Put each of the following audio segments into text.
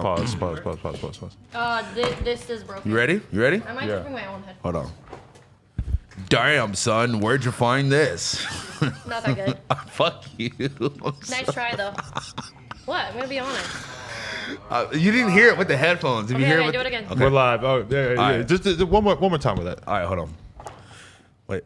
Pause. This is broken. You ready? You ready? I might just bring my own head. Hold on. Damn, son, where'd you find this? Not that good. Fuck you. Nice try, though. What? I'm going to be honest. You didn't hear it with the headphones. Did you hear it? Do it again. Okay. We're live. Oh, yeah. Right. Just one more time with that. All right, hold on. Wait.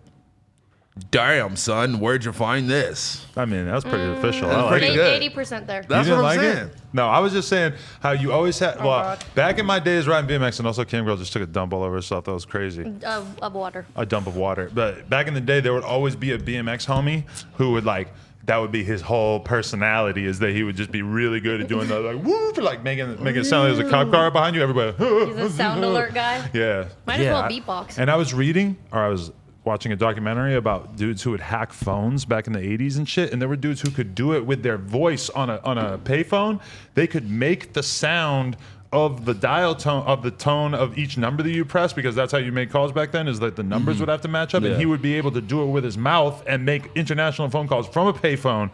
Damn, son, where'd you find this? I mean, that was pretty official. That's I like pretty it. good. 80% there. That's You didn't what I'm like saying. it? No, I was just saying how you always had. Oh, well, God. back in my days riding BMX, and also Cam Girl just took a dump all over herself. That was crazy. Of water. A dump of water. But back in the day, there would always be a BMX homie who would like. That would be his whole personality, is that he would just be really good at doing the like whoop, like making it sound like there's a cop car behind you. Everybody. He's a sound alert guy. Yeah. Might as well beatbox. And I was reading, or I was watching a documentary about dudes who would hack phones back in the 80s and shit, and there were dudes who could do it with their voice on a payphone. They could make the sound of the dial tone of the tone of each number that you press, because that's how you make calls back then, is that the numbers would have to match up, and he would be able to do it with his mouth and make international phone calls from a payphone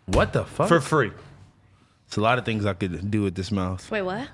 What the fuck? for free. It's a lot of things I could do with this mouth. Wait, what?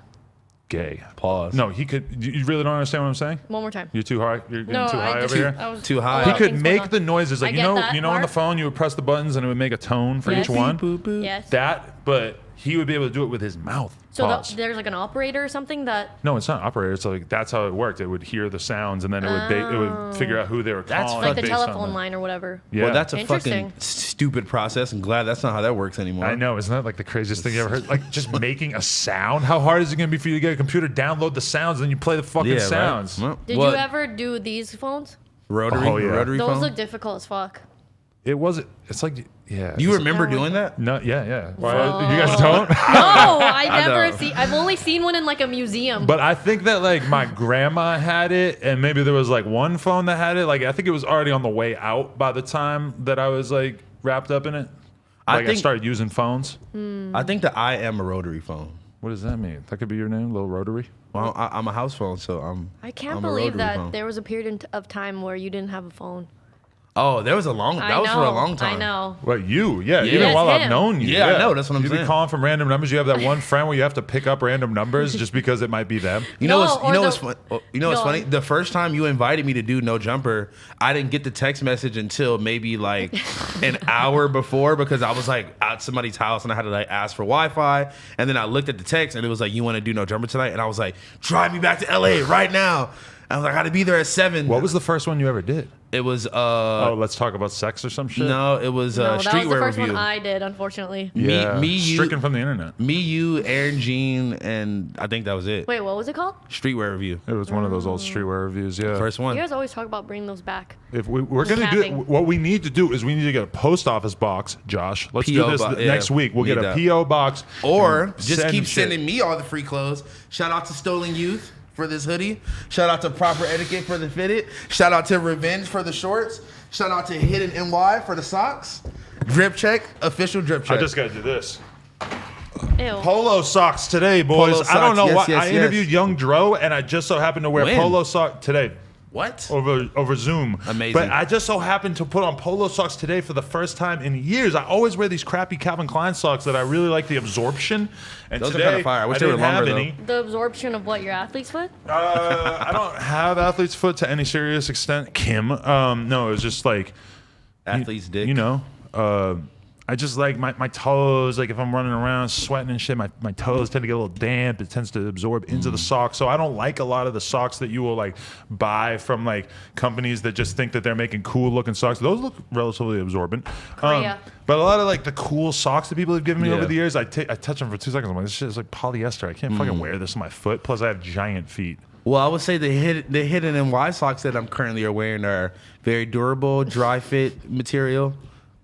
Gay. Pause. No, he could. You really don't understand what I'm saying? One more time. You're too high. You're getting No, too high I over just, here. I was Too high. a lot He of could things make going the on. noises like I you get know that on the part. phone you would press the buttons and it would make a tone for Yes. each one. Boop, boop. Yes. That, but he would be able to do it with his mouth. So Pause. there's like an operator or something that. No, it's not an operator. It's like that's how it worked. It would hear the sounds and then it would figure out who they were That's calling. Like the based on telephone that. line or whatever. Yeah, Well, that's a Interesting. fucking stupid process. I'm glad that's not how that works anymore. I know. Isn't that like the craziest thing you ever heard? Like just making a sound. How hard is it going to be for you to get a computer, download the sounds, and then you play the fucking Yeah, sounds? Right? Well, Did well, you ever do these phones? Rotary? Oh, yeah. Rotary Those phone? look difficult as fuck. It wasn't. It's like yeah. You it's- remember No. doing that? No, yeah. Whoa. You guys don't? No, I never know. see. I've only seen one in like a museum. But I think that like my grandma had it, and maybe there was like one phone that had it. Like I think it was already on the way out by the time that I was like wrapped up in it. Like I started using phones. I think that I am a rotary phone. What does that mean? That could be your name, little rotary. Well, I'm a house phone, so I can't I'm a believe rotary that phone. there was a period of time where you didn't have a phone. Oh, there was a long. That I was know. for a long time. I know. Well, you, even Yes, while I've him. known you. Yeah, I know, that's what I'm you saying. be calling from random numbers. You have that one friend where you have to pick up random numbers just because it might be them. You know No, what's or you know the- what's fun, you know what's No. funny? The first time you invited me to do No Jumper, I didn't get the text message until maybe like an hour before, because I was like at somebody's house and I had to like ask for Wi-Fi, and then I looked at the text and it was like, you want to do No Jumper tonight? And I was like, drive me back to LA right now. I was like, I got to be there at 7. What was the first one you ever did? It was Oh, let's talk about sex or some shit. no, it was No, that was the streetwear first review. one I did, unfortunately. Yeah, me, you- stricken from the internet. Me, you, Aaron, Jean, and I think that was it. Wait, what was it called? Streetwear review. It was one of those old streetwear reviews. Yeah. First one. You guys always talk about bringing those back. If we're gonna do Tapping. what we need to do is we need to get a post office box, Josh. Let's do P.O. this box, next yeah, week. We'll we get need a that. PO box, Or and just send keep shit. sending me all the free clothes. Shout out to Stolen Youth for this hoodie. Shout out to Proper Etiquette for the fitted. Shout out to Revenge for the shorts. Shout out to Hidden NY for the socks. Drip check, official drip check. I just gotta do this. Ew. Polo socks today, boys. Polo I don't socks, know yes, what. yes, I yes. interviewed Young Dro, and I just so happened to wear When? polo sock today What? over Zoom. Amazing. But I just so happened to put on polo socks today for the first time in years. I always wear these crappy Calvin Klein socks that I really like the absorption. And Those are today, kinda fire. I wish they didn't were longer, have any. The absorption of what, your athlete's foot? I don't have athlete's foot to any serious extent. Kim, no, it was just like Athlete's dick. You know, I just like my toes. Like if I'm running around sweating and shit, my toes tend to get a little damp. It tends to absorb into the sock. So I don't like a lot of the socks that you will like buy from like companies that just think that they're making cool looking socks. Those look relatively absorbent. Korea. But a lot of like the cool socks that people have given me Yeah. over the years, I touch them for 2 seconds. I'm like, this shit is like polyester. I can't fucking wear this on my foot. Plus, I have giant feet. Well, I would say the Hidden NY socks that I'm currently wearing are very durable, dry fit material.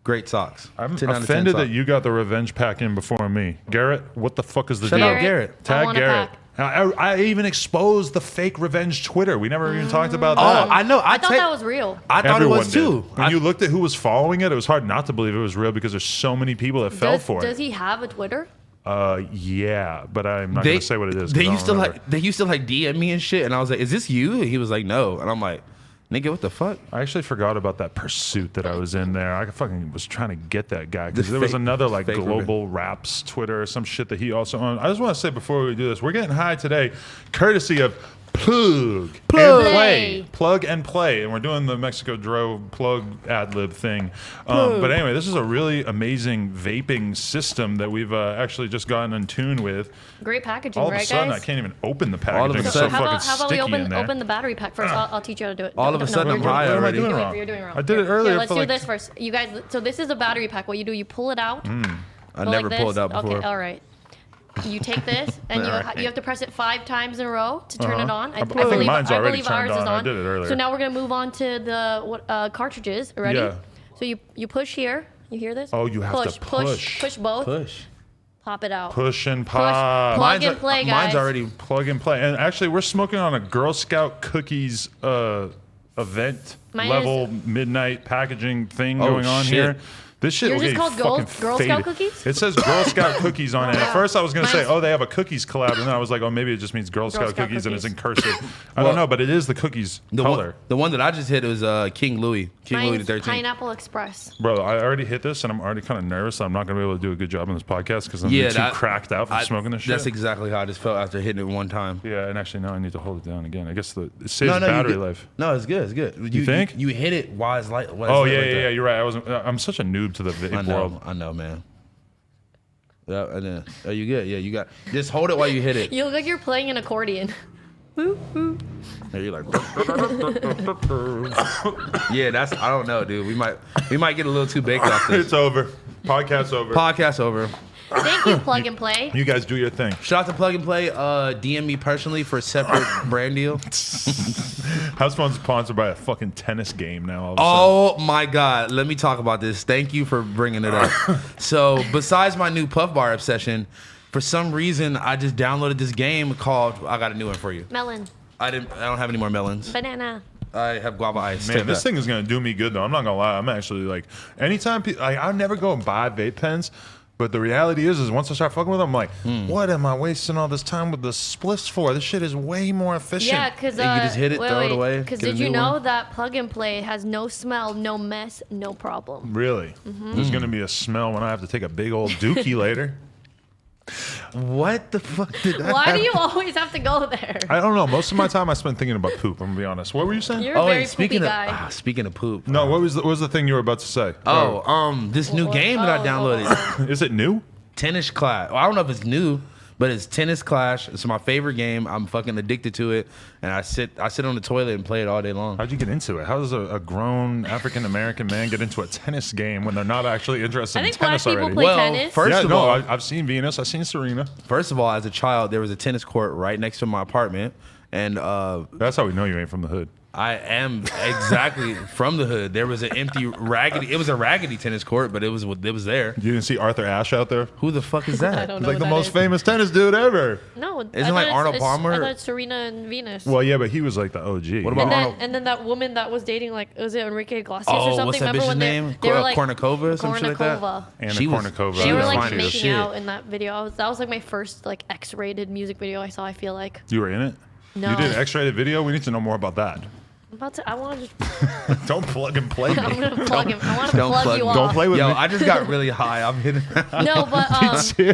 Great socks. I'm 10 out of 10 offended that socks. you got the revenge pack in before me. Garrett, what the fuck is the Shout deal? out Garrett. I Tag want a Garrett. pack. I even exposed the fake revenge Twitter. We never even talked about Oh, that. I know. I thought that was real. I thought Everyone it was did. too. When you looked at who was following it, it was hard not to believe it was real because there's so many people that fell for Does it. he have a Twitter? Yeah, but I'm not gonna say what it is. 'cause They I don't used to remember. like DM me and shit, and I was like, "Is this you?" And he was like, "No," and I'm like, Nigga, what the fuck? I actually forgot about that pursuit that I was in there. I fucking was trying to get that guy because The there was fake- another like fake global raps Twitter or some shit that he also owned. I just want to say before we do this, we're getting high today, courtesy of Plug and Play. Plug and Play. And we're doing the Mexico Dro plug ad lib thing. But anyway, this is a really amazing vaping system that we've actually just gotten in tune with. Great packaging, All of right, a sudden, guys? I can't even open the All of a packaging. It's so sudden- How fucking about, how about we sticky in there. open the battery pack first? I'll teach you how to do it. All of a sudden, I'm high What am I already. doing wrong? You're doing wrong. I did it earlier. Here, let's for do like, this first. You guys, so this is a battery pack. What you do, you pull it out. I go never like pulled this. it out before. Okay, all right. You take this and you have to press it 5 times in a row to turn it on. I think mine's already believe turned ours on. is I on. did it earlier. So now we're gonna move on to the cartridges. Ready? Yeah. So you push here. You hear this? Oh, you have to push both. Push. Pop it out. push and pop. Plug and play, guys. Mine's already. Plug and play. And actually, we're smoking on a Girl Scout cookies event Mine level midnight packaging thing Oh, going on shit. here. This shit Yours will is get called fucking Girl Scout faded. cookies? It says Girl Scout cookies on it. At first, I was gonna say, Mine's- oh, they have a cookies collab, and then I was like, oh, maybe it just means Girl Scout Scout cookies, and it's in cookies. cursive. I don't know, but it is the cookies color. The one that I just hit was King Louis. King Louis Mine's the 13th. Pineapple Express. Bro, I already hit this, and I'm already kind of nervous. I'm not gonna be able to do a good job on this podcast because I'm too cracked out from smoking this shit. That's exactly how I just felt after hitting it one time. Yeah, and actually now I need to hold it down again. I guess it saves you battery good. life. No, it's good. It's good. You think? You hit it while it's light. Oh yeah. You're right. I'm such a noob to the vape world. I know, man. Yeah, and then, are you good? Yeah, you got. Just hold it while you hit it. You look like you're playing an accordion. And you're like. Yeah, that's. I don't know, dude. We might get a little too baked off this. It's over. Podcast's over. Podcast over. Thank you, Plug and Play. You guys do your thing. Shout out to Plug and Play. DM me personally for a separate brand deal. House Phone's sponsored by a fucking tennis game now. All of a sudden. Oh my God. Let me talk about this. Thank you for bringing it up. So, besides my new Puff Bar obsession, for some reason, I just downloaded this game called, I got a new one for you. Melon. I don't have any more melons. Banana. I have guava ice. Man, Take this that. thing is gonna do me good though. I'm not gonna lie. I'm actually like, anytime I never go and buy vape pens, but the reality is once I start fucking with them, I'm like, what am I wasting all this time with the spliffs for? This shit is way more efficient. Yeah, because And you just hit it, throw it away, Because get a did you new know one? that Plug and Play has no smell, no mess, no problem? Really? There's gonna be a smell when I have to take a big old dookie later. What the fuck did that Why do happen? you always have to go there? I don't know. Most of my time I spend thinking about poop. I'm gonna be honest. What were you saying? You're a very and poopy guy. speaking of poop. No, what was the thing you were about to say? This new game that I downloaded. Is it new? Tennis Clash. Well, I don't know if it's new, but it's Tennis Clash. It's my favorite game. I'm fucking addicted to it, and I sit on the toilet and play it all day long. How'd you get into it? How does a grown African American man get into a tennis game when they're not actually interested I in think black tennis people already? play tennis. First yeah, of no, all, I've seen Venus. I've seen Serena. first of all, as a child, there was a tennis court right next to my apartment, and That's how we know you ain't from the hood. I am exactly from the hood. There was an empty raggedy. It was a raggedy tennis court, but it was there. You didn't see Arthur Ashe out there? Who the fuck is I that? don't He's know like who the that most is. famous tennis dude ever. No, Isn't like Arnold Palmer? I thought it's Serena and Venus. Well, yeah, but he was like the OG. What about Arnold? And then that woman that was dating, like, was it Enrique Iglesias or Oh, something? what's that Remember bitch's when name? they were like Kornikova or some shit like that? Kornikova. Anna She was- Kournikova. she They were was like fine as making shit. out in that video. That was like my first like X-rated music video I saw. I feel like. You were in it? No. You did an X-rated video? We need to know more about that. I'm about to. I want to just. Don't plug and play I'm me. gonna plug him. I want to Don't plug plug you me. off. Don't play with Yo, me. I just got really high. I'm hitting. No, but too.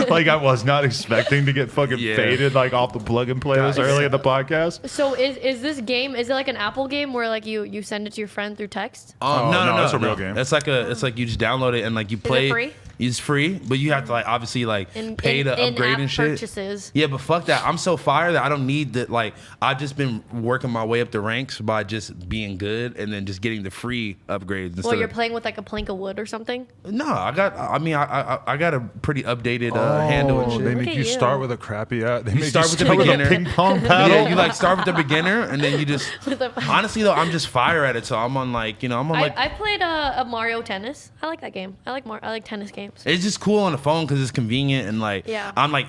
Like I was not expecting to get fucking Yeah. faded like off the plug and play this Guys. early in the podcast. so is this game? Is it like an Apple game where like you send it to your friend through text? Oh, no, it's a real game. It's like you just download it and like you play. free? It's free, but you have to like obviously like pay to upgrade in-app and shit. purchases. Yeah, but fuck that. I'm so fire that I don't need that. Like I've just been working my way up the ranks by just being good and then just getting the free upgrades. Well, instead you're of- playing with like a plank of wood or something. No, I got a pretty updated handle and shit. They Look make at you you. start with a crappy app. They make start with the with a beginner. ping pong paddle. Yeah, you like start with the beginner and then you just. Honestly though, I'm just fire at it, so I'm on like I played a Mario Tennis. I like that game. I like tennis games. It's just cool on the phone because it's convenient and like Yeah. I'm like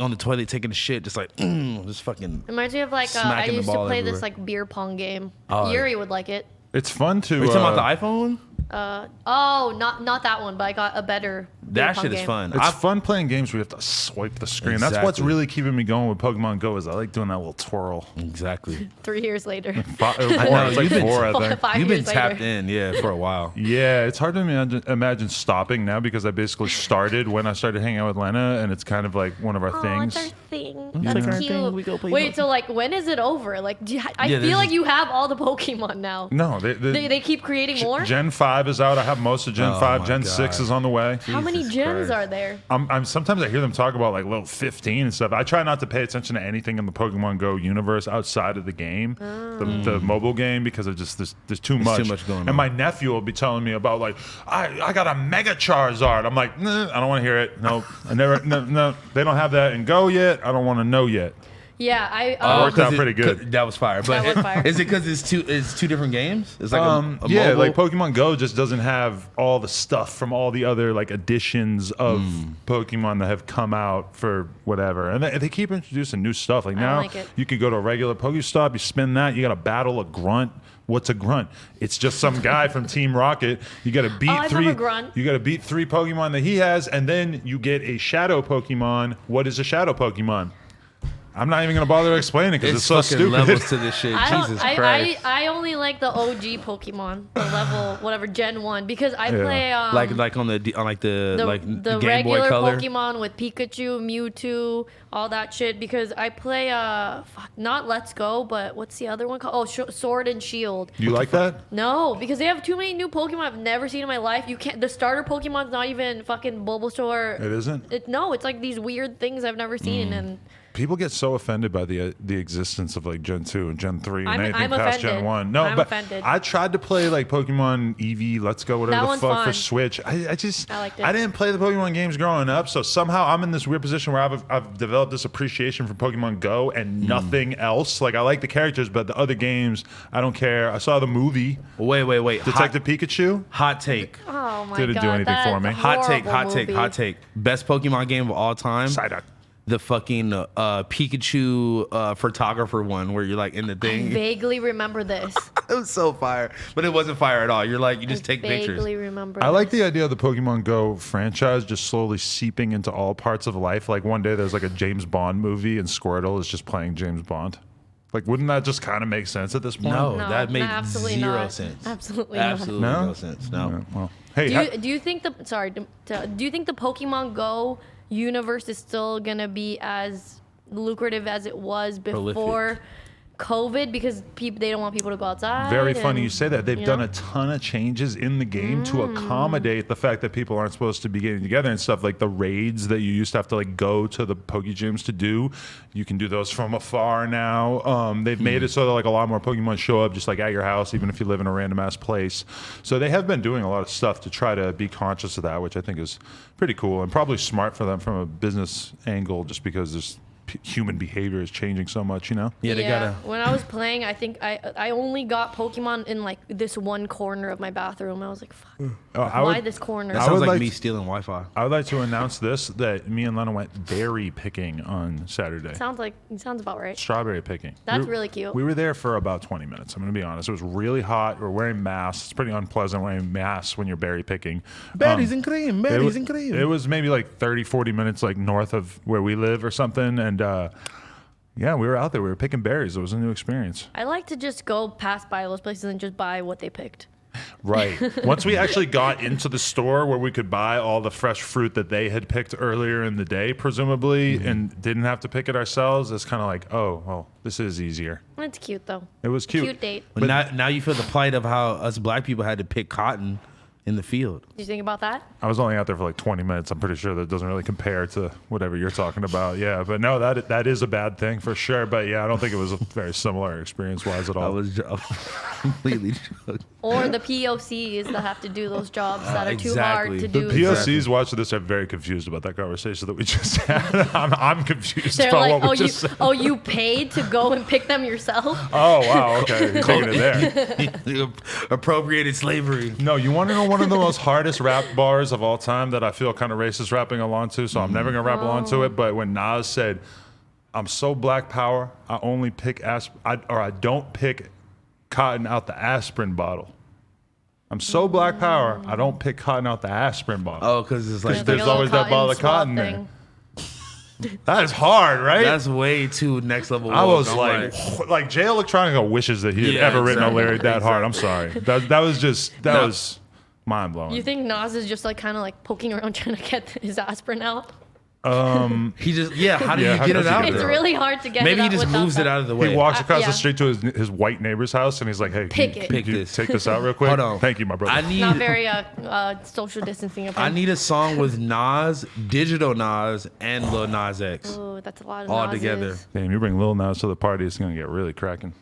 on the toilet taking a shit, just like just fucking. Reminds me of like I Smacking the used to ball play everywhere. this like beer pong game. Oh, Yuri would like it. It's fun to. Are you talking about the iPhone one? Not that one, but I got a better. That pong shit is game. fun. It's fun playing games where you have to swipe the screen. That's what's Exactly. really keeping me going with Pokemon Go. Is I like doing that little twirl. Exactly. 3 years later. It's like you've been- 4, I think. 5 You've been years tapped later. in, for a while. Yeah, it's hard to imagine stopping now because I basically started when I started hanging out with Lena, and it's kind of like one of our Oh, things. it's our thing. like That's our cute. thing. We go play Wait, Pokemon. so like, when is it over? Like, I Yeah, feel like this- you have all the Pokemon now. No, They keep creating more. Gen 5 is out. I have most of Gen Oh 5. my Gen God. 6 is on the way. How many Jesus gens Christ. are there? I'm sometimes I hear them talk about like level 15 and stuff. I try not to pay attention to anything in the Pokemon Go universe outside of the game, the mobile game, because of just there's too much. too much going on. And my nephew will be telling me about like I got a Mega Charizard. I'm like, nah, I don't want to hear it. No, I never. No, they don't have that in Go yet. I don't want to know yet. Yeah, I. Worked out pretty good. That was fire. But That was fire. is it because it's two different games? It's like a Yeah, mobile? like Pokemon Go just doesn't have all the stuff from all the other like editions of Pokemon that have come out for whatever, and they keep introducing new stuff. Like now, like it. you could go to a regular Pokestop, you spin that, you got to battle a grunt. What's a grunt? It's just some guy from Team Rocket. You got to beat I three. love a grunt. You got to beat 3 Pokemon that he has, and then you get a Shadow Pokemon. What is a Shadow Pokemon? I'm not even gonna bother to explain it because it's so fucking stupid. levels to this shit. I don't. Jesus Christ. I only like the OG Pokemon, the level whatever Gen 1, because I Yeah. play like on the the Game regular Boy Color. Pokemon with Pikachu, Mewtwo, all that shit. Because I play not Let's Go, but what's the other one called? Oh, Sword and Shield. You like that? No, because they have too many new Pokemon I've never seen in my life. You can't. The starter Pokemon's not even fucking Bulbasaur. It isn't. No, it's like these weird things I've never seen, and People get so offended by the existence of like Gen 2 and Gen 3 and I'm anything past Gen offended. 1. No, I'm but offended. I tried to play like Pokemon Eevee, Let's Go, whatever That the one's fuck for fun. Switch. I just I liked it. I didn't play the Pokemon games growing up, so somehow I'm in this weird position where I've developed this appreciation for Pokemon Go and nothing else. Like I like the characters, but the other games I don't care. I saw the movie Wait. Detective Pikachu. Hot take. oh my Didn't god, do anything that's for me. a Hot take. horrible movie. Best Pokemon game of all time. Psyduck. The fucking Pikachu photographer one where you're like in the I thing. vaguely remember this. It was so fire, but it wasn't fire at all. You're like, you just take pictures. Vaguely remember. I like this. the idea of the Pokemon Go franchise just slowly seeping into all parts of life. Like one day there's like a James Bond movie and Squirtle is just playing James Bond. Like, wouldn't that just kind of make sense at this point? No, No, that made absolutely zero not. sense. Absolutely not. Absolutely No? no sense. No. Yeah, well, hey, Do you think do you think the Pokemon Go universe is still gonna be as lucrative as it was before Prolific. COVID? Because they don't want people to go outside. very funny and, you say that. They've you done know? a ton of changes in the game to accommodate the fact that people aren't supposed to be getting together and stuff. Like the raids that you used to have to like go to the Poke Gyms to do, you can do those from afar now. They've made it so that like a lot more Pokemon show up just like at your house, even if you live in a random ass place. So they have been doing a lot of stuff to try to be conscious of that, which I think is pretty cool and probably smart for them from a business angle, just because there's human behavior is changing so much, you know? Yeah, they gotta. When I was playing, I think I only got Pokemon in like this one corner of my bathroom. I was like, fuck, why this corner? That I sounds would like, like me to- stealing Wi-Fi. I would like to announce this, that me and Lena went berry picking on Saturday. Sounds about right. Strawberry picking. That's We- really cute. We were there for about 20 minutes. I'm going to be honest. It was really hot. We're wearing masks. It's pretty unpleasant wearing masks when you're berry picking. Berries and cream. It Berries wa- and cream. It was maybe like 30, 40 minutes like north of where we live or something. And yeah, we were out there. We were picking berries. It was a new experience. I like to just go pass by those places and just buy what they picked. Right. Once we actually got into the store where we could buy all the fresh fruit that they had picked earlier in the day, presumably, and didn't have to pick it ourselves, it's kind of like, oh, well, this is easier. It's cute though. It was cute. Cute date. But now you feel the plight of how us black people had to pick cotton in the field. Did you think about that? I was only out there for like 20 minutes. I'm pretty sure that doesn't really compare to whatever you're talking about. Yeah, but no, that is a bad thing for sure. But yeah, I don't think it was a very similar experience-wise at all. I was completely joking. Or the POCs that have to do those jobs that are too hard exactly. to The do. POCs watching this are very confused about that conversation that we just had. I'm confused They're about like, what we just said. you paid to go and pick them yourself? Oh, wow, okay. You're taking it there. Appropriated slavery. No, you want to know one of the most hardest rap bars of all time that I feel kind of racist rapping along to, so I'm never going to rap along to it, but when Nas said, I'm so black power, I only pick I don't pick cotton out the aspirin bottle. I'm so black power, I don't pick cotton out the aspirin bottle. Oh, because it's like there's a little always that ball of swab cotton there. thing. That is hard, right? that's way too next level. I was I'm like Jay Electronica wishes that he had Yeah, ever written a exactly. lyric that hard. I'm sorry. That was mind blowing. You think Nas is just like kind of like poking around trying to get his aspirin out? he just how do Yeah, you how get does it he out? get It's it there? really hard to get Maybe it he out just without moves it that. out of the way. He walks across yeah. the street to his white neighbor's house, and he's like, "Hey, Pick can, it. can Pick you this. take this out real quick? Hold on. Thank you, my brother." I need Not very social distancing of him. I need a song with Nas, Digital Nas, and Lil Nas X. Oh, that's a lot of all Nas's. together. Damn, you bring Lil Nas to the party, it's gonna get really cracking.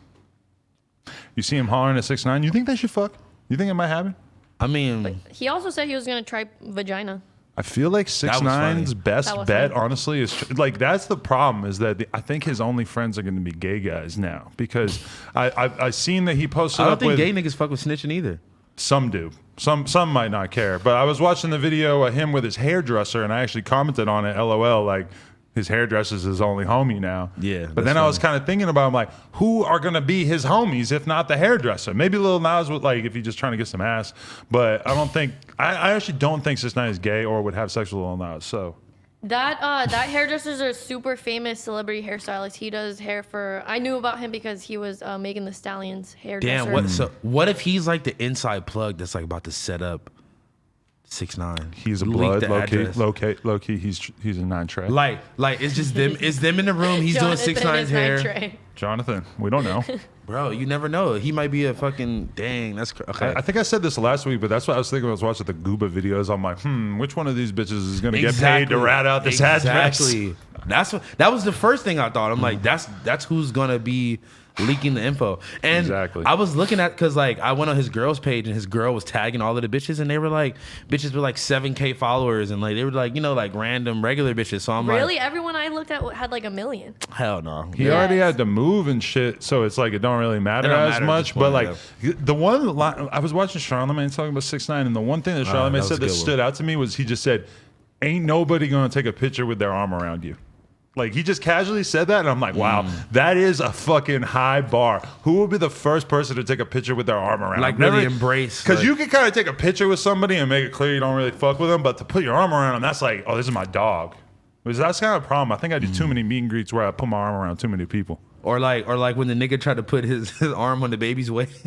You see him hollering at 6ix9ine. You think they should fuck? You think it might happen? I mean, He also said he was gonna try vagina. I feel like 6ix9ine's best That was bet, funny. honestly, is like that's the problem. Is that I think his only friends are going to be gay guys now because I seen that he posted I don't up think with gay niggas fuck with snitching either. some do. Some might not care, but I was watching the video of him with his hairdresser, and I actually commented on it. LOL, like his hairdresser's his only homie now. Yeah, but that's then I was funny. kind of thinking about, I'm like, who are gonna be his homies if not the hairdresser? Maybe Lil Nas would, like, if he's just trying to get some ass. But I don't think I actually don't think 6ix9ine is gay or would have sex with Lil Nas. So That hairdresser's a super famous celebrity hairstylist. He does hair for. I knew about him because he was Megan Thee Stallion's hairdresser. Damn, what if he's like the inside plug that's like about to set up 6ix9ine? he's a Leak blood, the address. low key. He's a 9-track. Like it's just them. It's them in the room. He's doing Jonathan 6ix9ine's is hair. nitrate. Jonathan, we don't know. Bro, you never know. He might be a fucking dang. That's okay. I think I said this last week, but that's what I was thinking when I was watching the Gooba videos. I'm like, which one of these bitches is gonna get paid to rat out this address? Exactly. That was the first thing I thought. I'm like, that's who's gonna be leaking the info. And Exactly. I was looking at because like I went on his girl's page and his girl was tagging all of the bitches and they were like bitches with like 7K followers and like they were like like random regular bitches. So I'm Really, like, everyone I looked at had like 1 million. hell no. He Yes. already had to move and shit, so it's like it don't really matter It don't as matter at much. this But point, like the one line, I was watching Charlamagne talking about 6ix9ine, and the one thing that Charlamagne that was said a that good one. stood out to me was he just said, "Ain't nobody gonna take a picture with their arm around you." Like he just casually said that, and I'm like, wow, that is a fucking high bar. Who will be the first person to take a picture with their arm around? Like really embrace. Because like, you can kind of take a picture with somebody and make it clear you don't really fuck with them, but to put your arm around them, that's like, oh, this is my dog. Because that's kind of a problem. I think I do too many meet and greets where I put my arm around too many people. or like when the nigga tried to put his arm on the baby's waist,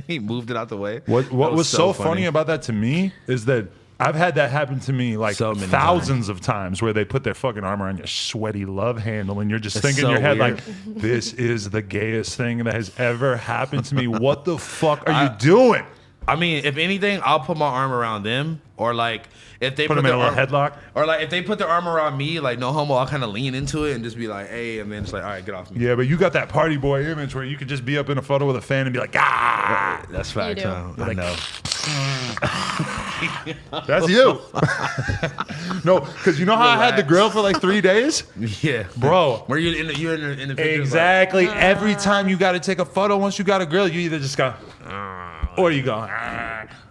he moved it out the way. What That was so funny about that to me is that I've had that happen to me like So many thousands of times where they put their fucking arm around your sweaty love handle and you're just That's thinking in so your head weird. like, this is the gayest thing that has ever happened to me. What the fuck are you doing? I mean, if anything, I'll put my arm around them, or like if they Put them their in a little arm, headlock? or like if they put their arm around me, like no homo, I'll kind of lean into it and just be like, hey, and then it's like, all right, get off me. Yeah, but you got that party boy image where you could just be up in a photo with a fan and be like, ah, That's facts. do. Huh? I know. that's you. No, because you know how I had the Relax. grill for like 3 days? Yeah, Bro. Where you're in the pictures, Exactly. Every time you got to take a photo, once you got a grill, you either just go, or you go,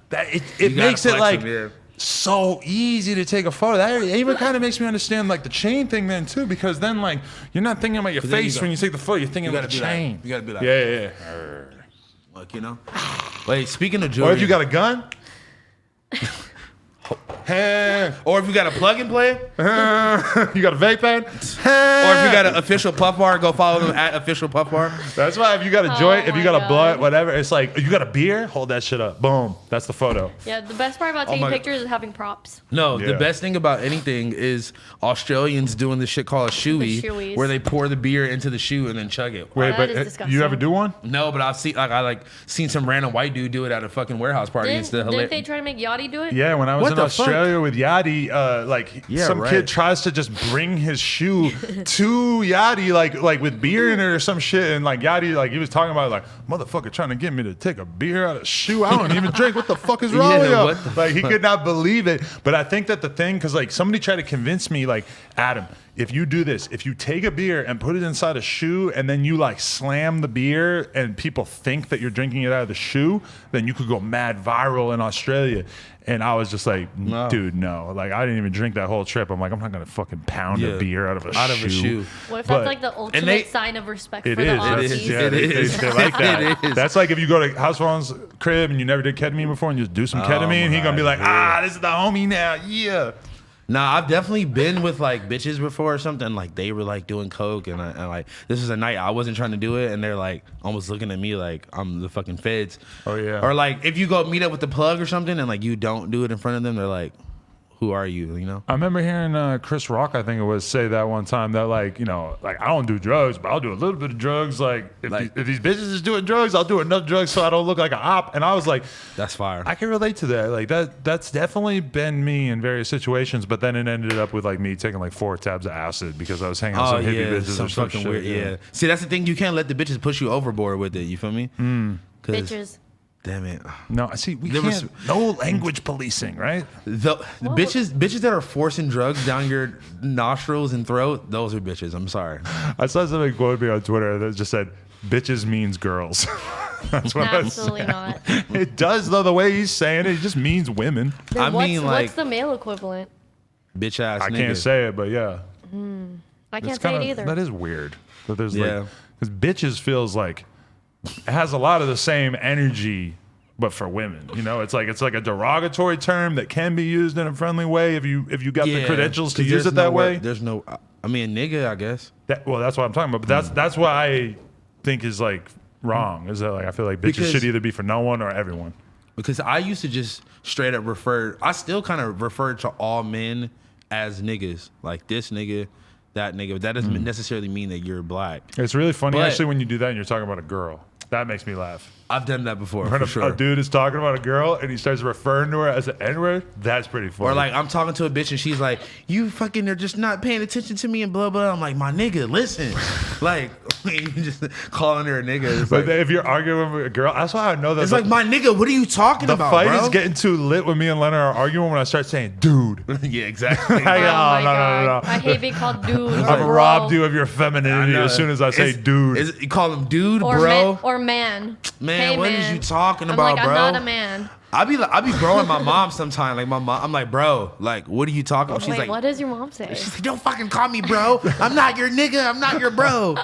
that it You gotta makes it flex like them, yeah. so easy to take a photo. That even kind of makes me understand like the chain thing then too, because then like you're not thinking about your 'Cause then you face go- when you take the photo, you're thinking You about gotta the be chain. like, you gotta be like, Yeah. like, you know. Wait, speaking of jewelry, Or if you got a gun. Hey, or if you got a plug and play, you got a vape pen. or if you got an official puff bar, go follow them at official puff bar. That's why if you got a joint, if you my got a God. blunt, whatever, it's like you got a beer, hold that shit up. Boom. That's the photo. Yeah, the best part about taking my- pictures is having props. No, Yeah. the best thing about anything is Australians doing this shit called a shoey, The shoeys. where they pour the beer into the shoe and then chug it. Wait, that but is disgusting. you ever do one? No, but I've seen seen some random white dude do it at a fucking warehouse party. It's the Didn't they try to make Yachty do it? Yeah, when I was What in the Australia with Yachty, like Yeah, some right. kid tries to just bring his shoe to Yachty, like with beer in it or some shit, and like Yachty, like he was talking about like motherfucker trying to get me to take a beer out of shoe. I don't even drink. What the fuck is wrong Yeah, with you? what the Like he could not believe it. But I think that the thing, because like somebody tried to convince me, like Adam, if you do this, if you take a beer and put it inside a shoe and then you like slam the beer and people think that you're drinking it out of the shoe, then you could go mad viral in Australia. And I was just like, dude, no. Like, I didn't even drink that whole trip. I'm like, I'm not going to fucking pound a beer out of a shoe. What if that's like the ultimate sign of respect for the Aussies? Yeah, they like that. That's like if you go to House Phone's crib and you never did ketamine before and you just do some ketamine, he's going to be like, this is the homie now. Yeah. Nah, I've definitely been with like bitches before or something. Like they were like doing coke, and like this was a night I wasn't trying to do it, and they're like almost looking at me like I'm the fucking feds. Oh yeah. Or like if you go meet up with the plug or something, and like you don't do it in front of them, they're like, "Who are you?" You know. I remember hearing Chris Rock, I think it was, say that one time that like, you know, like I don't do drugs, but I'll do a little bit of drugs. Like if these bitches is doing drugs, I'll do enough drugs so I don't look like an op. And I was like, that's fire. I can relate to that. Like that's definitely been me in various situations. But then it ended up with like me taking like 4 tabs of acid because I was hanging with some hippie bitches or some fucking shit. Weird. Yeah. See, that's the thing. You can't let the bitches push you overboard with it. You feel me? Bitches. Damn it. No, I see. We can't. No language policing, right? The bitches that are forcing drugs down your nostrils and throat, those are bitches. I'm sorry. I saw somebody quote me on Twitter that just said, "Bitches means girls." That's what Absolutely not. It does though. The way he's saying it, it just means women. Then what's the male equivalent? Bitch ass. I can't say it, but yeah. I can't say it either. That is weird. But there's like, because bitches feels like it has a lot of the same energy, but for women, you know, it's like a derogatory term that can be used in a friendly way if you got the credentials to use it that way. There's no, I mean, nigga, I guess. That's what I'm talking about. But that's what I think is like wrong. Is that like I feel like bitches should either be for no one or everyone. Because I used to just straight up I still kind of refer to all men as niggas, like this nigga, that nigga. But that doesn't necessarily mean that you're black. It's really funny actually when you do that and you're talking about a girl. That makes me laugh. I've done that before. When for sure. A dude is talking about a girl and he starts referring to her as an N-word, that's pretty funny. Or like I'm talking to a bitch and she's like, "You fucking are just not paying attention to me," and blah blah. I'm like, "My nigga, listen." Like you just calling her a nigga. But if you're arguing with a girl, that's why I know that. It's like, my nigga, what are you talking about? The fight bro? is getting too lit when me and Leonard are arguing when I start saying "dude." Yeah, exactly. Oh my God. I hate being called dude. I've robbed you of your femininity as soon as I say dude. You call him dude, or bro, or man. Man, hey, what is you talking about, I'm bro? I'm not a man. I be broing my mom sometime. Like my mom, I'm like, bro, like, what are you talking about? She's like, what does your mom say? She's like, don't fucking call me bro. I'm not your nigga. I'm not your bro.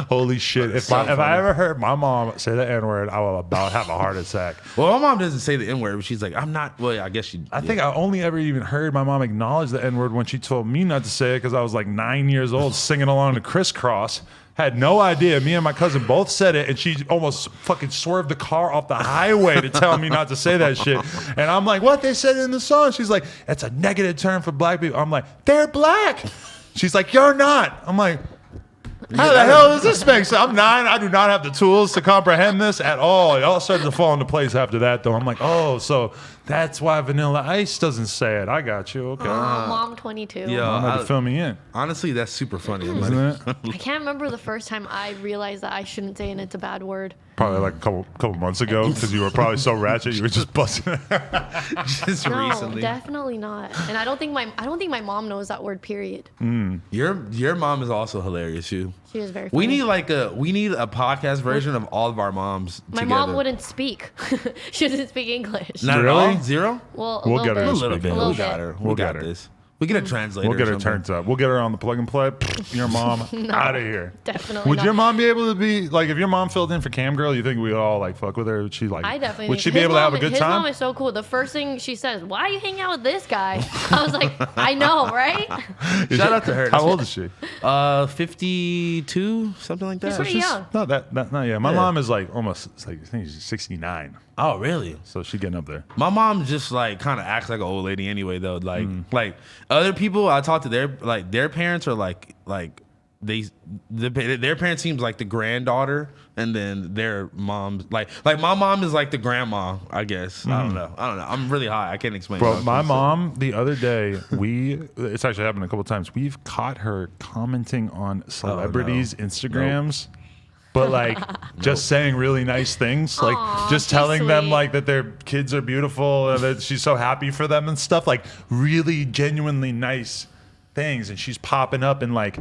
Holy shit! If I ever heard my mom say the N-word, I will about have a heart attack. Well, my mom doesn't say the N-word, but she's like, I'm not. Well, I guess she. I think I only ever even heard my mom acknowledge the N-word when she told me not to say it because I was like 9 years old singing along to Crisscross. Had no idea. Me and my cousin both said it, and she almost fucking swerved the car off the highway to tell me not to say that shit. And I'm like, what? They said it in the song. She's like, it's a negative term for black people. I'm like, they're black. She's like, you're not. I'm like, how the hell does this make sense? I'm 9. I do not have the tools to comprehend this at all. It all started to fall into place after that, though. I'm like, oh, so that's why Vanilla Ice doesn't say it. I got you. Okay. Mom 22. Yeah, Mom had to fill me in. Honestly, that's super funny. Isn't it? I can't remember the first time I realized that I shouldn't say it and it's a bad word. Probably like a couple months ago because you were probably so ratchet you were just busting. Just No, recently. definitely not. And I don't think my mom knows that word. Period. Your mom is also hilarious too. She is very funny. We need a podcast version of all of our moms. My together. mom wouldn't speak. She doesn't speak English. Not Really? at all? Zero? Well, We'll get her bit. to A little speak bit. English. We got her. We'll We get got her. this. We get a translator. We'll get her or something. turned up. We'll get her on the plug and play. Your mom out of here. Definitely Would not. your mom be able to be like if your mom filled in for Cam Girl? You think we would all like fuck with her? Would she like? I definitely Would think she be his able to have a mom- good his time? mom is so cool. The first thing she says, "Why are you hanging out with this guy?" I was like, "I know, right?" Shout out to her. How old is she? 52, something like that. She's pretty young. Not that. Not yet. My Yeah. mom is like almost. It's like I think she's 69. Oh, really? So she's getting up there. My mom just like kind of acts like an old lady anyway, though. Like other people I talk to, their parents are like their parents seems like the granddaughter, and then their moms like my mom is like the grandma, I guess. I don't know. I'm really high. I can't explain. Bro, my mom the other day, it's actually happened a couple times. We've caught her commenting on celebrities' Instagrams. But like just saying really nice things, like Aw, just she's telling them sweet. like that their kids are beautiful and that she's so happy for them and stuff, like really genuinely nice things, and she's popping up in like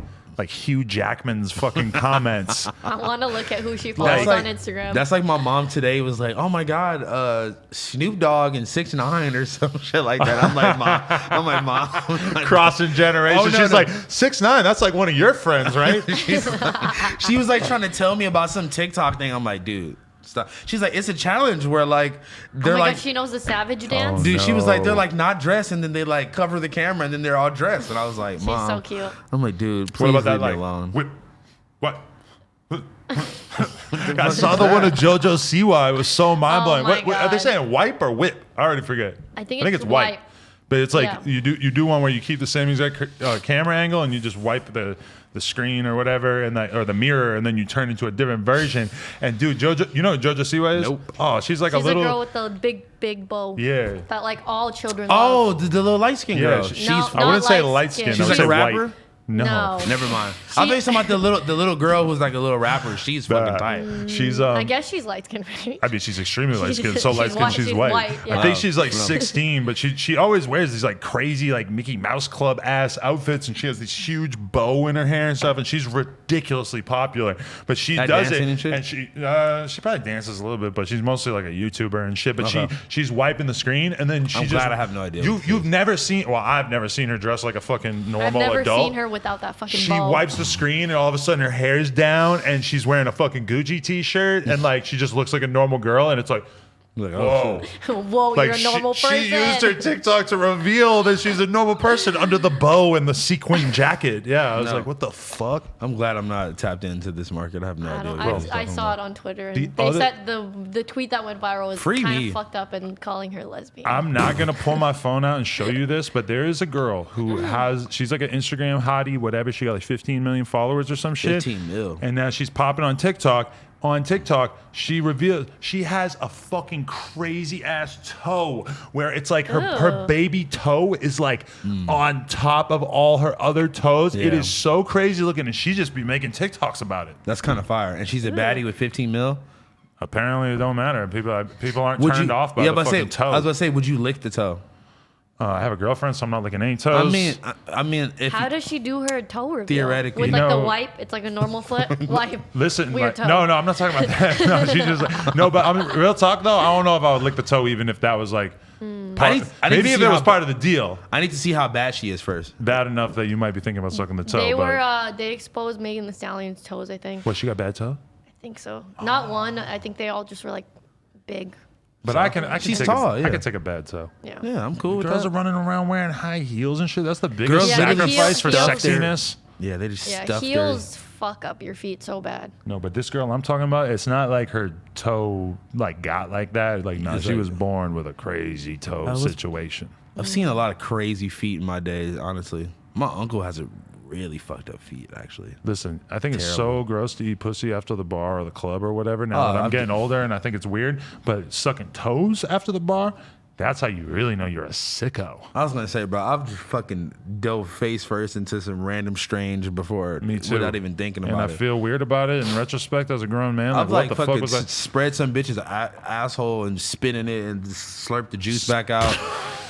Hugh Jackman's fucking comments. I want to look at who she follows on Instagram. That's like my mom today was like, oh my God, Snoop Dogg and 6ix9ine or some shit like that. I'm like, mom. Crossing generations. Oh, no, she's no. like, 6ix9ine, that's like one of your friends, right? She was like trying to tell me about some TikTok thing. I'm like, dude, stop. She's like, it's a challenge where like they're oh my like, God, she knows the savage dance. dude, no. she was like, they're like not dressed, and then they like cover the camera, and then they're all dressed, and I was like, She's mom, so cute. I'm like, dude, What please about that? leave me Like, alone. what? I saw the one of JoJo Siwa. It was so mind blowing. Oh my What are they God. saying? Wipe or whip? I already forget. I think it's wipe. wipe. But it's like Yeah. you do one where you keep the same exact camera angle and you just wipe the screen or whatever or the mirror, and then you turn into a different version. And dude, JoJo, you know what JoJo Siwa is? Nope. Oh, she's like She's a little girl with the big bow. Yeah. That like all children Oh, love. the little light skinned Yeah, girl. she's No, I wouldn't not say light light skin. skin. I would She's say like a white. rapper? No. Never mind. I thought you were talking about the little girl who's like a little rapper. She's fucking tight. She's I guess she's light skinned, right? I mean, she's extremely light skinned. So she's light skinned, white- she's she's white. white, yeah. I think she's like 16, but she always wears these like crazy like Mickey Mouse Club ass outfits, and she has this huge bow in her hair and stuff, and she's ridiculously popular. But she At does it, dancing and shit? she probably dances a little bit, but she's mostly like a YouTuber and shit. But she's wiping the screen, and then I'm glad I have no idea what You've never seen? Well, I've never seen her dressed like a fucking normal I've never adult. seen her without that fucking She bow. wipes the screen, and all of a sudden her hair's down, and she's wearing a fucking Gucci t-shirt, and like she just looks like a normal girl, and it's like, Like, whoa. Whoa, Like you're a normal person. she used her TikTok to reveal that she's a normal person under the bow and the sequin jacket. Yeah, I was No. like, what the fuck? I'm glad I'm not tapped into this market. I have no I, idea. don't, what you guys are I talking saw about. it on Twitter, and The they other- said the tweet that went viral was Free kind me. of fucked up and calling her lesbian. I'm not gonna pull my phone out and show you this, but there is a girl who she's like an Instagram hottie, whatever. She got like 15 million followers or some shit. 15 mil. And now she's popping on TikTok. On TikTok, she revealed she has a fucking crazy ass toe where it's like her baby toe is like on top of all her other toes. It Yeah. is so crazy looking, and she just be making TikToks about it. That's kind of fire. And she's a baddie with 15 mil. Apparently, it don't matter. People aren't Would turned you, off by yeah, the but fucking toe. I was about to say, would you lick the toe? I have a girlfriend, so I'm not licking any toes. I mean, if How does she do her toe reveal? Theoretically. with You like the know- wipe, it's like a normal foot wipe. Listen, weird like, toe. no, I'm not talking about that. No, she just no, but I mean, real talk though. I don't know if I would lick the toe even if that was like, I need maybe to if see it was how- part of the deal, I need to see how bad she is first. bad enough that you might be thinking about sucking the toe. They but were they exposed Megan Thee Stallion's toes. I think. what, she got bad toe? I think so. Not one. I think they all just were like big. But I can She's take tall, I yeah. can take a bad toe. Yeah. Yeah, I'm cool with Girls that. are running around wearing high heels and shit. That's the biggest Girls sacrifice heels- for heels- sexiness. Yeah, they just Yeah. stuffed Heels fuck up your feet so bad. No, but this girl I'm talking about, it's not like her toe like got like that. Like, no, It's she like- was born with a crazy toe situation. I've seen a lot of crazy feet in my days, honestly. My uncle has a really fucked up feet, actually. Listen, I think it's Terrible. so gross to eat pussy after the bar or the club or whatever. Now Oh, that I'm I've getting older, and I think it's weird, but sucking toes after the bar, that's how you really know you're a sicko. I was gonna say, bro, I've just fucking dove face first into some random strange before, Me too. without even thinking And about I it. feel weird about it in retrospect as a grown man. Like, I've what like the fucking fuck was I? spread some bitch's asshole and spit in it and just slurp the juice back out.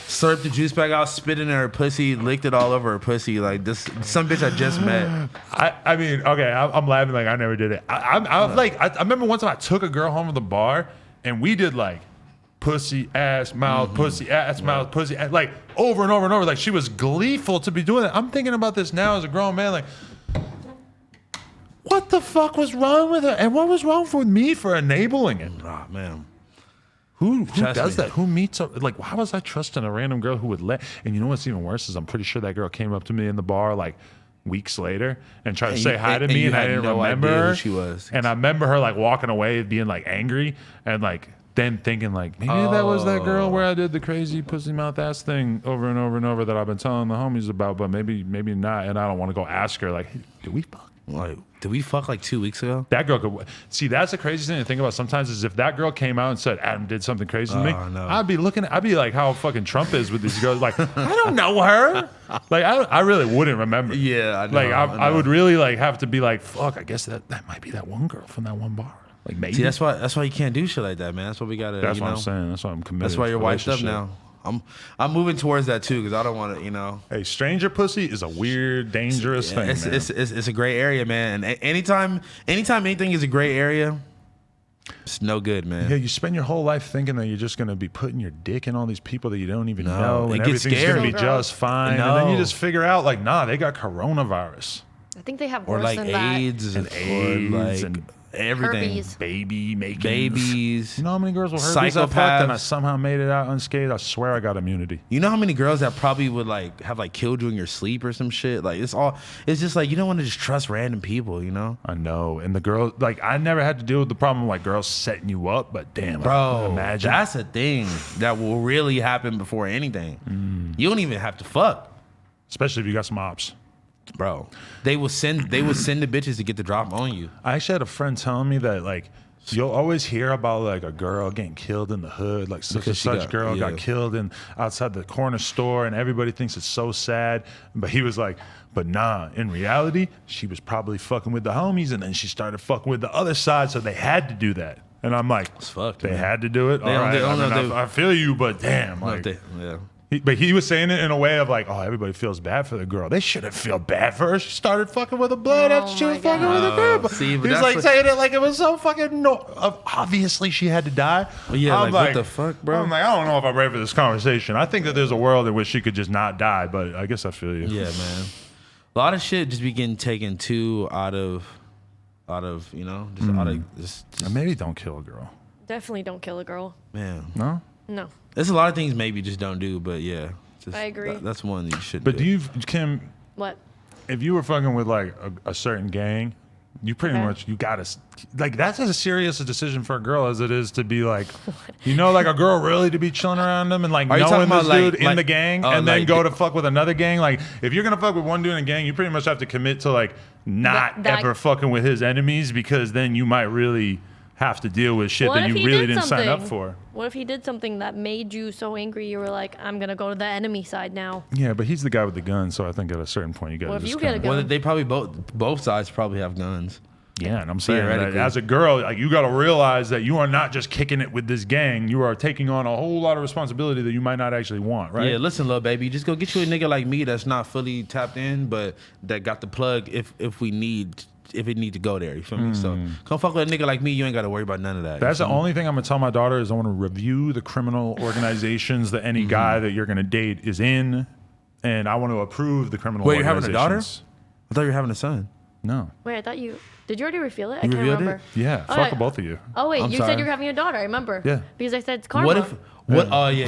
Slurped the juice back out, spit in her pussy, licked it all over her pussy. Like this, some bitch I just met. I mean, okay, I'm laughing like I never did it. I remember one time I took a girl home from the bar and we did like pussy, ass, mouth, pussy, ass, mouth, pussy, ass, like over and over and over. Like she was gleeful to be doing it. I'm thinking about this now as a grown man, like, what the fuck was wrong with her? And what was wrong with me for enabling it? Oh man. Who Trust does me. that? Who meets up? Like, how was I trusting a random girl who would let? And you know what's even worse is I'm pretty sure that girl came up to me in the bar like weeks later and tried to And say you- hi to and me, you and I had didn't no remember idea who her. she was. And I remember her like walking away, being like angry, and like then thinking like maybe that was that girl where I did the crazy pussy mouth ass thing over and over and over that I've been telling the homies about, but maybe not. And I don't want to go ask her like, hey, did we fuck? Like, did we fuck like 2 weeks ago? That girl could see. That's the craziest thing to think about. Sometimes is if that girl came out and said Adam did something crazy to me, no. I'd be like how fucking Trump is with these girls. Like I don't know her. Like I really wouldn't remember. Yeah, I know, Like I I know. would really like have to be like, fuck. I guess that might be that one girl from that one bar. Like maybe. See, that's why you can't do shit like that, man. That's what we gotta. That's you what know? I'm saying. That's why I'm committed. That's why to you're wiped up relationship. now. I'm moving towards that too because I don't want to, you know. Hey, stranger pussy is a weird, dangerous thing. It's a gray area, man. And anytime anything is a gray area, it's no good, man. Yeah, you spend your whole life thinking that you're just gonna be putting your dick in all these people that you don't even know, it and gets everything's scary. gonna be just fine. No. And then you just figure out, like, nah, they got coronavirus I think they have Or worse like than AIDS and or AIDS like and everything. Herpes. baby making Babies. You know how many girls with herpes I fucked and I Psychopaths. somehow made it out unscathed? I swear I got immunity. You know how many girls that probably would like have like killed you in your sleep or some shit? Like it's just like you don't want to just trust random people, you know? I know. And the girl, like, I never had to deal with the problem of like girls setting you up, but damn, Bro, imagine. that's a thing that will really happen before anything. You don't even have to fuck. Especially if you got some ops. Bro. They will send the bitches to get the drop on you. I actually had a friend telling me that, like, you'll always hear about like a girl getting killed in the hood, like such and Because she such got- girl yeah. got killed in outside the corner store, and everybody thinks it's so sad. But he was like, but nah, in reality, she was probably fucking with the homies, and then she started fucking with the other side, so they had to do that. And I'm like, It's fucked, they man. had to do it. They All don't- right, they don't I, know mean, they- I feel you, but damn, like. Yeah. But he was saying it in a way of like, oh, everybody feels bad for the girl. They shouldn't feel bad for her. She started fucking with a blood Oh after she was my fucking with a God. girl. See, He but was that's like what- saying it like it was so fucking obviously she had to die. Yeah, I'm like, what the fuck, bro? I'm like, I don't know if I'm ready for this conversation. I think that there's a world in which she could just not die, but I guess I feel you. Yeah, man. A lot of shit just be getting taken too out of you know, just out of just And maybe don't kill a girl. Definitely don't kill a girl. man. No? No. There's a lot of things maybe just don't do, but yeah. Just, I agree. That's one that you should But do. do you, Kim, What? if you were fucking with like a certain gang, you pretty Okay. much, you gotta, like, that's as serious a decision for a girl as it is to be like, you know, like a girl really to be chilling around them and like Are you knowing talking this about, dude like- in like- the gang oh, and then like go the- to fuck with another gang. Like, if you're gonna fuck with one dude in a gang, you pretty much have to commit to like not That- ever fucking with his enemies, because then you might really have to deal with shit What that if you he really did didn't sign up something? for. What if he did something that made you so angry you were like, I'm gonna go to the enemy side now? Yeah, but he's the guy with the gun, so I think at a certain point you gotta Well, if just you get a kinda- gun- well, they probably both sides probably have guns. Yeah, and I'm saying that Theoretically. as a girl, like, you got to realize that you are not just kicking it with this gang. You are taking on a whole lot of responsibility that you might not actually want, right? Yeah, listen, little baby, just go get you a nigga like me that's not fully tapped in, but that got the plug if it need to go there. You feel me? So come fuck with a nigga like me. You ain't got to worry about none of that. That's you the feel me? only thing I'm gonna tell my daughter is I want to review the criminal organizations that any guy that you're gonna date is in, and I want to approve the criminal. Wait, you're having a daughter? organizations. I thought you were having a son. No. Wait, I thought you. Did you already reveal it? I You can't revealed it? remember. Yeah. Oh, Fuck yeah. both of you. Oh wait, I'm you sorry. said you're having a daughter. I remember. Yeah. Because I said it's karma. What if? What? Oh yeah.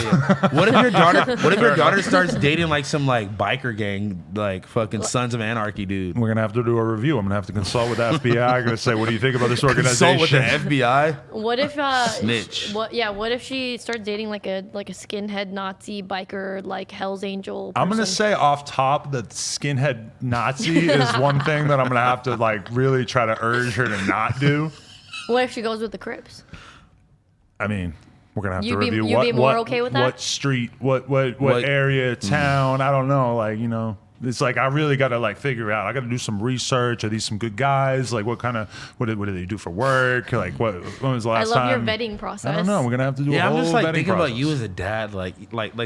What if your daughter? What if your daughter starts dating like some like biker gang, like fucking Sons of Anarchy dude? We're gonna have to do a review. I'm gonna have to consult with the FBI. I'm gonna say, what do you think about this Consult organization? with the FBI. What if Snitch. What if she starts dating like a skinhead Nazi biker like Hell's Angel? I'm gonna person? say off top that skinhead Nazi is one thing that I'm gonna have to like really try to urge her to not do. What if she goes with the Crips? I mean, we're gonna have You'd to be- review you'd what be more okay with that? what street, what What- area, town. I don't know. Like, you know, it's like I really gotta like figure out. I gotta do some research. Are these some good guys? Like, what do they do for work? Like, when was the I last love your time? vetting process. I don't know. We're gonna have to do a Yeah, whole I'm just like vetting thinking about process. you as a dad, like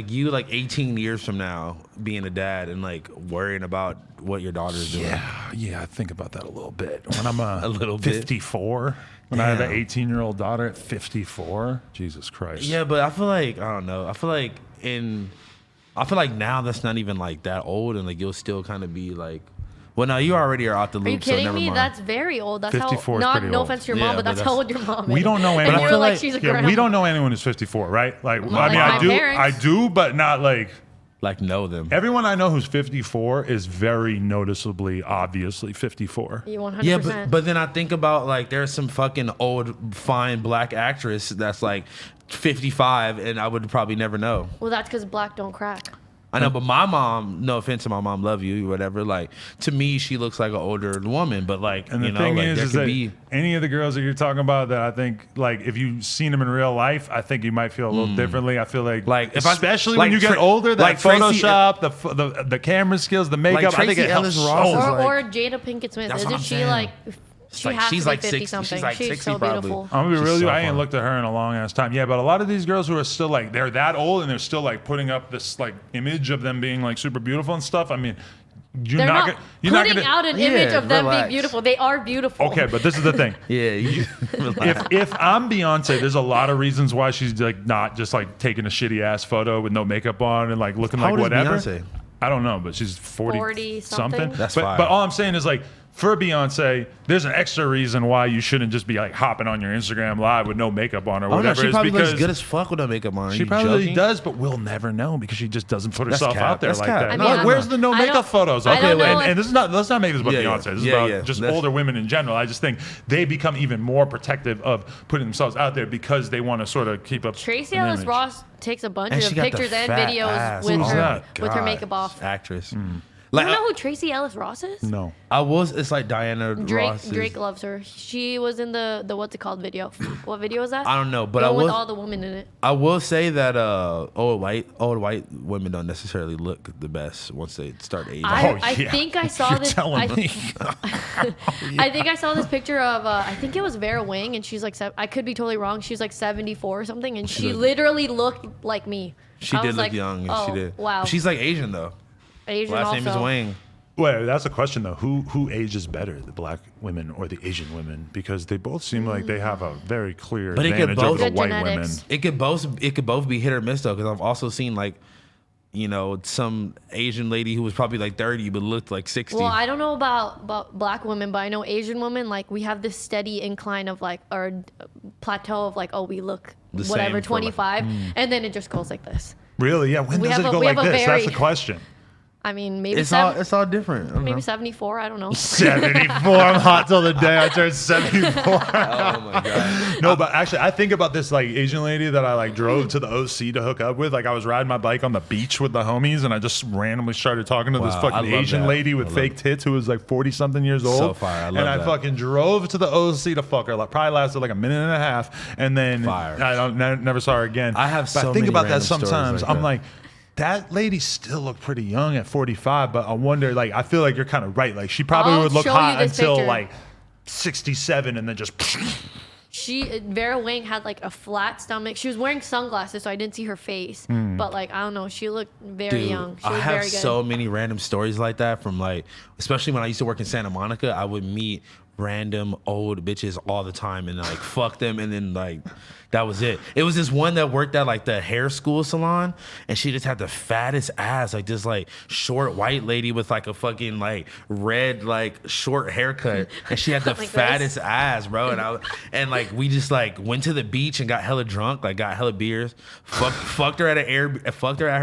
you like 18 years from now being a dad and like worrying about what your daughter's doing. Yeah, I think about that a little bit. When I'm A little bit. 54, when I have an Damn. 18-year-old daughter at 54, Jesus Christ. Yeah, but I feel like I don't know. I feel like now that's not even like that old, and like you'll still kind of be like, well, no, you already are out the loop. Are you so kidding never me? mind. That's very old. That's 54 how. is Not pretty no old. offense to your Yeah, mom, but but that's how old your mom is. We don't know And anyone. you're I feel like, like- she's a Yeah, grown we up. don't know anyone who's 54, right? Like, I mean, like I my do, parents. but not like like know them. everyone I know who's 54 is very noticeably, obviously 54. You 100%. Yeah, but then I think about like there's some fucking old fine black actress that's like 55, and I would probably never know. Well, that's because black don't crack. I know, but my mom, no offense to my mom, love you, whatever. Like to me, she looks like an older woman, but like And the you know, thing like is there could that be. any of the girls that you're talking about that I think, like, if you've seen them in real life, I think you might feel a little differently. I feel like if I- especially like when you get Tra- older, that like Tracy- Photoshop, the camera skills, the makeup, I think Tracy it helps Ellis Ross so is much. like- Or Jada Pinkett Smith. That's what Isn't I'm she saying. like She has she's to be like 50 60. something. She's like She's 60 so probably. beautiful. I'm gonna be She's real. so I ain't fun. looked at her in a long ass time. Yeah, but a lot of these girls who are still like they're that old and they're still like putting up this like image of them being like super beautiful and stuff. I mean, you're They're not not gonna, putting out an image Yeah, of them relax. being beautiful. They are beautiful. Okay, but this is the thing. Yeah, you If I'm Beyonce, there's a lot of reasons why she's like not just like taking a shitty ass photo with no makeup on and like looking How like old is whatever. Beyonce? I don't know, but she's 40 something. That's but, fire. but all I'm saying is like for Beyonce, there's an extra reason why you shouldn't just be like hopping on your Instagram live with no makeup on or Oh no, whatever. she is probably because looks good as fuck with no makeup on. Are she you probably joking? does, but we'll never know because she just doesn't put That's herself cap. out there That's like cap. that. I mean, What? I Where's don't- the no I makeup don't- photos? I Okay, don't know and, if- and this is not. Let's not make this about Yeah, yeah. Beyonce. This is Yeah, about yeah. just That's- older women in general. I just think they become even more protective of putting themselves out there because they want to sort of keep up. Tracy an Ellis image. Ross takes a bunch And of she got the pictures and fat videos ass. with Who's her that? with her God. makeup off. Actress. You Like don't know who Tracy Ellis Ross is? No. I was. It's like Diana Ross. Drake loves her. She was in the what's it called video. What video is that? I don't know, but the I one with will. all the women in it. I will say that old white women don't necessarily look the best once they start aging. I yeah. think I saw You're this. telling me. I think I saw this picture of I think it was Vera Wang, and she's like I could be totally wrong. She's like 74 or something, and she looked- literally looked like me. She I did was look like, young. And oh, she did. Wow. She's like Asian though. Asian Last also. name is Wang. Wait, that's a question though. Who ages better, the black women or the Asian women? Because they both seem like they have a very clear But it could advantage over both- the Good white genetics. women. It could both be hit or miss though, because I've also seen like, you know, some Asian lady who was probably like 30 but looked like 60. Well, I don't know about black women, but I know Asian women, like we have this steady incline of like, or plateau of like, oh, we look The same whatever, for, like- 25, and then it just goes like this. Really? Yeah. When We does have it a- go we like have a this? That's very- the question. I mean, maybe it's all different. I don't maybe know. 74. I don't know. 74. I'm hot till the day I turn 74. Oh my god. No, but actually, I think about this like Asian lady that I like drove to the OC to hook up with. Like I was riding my bike on the beach with the homies, and I just randomly started talking to this Wow, I fucking love Asian that. lady with I love fake tits who was like 40 something years old. So fire. I love and I that. fucking drove to the OC to fuck her. Like probably lasted like a minute and a half, and then Fire. never saw her again. I have But so I think many about that random stories sometimes. like I'm that. like. That lady still looked pretty young at 45, but I wonder, like, I feel like you're kind of right. Like, she probably I'll would look show you hot this until picture. like 67 and then just. Vera Wang had like a flat stomach. She was wearing sunglasses, so I didn't see her face. But like I don't know, she looked very Dude, young. She I was have very good. so many random stories like that from like, especially when I used to work in Santa Monica, I would meet random old bitches all the time and like fuck them, and then like that was it. It was this one that worked at like the hair school salon, and she just had the fattest ass, like this like short white lady with like a fucking like red like short haircut, and she had the Like this? fattest ass, bro. And like we just like went to the beach and got hella drunk, like got hella beers, fucked her at her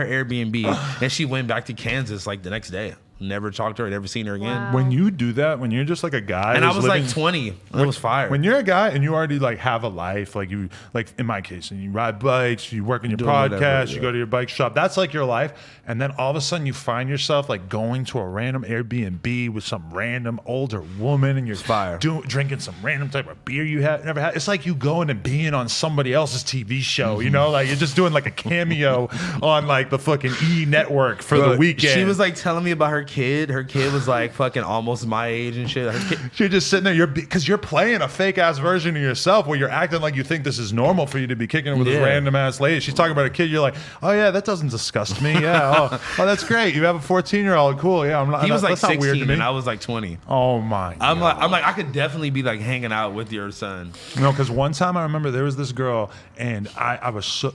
Airbnb, and she went back to Kansas like the next day. Never talked to her, never seen her again. Wow. When you do that, when you're just like a guy, And I who's was living- like 20. It was fire. When you're a guy and you already like have a life, like you, like in my case, and you ride bikes, you work in your Doing podcast, whatever, you yeah. go to your bike shop. That's like your life. And then all of a sudden you find yourself like going to a random Airbnb with some random older woman, and you're fire. drinking some random type of beer you have never had. It's like you going and being on somebody else's TV show, you know, like you're just doing like a cameo on like the fucking E network for the Look, weekend. She was like telling me about her kid. Her kid was like fucking almost my age and shit. Her kid, You're just sitting there, because you're playing a fake ass version of yourself where you're acting like you think this is normal for you to be kicking it with this Yeah. random ass lady. She's talking about a kid. You're like, oh yeah, that doesn't disgust me. Yeah, oh that's great. You have a 14-year-old. Cool. Yeah, I'm not. he was like that's not weird 16 to me. and I was like 20. Oh my. I'm like I could definitely be like hanging out with your son. No, because one time I remember there was this girl, and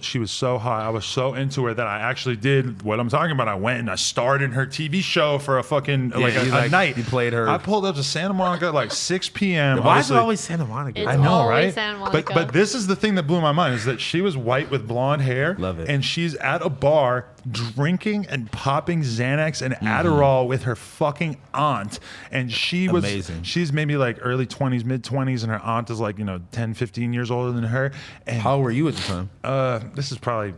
she was so hot. I was so into her that I actually did what I'm talking about. I went and I starred in her TV show for a fucking you a night. you played her. I pulled up to Santa Monica at like 6 p.m. Why is it Obviously- always Santa Monica? It's I know, always right? Santa Monica. But this is the thing that blew my mind is that she was white with blonde hair. Love it. And she's at a bar drinking and popping Xanax and Mm-hmm. Adderall with her fucking aunt. And Amazing. she's maybe like early 20s, mid 20s, and her aunt is like, 10, 15 years older than her. And How old were you at the time? this is probably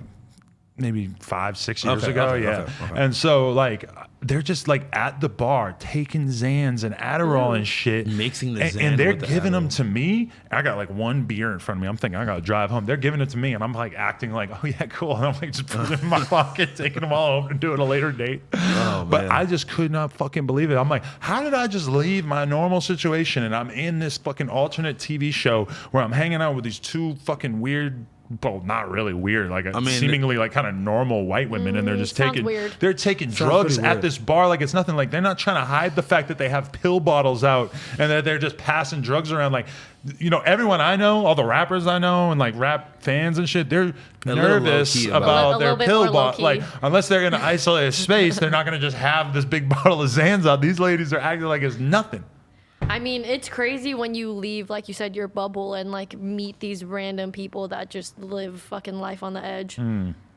maybe 5-6 years Okay, ago. okay, yeah. okay. And so like they're just like at the bar taking Xans and Adderall and shit, Mixing the and, Xan and they're with the giving them Adderall. to me. I got like one beer in front of me. I'm thinking I gotta drive home. They're giving it to me, and I'm like acting like, oh yeah, cool. And I'm like just putting it in my pocket, taking them all home and doing a later date. Oh, But man. I just could not fucking believe it. I'm like, how did I just leave my normal situation and I'm in this fucking alternate TV show where I'm hanging out with these two fucking weird, well, not really weird, like seemingly like kind of normal white women, and they're just sounds taking weird. they're taking drugs pretty at weird. this bar like it's nothing. Like they're not trying to hide the fact that they have pill bottles out and that they're just passing drugs around. Like, you know, everyone I know, all the rappers I know, and like rap fans and shit, they're little nervous low-key about about it. A their little bit pill more bottle. low-key. Like, unless they're in an isolated space, they're not going to just have this big bottle of Xans out. These ladies are acting like it's nothing. I mean, it's crazy when you leave, like you said, your bubble and like meet these random people that just live fucking life on the edge.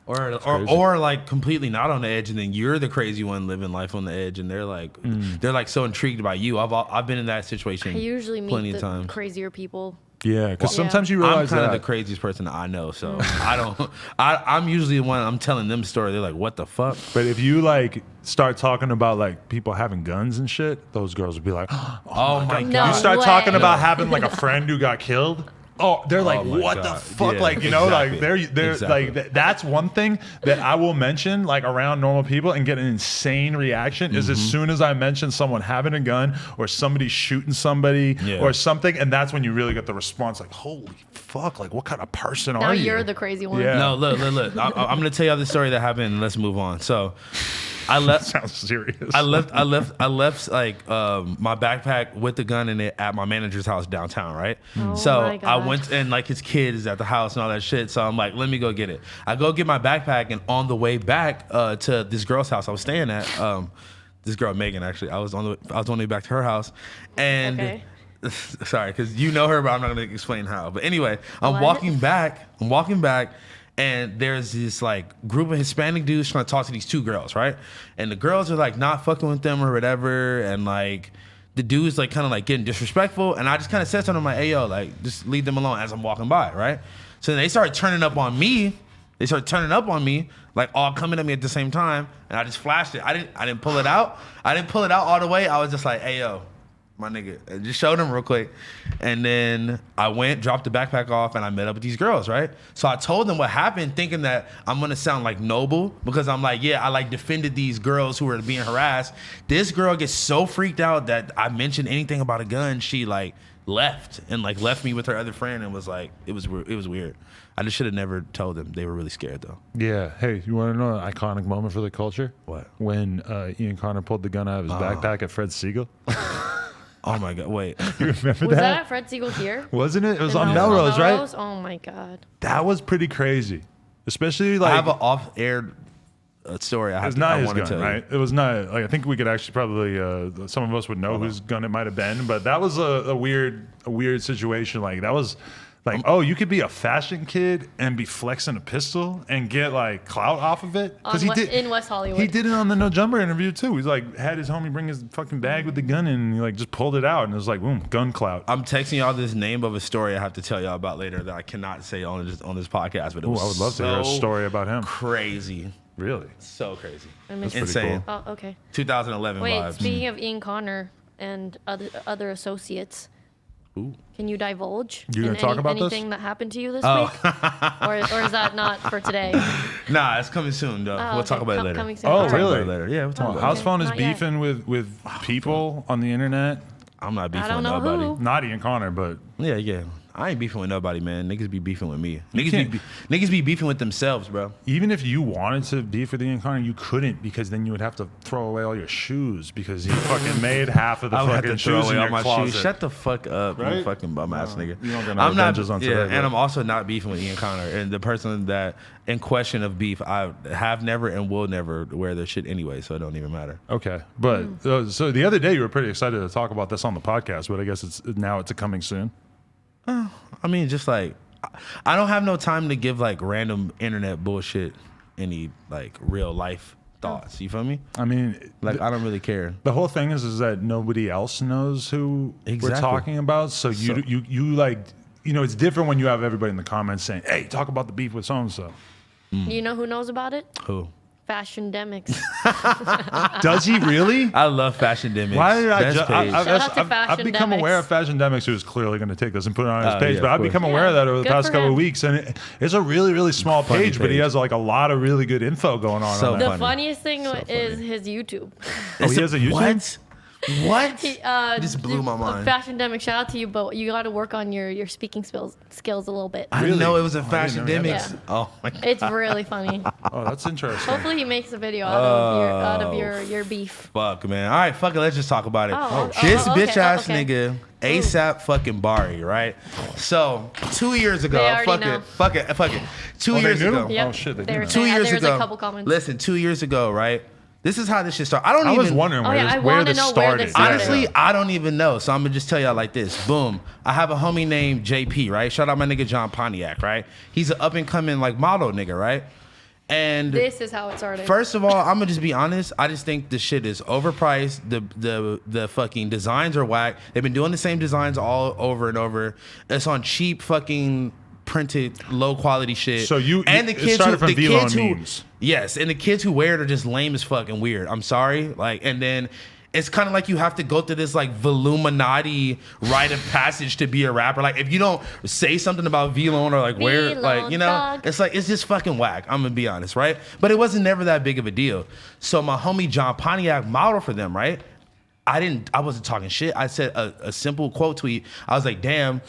Or like completely not on the edge, and then you're the crazy one living life on the edge, and they're like so intrigued by you. I've been in that situation. I usually meet plenty of the times. crazier people. Yeah, because Yeah. sometimes you I'm realize kind of that. the craziest person that I know, so I don't. I'm usually the one. I'm telling them story. They're like, "What the fuck?" But if you like start talking about like people having guns and shit, those girls would be like, Oh my No god! you start way. talking about having like a friend who got killed. Oh, they're like, my what the God. fuck? Yeah, like, you know, exactly. like they're Exactly. like, that's one thing that I will mention like around normal people and get an insane reaction is as soon as I mention someone having a gun or somebody shooting somebody Yeah. or something. And that's when you really get the response like, holy fuck, like what kind of person Now are you? you're the crazy one. Yeah. No, look. I'm gonna tell you the story that happened, and let's move on. So, I left. Sounds serious. I left like my backpack with the gun in it at my manager's house downtown, right? So my I God. went and like his kid is at the house and all that shit. So I'm like, let me go get it. I go get my backpack, and on the way back to this girl's house I was staying at, this girl Megan actually, I was on the way back to her house, and. Okay. Sorry, because you know her, but I'm not gonna explain how. But anyway, I'm What? walking back, and there's this like group of Hispanic dudes trying to talk to these two girls, right? And the girls are like not fucking with them or whatever, and like the dudes like kind of like getting disrespectful, and I just kind of said something like, "Hey yo, like just leave them alone," as I'm walking by, right? So then they started turning up on me. Like all coming at me at the same time, and I just flashed it. I didn't pull it out. I didn't pull it out all the way. I was just like, "Hey yo, my nigga," and just showed them real quick. And then I went, dropped the backpack off, and I met up with these girls, right? So I told them what happened, thinking that I'm gonna sound like noble, because I'm like, yeah, I like defended these girls who were being harassed. This girl gets so freaked out that I mentioned anything about a gun, she like left me with her other friend, and was like, it was weird. I just should have never told them. They were really scared though. Yeah. Hey, you want to know an iconic moment for the culture? What? When Ian Connor pulled the gun out of his backpack at Fred Siegel. Oh my god, wait. You remember Was that? that at Fred Siegel here? Wasn't it? It was In on Melrose, right? Oh my God. That was pretty crazy. Especially like I have an off-air story. it's not his want to gun, tell right? It was not. Like I think we could actually probably some of us would know whose gun it might have been, but that was a weird situation. Like that was like, oh, you could be a fashion kid and be flexing a pistol and get like clout off of it In West Hollywood. He did it on the No Jumper interview too. He's like had his homie bring his fucking bag with the gun in, and he like just pulled it out and it was like boom, gun clout. I'm texting y'all this name of a story I have to tell y'all about later that I cannot say on this podcast, but it Ooh, was I would love to hear a so story about him. Crazy. Really? So crazy. I missed That's it. pretty Insane. cool. Oh, okay. 2011 Wait, vibes. speaking of Ian Connor and other associates, can you divulge You gonna talk about this? anything that happened to you this Oh. week? or is that not for today? Nah, it's coming soon though. Oh, we'll talk okay. about it later. Coming soon. Oh, All We'll talk really? about it later. Yeah, we'll talk Oh, about House it. Phone is Not yet. beefing with people on the internet. I'm not beefing I don't with know nobody. who. Not Ian Connor, but Yeah. I ain't beefing with nobody, man. Niggas be beefing with me. can't- Niggas be beefing with themselves, bro. even if you wanted to beef with Ian Connor, you couldn't because then you would have to throw away all your shoes because he fucking made half of the I would have fucking to throw shoes away in all your my closet. shoes. Shut the fuck up, you Right? fucking bum ass nigga. you don't got no I'm not. adventures on today, Yeah, but- and I'm also not beefing with Ian Connor. And the person that in question of beef, I have never and will never wear their shit anyway, so it don't even matter. Okay, but so the other day you were pretty excited to talk about this on the podcast, but I guess it's coming soon. I mean, just like I don't have no time to give like random internet bullshit any like real life thoughts. You feel me? I mean, Like I don't really care. the whole thing is that nobody else knows who we're Exactly. talking about. So you like, you know, it's different when you have everybody in the comments saying, "Hey, talk about the beef with so and so." You know who knows about it? Who? Fashion-demics. Does he really? I love Fashion Demics. Why did I Best just? page. Shout out to I've become Fashion-demics. aware of Fashion Demics, who's clearly going to take this and put it on his page. yeah, But of I've become course. aware of that over the Good past for couple of him. weeks, and it's a really, really small Funny page, but he page. has like a lot of really good info going on. So on The that. funny. funniest thing is his YouTube. Oh, he has a YouTube? What? What? He, Just blew my mind. Fashion-demic, shout out to you, but you got to work on your speaking skills a little bit. I didn't Really? know it was a Oh, I Fashion didn't know he had Demics. that. Oh my god. It's really funny. Oh, that's interesting. Hopefully he makes a video out of your beef. Fuck, man. All right, fuck it. Let's just talk about it. This okay, bitch ass okay. nigga, ASAP fucking Bari, right? So 2 years ago, They already fuck know. it. 2 Oh, they years knew? ago. Yep. Oh, shit, they There- didn't. 2 years there's ago. a couple comments. Listen, 2 years ago, right? This is how this shit started. I I was even wondering Oh, yeah, I where wanna this know where started. this started. Honestly, Yeah. I don't even know. So I'm gonna just tell y'all like this. Boom. I have a homie named JP, right? Shout out my nigga John Pontiac, right? He's an up and coming like model nigga, right? And This is how it started. first of all, I'm gonna just be honest. I just think the shit is overpriced. The fucking designs are whack. They've been doing the same designs all over and over. It's on cheap fucking printed low quality shit. So and the it kids started who from the V-Lone kids who memes. yes, and the kids who wear it are just lame as fucking weird. I'm sorry, like, and then. It's kind of like you have to go through this like Voluminati rite of passage to be a rapper. Like if you don't say something about V-Lone or like wear like you know, dog. it's like it's just fucking whack. I'm gonna be honest, right? But it wasn't never that big of a deal. So my homie John Pontiac modeled for them, right? I wasn't talking shit. I said a simple quote tweet. I was like, damn,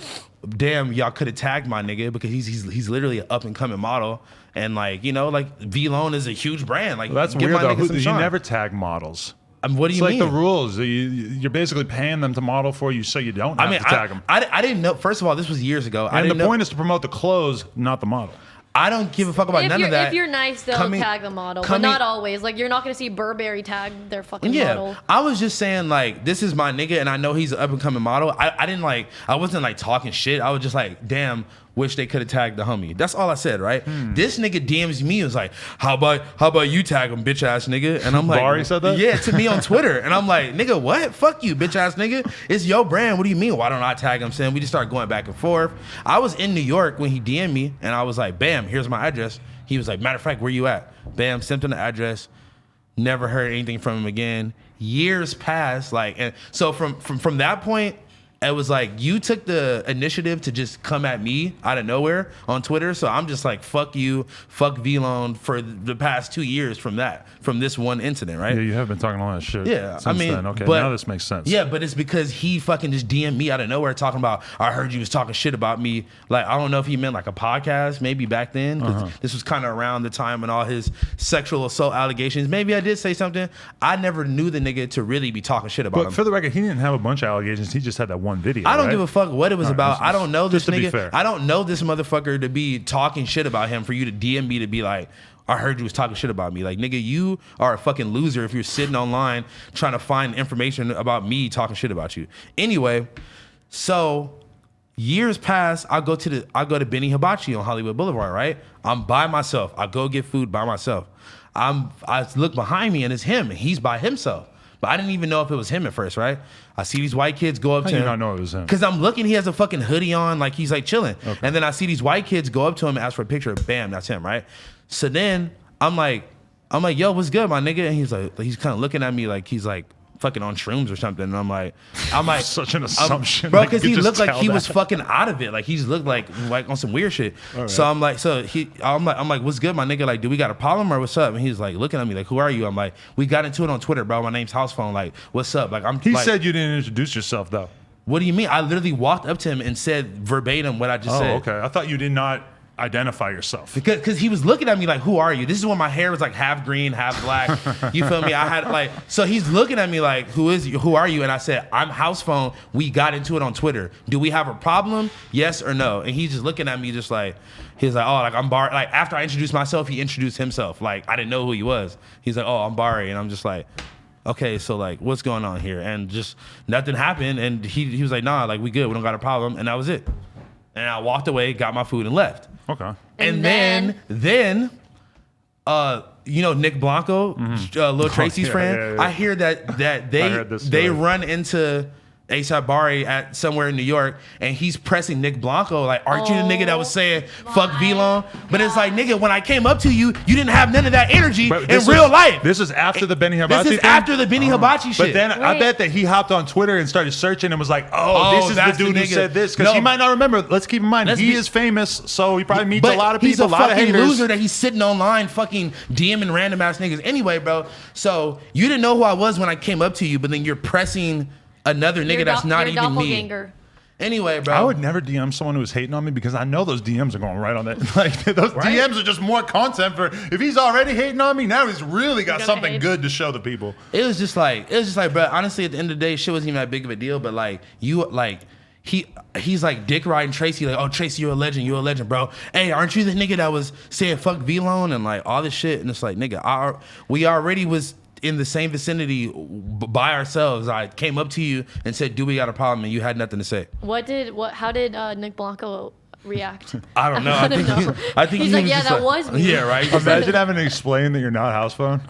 y'all could have tagged my nigga because he's literally an up and coming model. And like, you know, like V-Lone is a huge brand. Like Well, that's give weird my though. nigga some You shine. never tag models. What do It's you like mean? the rules. You're basically paying them to model for you, so you don't have I mean, to tag them. I didn't know. First of all, this was years ago. I And didn't the know. point is to promote the clothes, not the model. I don't give a fuck about none of that. If you're nice, they'll Coming- tag the model, but coming- not always. Like you're not gonna see Burberry tag their fucking Yeah, model. I was just saying like this is my nigga, and I know he's an up and coming model. I didn't like. I wasn't like talking shit. I was just like, damn. Wish they could have tagged the homie. That's all I said, right? This nigga DMs me and was like, how about you tag him, bitch ass nigga? And I'm like, Bari said that? Yeah, to me on Twitter. And I'm like, nigga, what? Fuck you, bitch ass nigga. It's your brand. What do you mean? Why don't I tag him? Saying we just started going back and forth. I was in New York when he DM'd me, and I was like, bam, here's my address. He was like, matter of fact, where you at? Bam, sent him the address. Never heard anything from him again. Years passed, like, and so from that point, it was like you took the initiative to just come at me out of nowhere on Twitter. So I'm just like, fuck you, fuck V-Lone for the past 2 years from this one incident, right? Yeah, you have been talking a lot of shit. Yeah, since I mean, then. Okay, but- now this makes sense. Yeah, but it's because he fucking just DM'd me out of nowhere talking about, I heard you was talking shit about me. Like, I don't know if he meant like a podcast, maybe back then, because this was kind of around the time when all his sexual assault allegations. Maybe I did say something. I never knew the nigga to really be talking shit about But him. for the record, he didn't have a bunch of allegations. He just had that one video. I don't right? give a fuck what it was All right, about. I don't know this just to be nigga. fair. I don't know this motherfucker to be talking shit about him for you to DM me to be like, I heard you was talking shit about me. Like, nigga, you are a fucking loser if you're sitting online trying to find information about me talking shit about you. Anyway, so years pass. I go to Benny Hibachi on Hollywood Boulevard, right? I'm by myself. I go get food by myself. I look behind me and it's him. And he's by himself. But I didn't even know if it was him at first, right? I see these white kids go up How to do you him. not know it was him? Because I'm looking, he has a fucking hoodie on, like he's like chilling. Okay. And then I see these white kids go up to him and ask for a picture. Bam, that's him, right? So then I'm like, yo, what's good, my nigga? And he's kind of looking at me like he's like fucking on shrooms or something. And I'm like, Such an assumption. bro, Like, because you he could looked just like tell he was that. fucking out of it. Like he's looked like on some weird shit. Right. So I'm like, what's good, my nigga? Like, do we got a problem or what's up? And he's like looking at me like, who are you? I'm like, we got into it on Twitter, bro. My name's House Phone. Like, what's up? Like, He like, said you didn't introduce yourself, though. what do you mean? I literally walked up to him and said verbatim what I just said. Oh, okay. I thought you did not identify yourself. Because he was looking at me like, who are you? This is when my hair was like half green, half black. You feel me? I had like, so he's looking at me like, who are you? And I said, I'm House Phone. We got into it on Twitter. Do we have a problem? Yes or no? And he's just looking at me just like, he's like, oh, like I'm Bari. Like after I introduced myself, he introduced himself. Like I didn't know who he was. He's like, oh, I'm Bari. And I'm just like, okay, so like, what's going on here? And just nothing happened. And he was like, nah, like we good. We don't got a problem. And that was it. And I walked away, got my food and left. Okay. And And then, you know, Nick Blanco, Lil Tracy's yeah, friend. yeah, yeah. I hear that I heard this they story. run into ASAP Bari at somewhere in New York, and he's pressing Nick Blanco like, aren't you the nigga that was saying fuck V-Long? But it's like, nigga, when I came up to you, you didn't have none of that energy in real life. This is after the Benny Hibachi This is thing? after the Benny Hibachi shit. But then I bet that he hopped on Twitter and started searching and was like, this is the that's the dude who nigga. said this. Because he might not remember. Let's keep in mind, he is famous, so he probably meets a lot of people, a lot of haters. He's a fucking loser that he's sitting online fucking DMing random ass niggas anyway, bro. So you didn't know who I was when I came up to you, but then you're pressing another nigga that's not even me. Anyway, bro. I would never DM someone who was hating on me because I know those DMs are going right on that. Like those DMs are just more content for if he's already hating on me, now he's really got something good to show the people. It was just like, bro, honestly, at the end of the day, shit wasn't even that big of a deal, but like he's like dick riding Tracy, like, oh, Tracy, you're a legend, bro. Hey, aren't you the nigga that was saying fuck V-Lone and like all this shit? And it's like, nigga, we already was in the same vicinity by ourselves. I came up to you and said, do we got a problem? And you had nothing to say. How did Nick Blanco react? I don't know. I think he's like, yeah, that was me. Yeah, right. Imagine having to explain that you're not house phone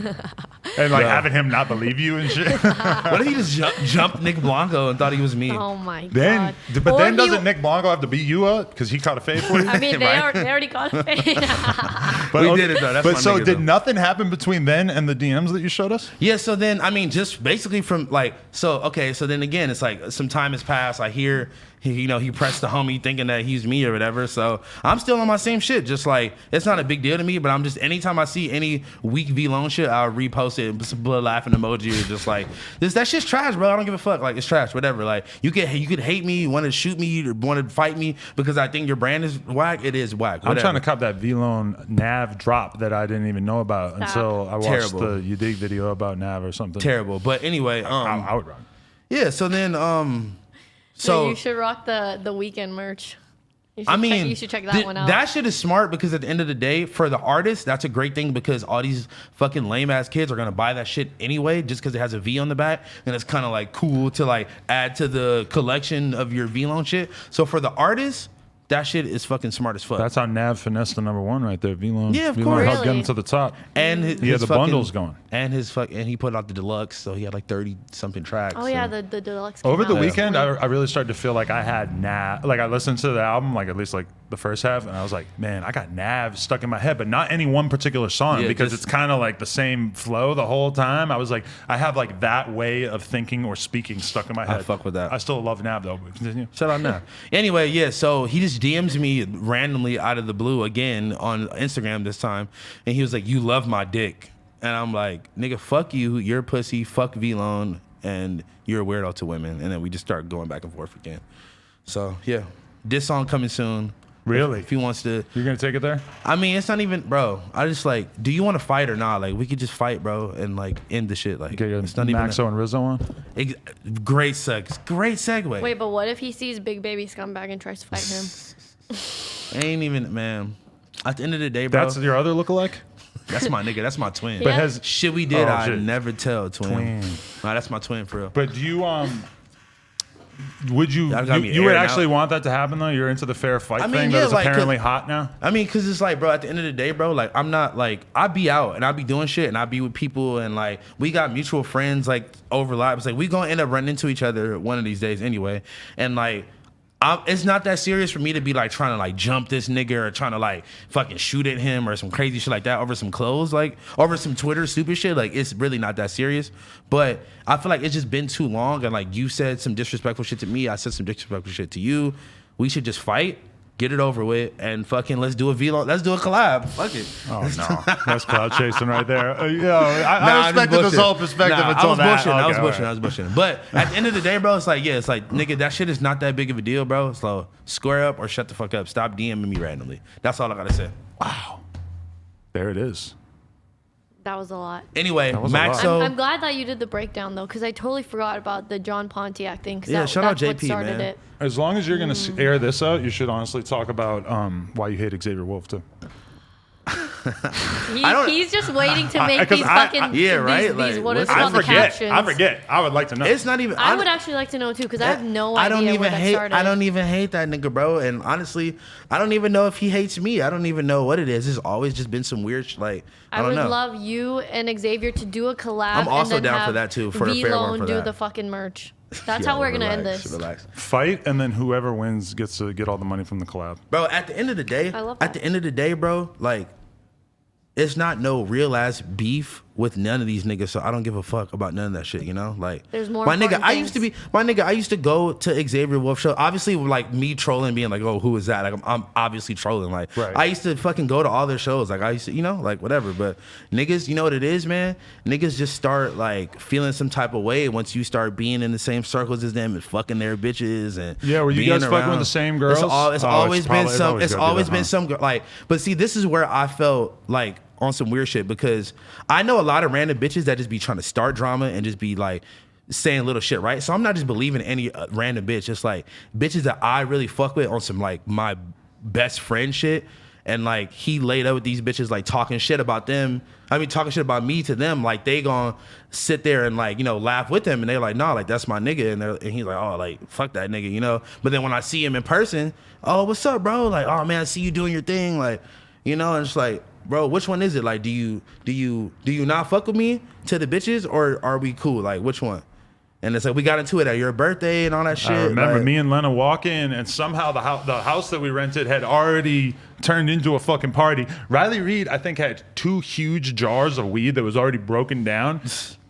and like having him not believe you and shit. What if he just jumped Nick Blanco and thought he was me? Oh my god. But or then doesn't Nick Blanco have to beat you up because he caught a fade for you? I mean, they already caught a fade. But we did it though. That's but so did though. Nothing happen between then and the DMs that you showed us? Yeah. So then, I mean, just basically from like, so then again, it's like some time has passed. I hear he pressed the homie thinking that he's me or whatever. So I'm still on my same shit. Just like, it's not a big deal to me, but I'm just, anytime I see any weak V-Lone shit, I'll repost it, some blood laughing emoji, or just like, that shit's trash, bro. I don't give a fuck. Like, it's trash, whatever. Like, you could hate me, you want to shoot me, or want to fight me because I think your brand is whack. It is whack. Whatever. I'm trying to cop that V-Lone Nav drop that I didn't even know about until I watched the You Dig video about Nav or something. Terrible. But anyway, I would run. Yeah, so then, so you should rock the weekend merch. You should check that one out. That shit is smart because at the end of the day, for the artist, that's a great thing because all these fucking lame ass kids are gonna buy that shit anyway, just because it has a V on the back, and it's kind of like cool to like add to the collection of your V-Lone shit. So for the artist, that shit is fucking smart as fuck. That's how Nav finessed the #1 right there. V-Lone. Yeah, of V-Lone course. helped get him to the top. And he had the bundles going. And and he put out the deluxe, so he had like 30 something tracks. Oh yeah, the deluxe. Over the weekend, I really started to feel like I had Nav. Like I listened to the album, like at least like the first half, and I was like, man, I got Nav stuck in my head, but not any one particular song because it's kind of like the same flow the whole time. I was like, I have like that way of thinking or speaking stuck in my head. I fuck with that. I still love Nav though. But continue. Shout out Nav. Anyway, yeah, so he just DMs me randomly out of the blue again on Instagram this time, and he was like, you love my dick. And I'm like, nigga, fuck you, you're a pussy, fuck V-Lone, and you're a weirdo to women. And then we just start going back and forth again. So yeah, this song coming soon. Really? If he wants to. You're gonna take it there? I mean, it's not even, bro. I just like, do you want to fight or not? Like, we could just fight, bro, and like end the shit. Like, it's not Maxo and Rizzo on. Great segue. Wait, but what if he sees Big Baby Scumbag and tries to fight him? Ain't even, man. At the end of the day, bro. That's your other lookalike? That's my nigga. That's my twin. But has shit we did, I shit. never tell twin. Nah, that's my twin for real. But do you would you would actually want that to happen though? You're into the fair fight thing that is like, apparently hot now? I mean, cause it's like, bro, at the end of the day, bro, like I'm not like, I be out and I be doing shit and I be with people and like we got mutual friends like overlap. It's like we gonna end up running into each other one of these days anyway. And like it's not that serious for me to be like trying to like jump this nigga or trying to like fucking shoot at him or some crazy shit like that over some clothes, like over some Twitter stupid shit. Like it's really not that serious. But I feel like it's just been too long, and like you said some disrespectful shit to me, I said some disrespectful shit to you. We should just fight, get it over with, and fucking let's do a vlog. Let's do a collab. Fuck it. Oh no, that's cloud chasing right there. I respected this whole perspective until that. I was bullshitting. But at the end of the day, bro, it's like, yeah, it's like, nigga, that shit is not that big of a deal, bro. So square up or shut the fuck up. Stop DMing me randomly. That's all I gotta say. Wow, there it is. That was a lot. Anyway, Maxo. I'm glad that you did the breakdown though, because I totally forgot about the John Pontiac thing. Yeah, shout out JP, what started man. it. As long as you're gonna air this out, you should honestly talk about why you hate Xavier Wulf too. He's just waiting to make these fucking these what is it called, the captions. I forget. I would like to know. It's not even. I would actually like to know too, because I have no idea where that started. I don't even hate that nigga, bro. And honestly, I don't even know if he hates me. I don't even know what it is. It's always just been some weird like. I don't know. would love you and Xavier to do a collab. I'm also and then down have for that too. For a fair one for do that. the fucking merch. That's Yo, how we're gonna end relax, this. Relax. Fight, and then whoever wins gets to get all the money from the collab. Bro, at the end of the day, I love that. bro, like, it's not no real ass beef with none of these niggas, so I don't give a fuck about none of that shit, you know? Like, There's more my nigga, important I used to go to Xavier Wulf show. Obviously, like me trolling, being like, oh, who is that? Like, I'm obviously trolling. Like, Right. I used to fucking go to all their shows. Like, I used to, you know, like whatever. But niggas, you know what it is, man? Niggas just start like feeling some type of way once you start being in the same circles as them and fucking their bitches and Yeah, were you being guys fucking with around. the same girls? It's always been some. It's gotta be always that, been huh? some. Like, but see, this is where I felt like on some weird shit, because I know a lot of random bitches that just be trying to start drama and just be like saying little shit, right? So I'm not just believing any random bitch. It's like bitches that I really fuck with on some like my best friend shit, and like he laid up with these bitches like talking shit about them. I mean, talking shit about me to them, like they gonna sit there and like, you know, laugh with him, and they're like, nah, like that's my nigga, and he's like, oh, like fuck that nigga, you know. But then when I see him in person, oh, what's up, bro? Like, oh man, I see you doing your thing, like, you know, and it's like, bro, which one is it? Like, do you not fuck with me to the bitches, or are we cool? Like, which one? And it's like we got into it at your birthday and all that shit. I remember like, me and Lena walk in, and somehow the house that we rented had already turned into a fucking party. Riley Reid, I think, had 2 huge jars of weed that was already broken down.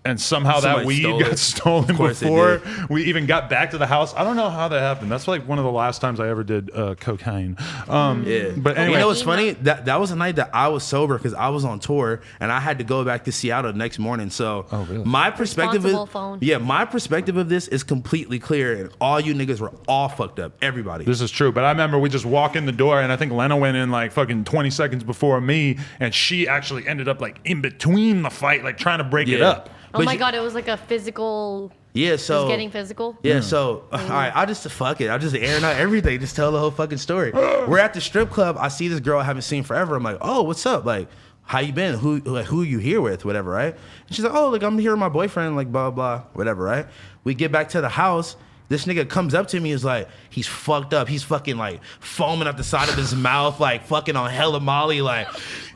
And somehow that Somebody weed stole got it. stolen Of course it before did. we even got back to the house. I don't know how that happened. That's like one of the last times I ever did cocaine. Yeah, But anyway, you know what's funny? That was a night that I was sober because I was on tour and I had to go back to Seattle the next morning. So really? my perspective Responsible phone. my perspective of this is completely clear, and all you niggas were all fucked up. Everybody. this is true. But I remember we just walk in the door, and I think Lena went in like fucking 20 seconds before me, and she actually ended up like in between the fight, like trying to break it Yeah. up. Oh my god, it was like a physical. Yeah, It so was getting physical. Yeah, so all right, I'll just fuck it. I'll just airing out everything. Just tell the whole fucking story. We're at the strip club. I see this girl I haven't seen forever. I'm like, oh, what's up? Like, how you been? Who you here with? Whatever, right? And she's like, oh, like I'm here with my boyfriend. Like blah blah, whatever, right? We get back to the house. This nigga comes up to me, is like, he's fucked up. He's fucking like foaming up the side of his mouth, like fucking on hella Molly, like,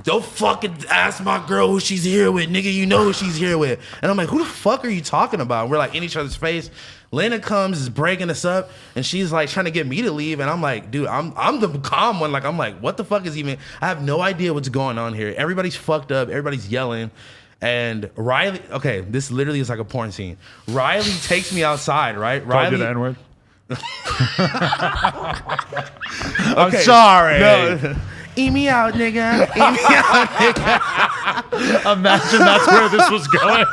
don't fucking ask my girl who she's here with, nigga. You know who she's here with. And I'm like, who the fuck are you talking about? And we're like in each other's face. Lena comes, is breaking us up, and she's like trying to get me to leave. And I'm like, dude, I'm the calm one. Like, I'm like, what the fuck is even? I have no idea what's going on here. Everybody's fucked up. Everybody's yelling. And Riley, okay, this literally is like a porn scene. Riley takes me outside, right? Called you Riley, the N-word? okay, I'm sorry. No, eat me out, nigga. Eat me out, nigga. Imagine that's where this was going.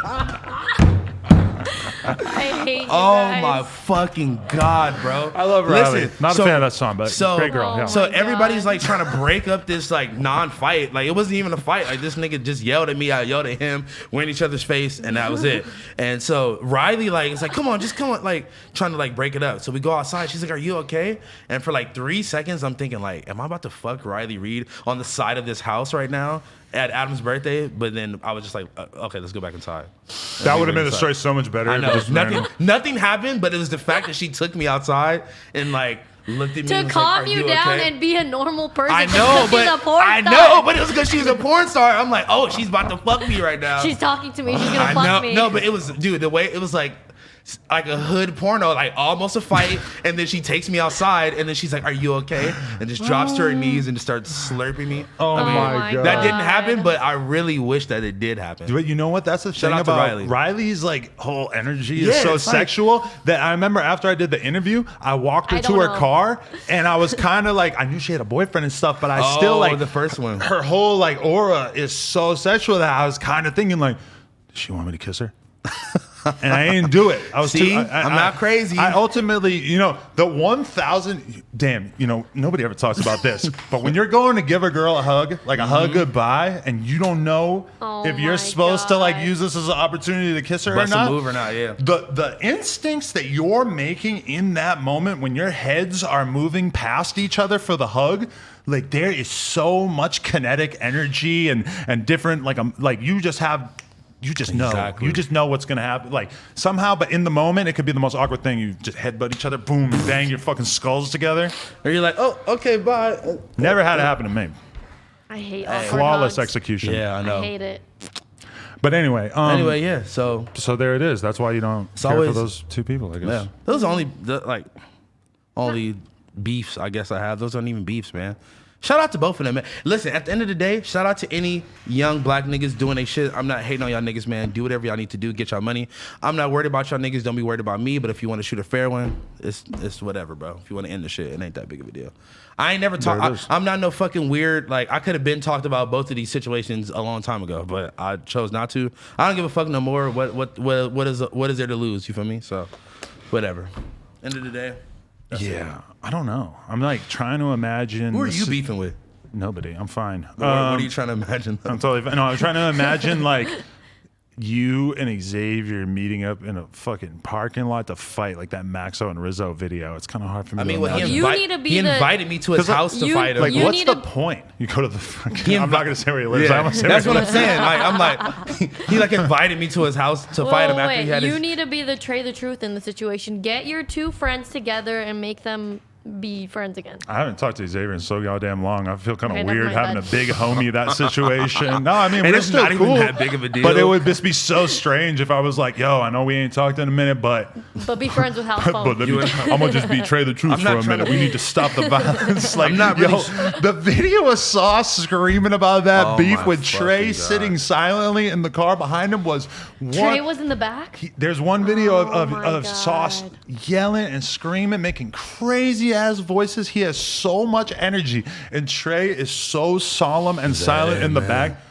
I hate you Oh guys. my fucking god, bro! I love Riley. Listen, Not so- a fan of that song, but so- great girl. Oh Yeah. So my everybody's God. like trying to break up this like non-fight. Like it wasn't even a fight. Like this nigga just yelled at me. I yelled at him. We're in each other's face, and that was it. And so Riley like it's like, come on, just come on, like trying to like break it up. So we go outside. She's like, are you okay? And for like 3 seconds, I'm thinking like, am I about to fuck Riley Reid on the side of this house right now at Adam's birthday? But then I was just like, okay, let's go back inside. That would have made the inside. story so much better. I if it know just nothing. random. Nothing happened, but it was the fact that she took me outside and like looked at me To and was calm like, "Are you down okay?" and be a normal person. I know, because she's but a porn I star. know, but it was because she was a porn star. I'm like, oh, she's about to fuck me right now. She's talking to me. She's gonna I fuck know, me. no, but it was, dude, the way it was like a hood porno, like almost a fight, and then she takes me outside, and then she's like, "Are you okay?" and just drops to her knees and just starts slurping me. Oh I mean, my God. that didn't happen, but I really wish that it did happen. But you know what? That's the Shout thing out to about Riley. Riley's like whole energy is Yeah, so it's like- sexual that I remember after I did the interview, I walked her I to don't her know. car, and I was kind of like, I knew she had a boyfriend and stuff, but I still like the first one. Her whole like aura is so sexual that I was kind of thinking like, does she want me to kiss her? And I didn't do it. I was See? too. I'm not crazy. I ultimately, you know, the 1,000. Damn, you know, nobody ever talks about this. But when you're going to give a girl a hug, like a hug goodbye, and you don't know Oh if you're my supposed to like God. use this as an opportunity to kiss her Bust or a not, move or not, yeah. The instincts that you're making in that moment when your heads are moving past each other for the hug. Like there is so much kinetic energy and different like you just have. You just know. Exactly. You just know what's gonna happen. Like somehow, but in the moment, it could be the most awkward thing. You just headbutt each other, boom, bang your fucking skulls together. Or you're like, oh, okay, bye. Never had it happen to me. I hate awkward Flawless hugs. execution. Yeah, I know. I hate it. But anyway, Anyway, yeah. So there it is. That's why you don't care for always- those two people, I guess. yeah, those are only beefs I guess I have. Those aren't even beefs, man. Shout out to both of them, man. Listen, at the end of the day, shout out to any young black niggas doing their shit. I'm not hating on y'all niggas, man. Do whatever y'all need to do. Get y'all money. I'm not worried about y'all niggas. Don't be worried about me. But if you want to shoot a fair one, it's whatever, bro. If you want to end the shit, it ain't that big of a deal. I ain't never talked. I'm not no fucking weird. Like, I could have been talked about both of these situations a long time ago, but I chose not to. I don't give a fuck no more. What is there to lose? You feel me? So, whatever. End of the day. Yeah, I don't know. I'm like trying to imagine. Who are you beefing with? Nobody. I'm fine. What are you trying to imagine? I'm totally fine. No, I'm trying to imagine like you and Xavier meeting up in a fucking parking lot to fight, like that Maxo and Rizzo video. It's kind of hard for me. I mean, to imagine. he invited me to his house to fight him. Like, You what's need the to- point? You go to the fucking. I'm not gonna say where he lives. Yeah. I almost say That's where what he I'm lives. saying. Like, I'm like, he like invited me to his house to fight him after he had you his. need to be the truth in the situation. Get your two friends together and make them be friends again. I haven't talked to Xavier in so goddamn long. I feel kind of Okay, never weird mind having that. a big homie that situation. No, I mean, And we're it's still not even cool, that big of a deal. But it would just be so strange if I was like, "Yo, I know we ain't talked in a minute, but But be friends with house but phone. let me, I'm gonna just betray the truth I'm for not a trying minute. to- We need to stop the violence." Like, I'm not yo, really the video of Sauce screaming about that Oh beef my with Trey fucking sitting God. silently in the car behind him was Trey one. was in the back. There's one video Oh of my Sauce God. yelling and screaming, making crazy ass voices. He has so much energy, and Trey is so solemn and silent in the man. back.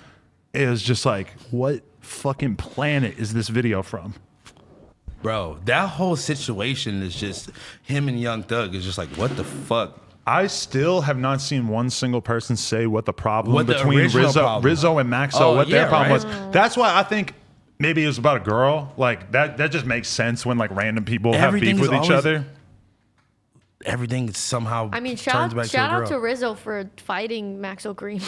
It was just like, what fucking planet is this video from? Bro, that whole situation is just him and Young Thug is just like, what the fuck? I still have not seen one single person say what the problem What the between original problem. Rizzo and Maxo, Oh, what their yeah, problem right. was. That's why I think maybe it was about a girl. Like that just makes sense when like random people have Everything beef is with each always- other. Everything somehow I mean, turns back shout to a out girl. to Rizzo for fighting Maxo Cream.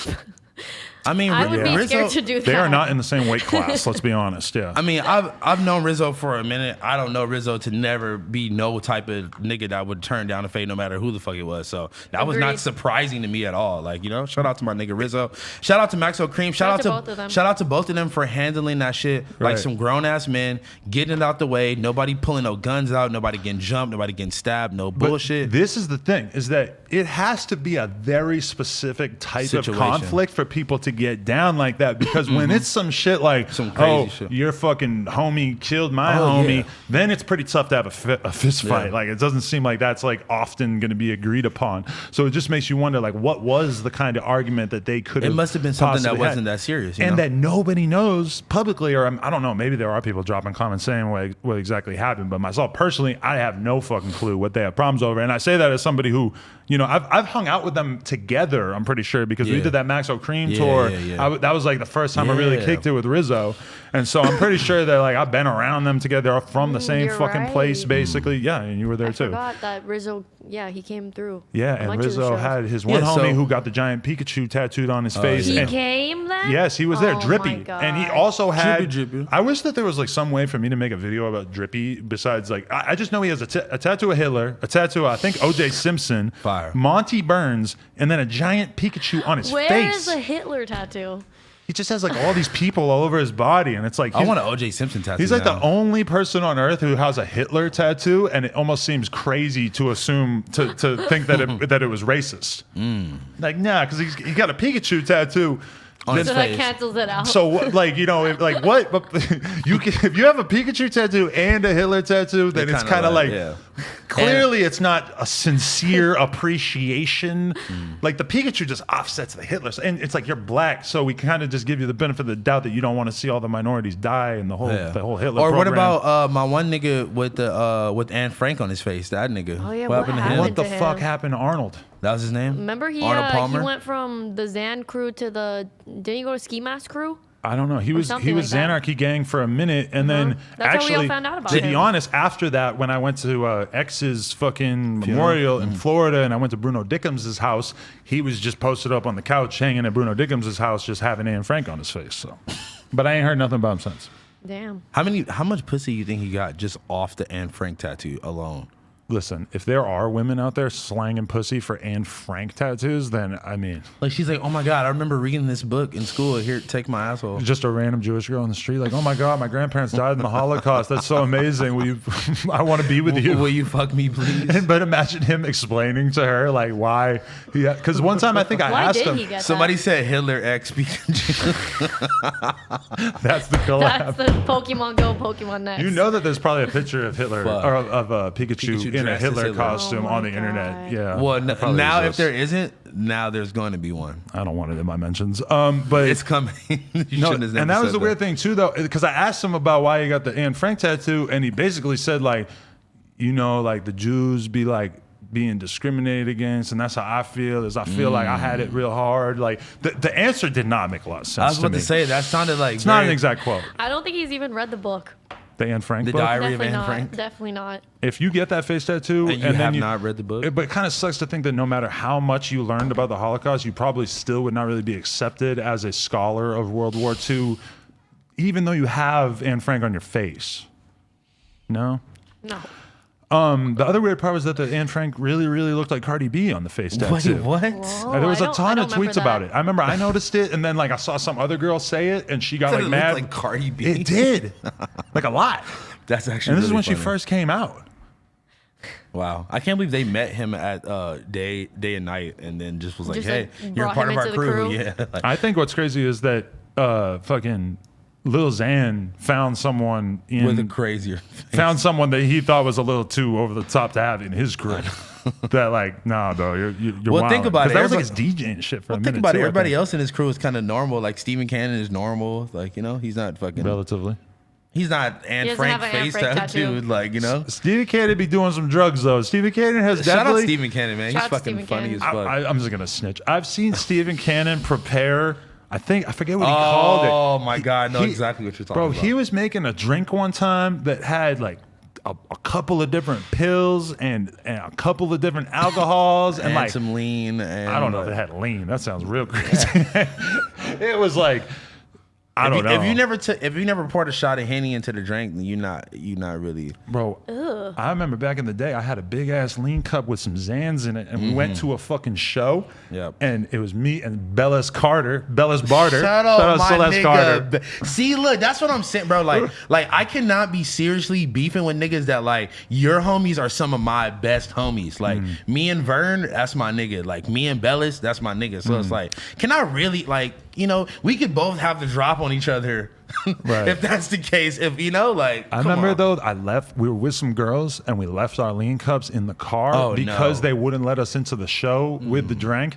I mean, I would be Rizzo, scared to do that. They are not in the same weight class, let's be honest. Yeah. I mean, I've known Rizzo for a minute. I don't know Rizzo to never be no type of nigga that would turn down a fade no matter who the fuck it was. So that was not Agreed. surprising to me at all. Like, you know, shout out to my nigga Rizzo. Shout out to Maxo Cream. Shout out to both of them. Shout out to both of them for handling that shit like Right. some grown ass men, getting it out the way. Nobody pulling no guns out. Nobody getting jumped. Nobody getting stabbed. No But bullshit. This is the thing, is that it has to be a very specific type Situation. of conflict for people to get down like that. Because when it's some shit like, Some crazy oh, shit. your fucking homie killed my Oh, homie, yeah. then it's pretty tough to have a fist fight. Yeah. Like, it doesn't seem like that's like often going to be agreed upon. So it just makes you wonder, like, what was the kind of argument that they could have It must have been something that possibly wasn't had? that serious, you and know? that nobody knows publicly, or I don't know, maybe there are people dropping comments saying what exactly happened, but myself personally, I have no fucking clue what they have problems over. And I say that as somebody who, you know, I've hung out with them together, I'm pretty sure, because we Yeah. did that Maxo Cream Yeah, tour. yeah, yeah. That was like the first time I really Yeah. kicked it with Rizzo. And so I'm pretty sure that like I've been around them together from the same you're fucking place, right. basically. Yeah, and you were there I too. forgot that Rizzo. Yeah, he came through. Yeah, a and bunch of the Rizzo shows. had his one Yeah, so- homie who got the giant Pikachu tattooed on his face. He and came then. Yes, he was there, Oh Drippy, my God. and he also had. Drippy. I wish that there was like some way for me to make a video about Drippy. Besides, like I just know he has a tattoo of Hitler, a tattoo of, I think O.J. Simpson, Fire. Monty Burns, and then a giant Pikachu on his Where face. is the Hitler tattoo? He just has like all these people all over his body, and it's like I he's- want an O.J. Simpson tattoo. He's like now. the only person on earth who has a Hitler tattoo, and it almost seems crazy to assume to think that it was racist. Like, nah, because he got a Pikachu tattoo. On his So that face. cancels it out. So what, like, you know, like what? But you can, if you have a Pikachu tattoo and a Hitler tattoo, then it's kinda kind of like, yeah. clearly it's not a sincere appreciation. Like the Pikachu just offsets the Hitler, and it's like you're black, so we kind of just give you the benefit of the doubt that you don't want to see all the minorities die and the whole Hitler. Or what program. about my one nigga with Anne Frank on his face? That nigga. Oh, yeah, what what happened to him? happened? what the to fuck him? happened to Arnold? That was his name. Remember he Arnold Palmer. went from the Xan crew to the. Didn't he go to Ski Mask crew? I don't know. He was something like that. Xanarchy Gang for a minute, and then That's how we all actually, found out about to be him. honest, after that, when I went to X's fucking memorial in Florida, and I went to Bruno Dickens' house, he was just posted up on the couch, hanging at Bruno Dickens' house, just having Anne Frank on his face. So, but I ain't heard nothing about him since. Damn. How much pussy you think he got just off the Anne Frank tattoo alone? listen, if there are women out there slanging pussy for Anne Frank tattoos, then I mean, Like she's like, oh my god, I remember reading this book in school. Here, take my asshole. just a random Jewish girl on the street, like, oh my god, my grandparents died in the Holocaust. That's so amazing. Will you? I want to be with you. Will you fuck me, please? But imagine him explaining to her like why he. Because one time I think I Why asked did him. he get Somebody that? said Hitler X Pikachu. That's the collab. That's the Pokemon Go, Pokemon Next. You know that there's probably a picture of Hitler Fuck. or of Pikachu Pikachu in a dressed as Hitler Hitler. costume Oh on the my internet. God. Yeah. Well, that probably now if exists. there isn't, now there's going to be one. I don't want it in my mentions. But It's coming. You no, shouldn't have and never that was said the weird thing too, though, because I asked him about why he got the Anne Frank tattoo, and he basically said like, you know, like the Jews be like being discriminated against, and that's how I feel. Is I feel like I had it real hard. Like the answer did not make a lot of sense. I was about to to me. say that sounded like It's not an exact quote. I don't think he's even read the book. The Anne Frank The book. diary of Definitely Anne not. Frank. Definitely not. If you get that face tattoo And you then have not read the book? But it kind of sucks to think that no matter how much you learned about the Holocaust, you probably still would not really be accepted as a scholar of World War II, even though you have Anne Frank on your face. No? No. The other weird part was that the Anne Frank really, really looked like Cardi B on the face tattoo. Wait, what? Whoa, There was I a don't- ton I of don't remember tweets about that. it. I remember I noticed it, and then like I saw some other girl say it, and she got Said like it looked mad. like Cardi B. It did, like a lot. That's actually. And this is really when she funny. first came out. Wow, I can't believe they met him at day and night, and then just was like, Just, "Hey, like, you're a brought part him of our into the crew." crew. Yeah, like, I think what's crazy is that fucking Lil Xan found someone with a in crazier. Face. found someone that he thought was a little too over the top to have in his crew. That like, nah, though, you're Well, think wildin'. about 'Cause it, That was like his everybody- DJing shit for a Well, minute. think about too, it. I Everybody think. else in his crew is kind of normal. Like Stephen Cannon is normal. Like he's not fucking. Relatively. He's not Anne doesn't Frank have an Anne face Frank tattooed. tattoo. Like Stevie Cannon be doing some drugs though. Stevie Cannon has Shout out definitely. Stephen Cannon, man. Shout He's out to fucking Stephen funny Cannon. as fuck. I'm just gonna snitch. I've seen Stephen Cannon prepare. I forget what he called it. Oh my god, I know He- exactly what you're talking Bro, about. he was making a drink one time that had like a couple of different pills and a couple of different alcohols and and like some lean. And I don't know if it had lean. That sounds real crazy. It was like I don't know. If you never poured a shot of Henny into the drink, then you're not really. Bro, I remember back in the day, I had a big ass lean cup with some Zans in it, and we went to a fucking show. Yep. And it was me and Bellis Barter. Shout out my Celeste nigga. Carter. See, look, that's what I'm saying, bro. Like I cannot be seriously beefing with niggas that like your homies are some of my best homies. Like me and Vern, that's my nigga. Like me and Bellis, that's my nigga. So it's like, can I really like, we could both have the drop on each other. Right. If that's the case, if like I come remember on. though, we were with some girls and we left our lean cups in the car Oh, because no. they wouldn't let us into the show with the drink.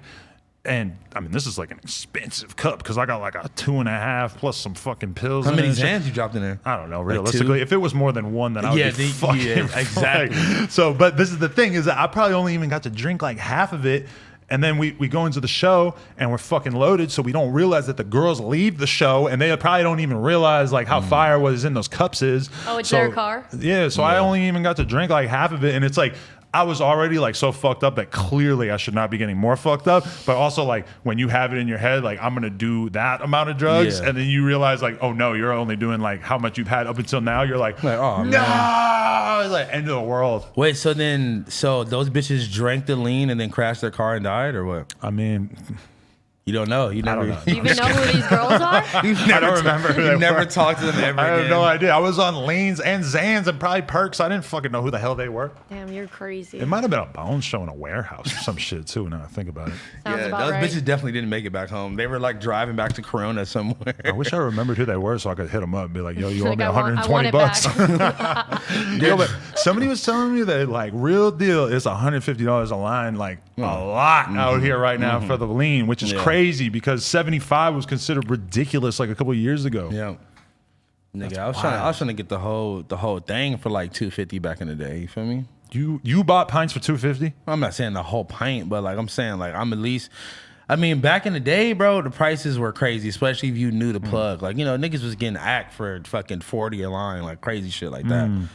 And I mean, this is like an expensive cup because I got like a 2.5 plus some fucking pills. How in it many and shit. Zans you dropped in there? I don't know. Like Realistically, two? if it was more than one, then I would Yeah, be fucking exactly. fucked. So, but this is the thing: is that I probably only even got to drink like half of it, and then we go into the show and we're fucking loaded, so we don't realize that the girls leave the show, and they probably don't even realize like how fire was in those cups is. Oh, it's So- their car? Yeah, so I only even got to drink like half of it, and it's like. I was already like so fucked up that clearly I should not be getting more fucked up. But also like when you have it in your head, like I'm gonna do that amount of drugs, Yeah. and then you realize like, oh no, you're only doing like how much you've had up until now. You're like, oh, no, it's like end of the world. Wait, so those bitches drank the lean and then crashed their car and died, or what? I mean, You don't know. You never. don't know. Do you even know who these girls are? You've I don't remember who You they never were. talked to them ever I have again. no idea. I was on leans and Zans and probably perks. I didn't fucking know who the hell they were. Damn, you're crazy. It might have been a bone show in a warehouse or some shit too. Now I think about it. Sounds Yeah, about those right. bitches definitely didn't make it back home. They were like driving back to Corona somewhere. I wish I remembered who they were so I could hit them up and be like, yo, you owe Like, me I want 120 it bucks. back. Yo, but somebody was telling me that like real deal is $150 a line, like a lot out here right now for the lean, which is Yeah. crazy because 75 was considered ridiculous like a couple of years ago. Yeah. Nigga, I was trying to get the whole thing for like $250 back in the day. You feel me? You bought pints for $250? I'm not saying the whole pint, but like I'm saying like I'm at least. I mean, back in the day, bro, the prices were crazy, especially if you knew the plug. Like, niggas was getting act for fucking 40 a line, like crazy shit like that.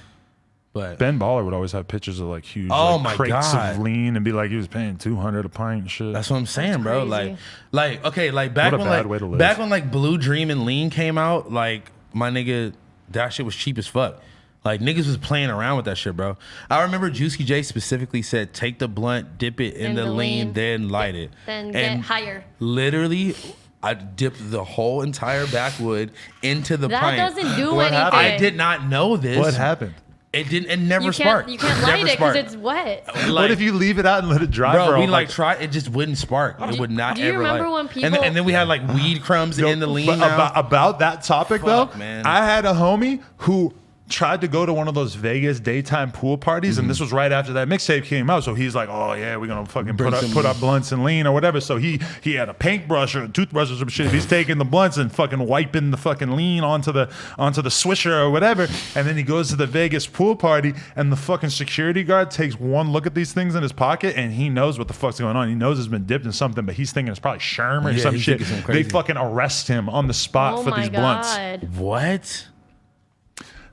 But Ben Baller would always have pictures of like huge Oh like, my crates God. of lean and be like he was paying $200 a pint and shit. that's what I'm saying, bro. crazy. Like okay, like back What a when bad way to live. like Blue Dream and Lean came out, like my nigga, that shit was cheap as fuck. Like niggas was playing around with that shit, bro. I remember Juicy J specifically said, "Take the blunt, dip it in the lean, then light it, then get higher." Literally, I dipped the whole entire backwood into the That pint. doesn't do What anything. happened? I did not know this. What happened? It didn't. It never You sparked. can't light Never it because sparked. it's wet. What if you leave it out and let it dry for Bro, we all, like tried. It just wouldn't spark. It would not do you ever. remember like, when and, people- and then we had like weed crumbs in the lean. But now. about that topic Fuck, though, man. I had a homie who tried to go to one of those Vegas daytime pool parties, and this was right after that mixtape came out. So he's like, "Oh yeah, we're gonna fucking Bring some put up blunts and lean or whatever." So he had a paintbrush or a toothbrush or some shit. He's taking the blunts and fucking wiping the fucking lean onto the swisher or whatever. And then he goes to the Vegas pool party, and the fucking security guard takes one look at these things in his pocket, and he knows what the fuck's going on. He knows it's been dipped in something, but he's thinking it's probably Sherm or Yeah, some he's shit. thinking some They crazy. fucking arrest him on the spot Oh for my these blunts. god. What?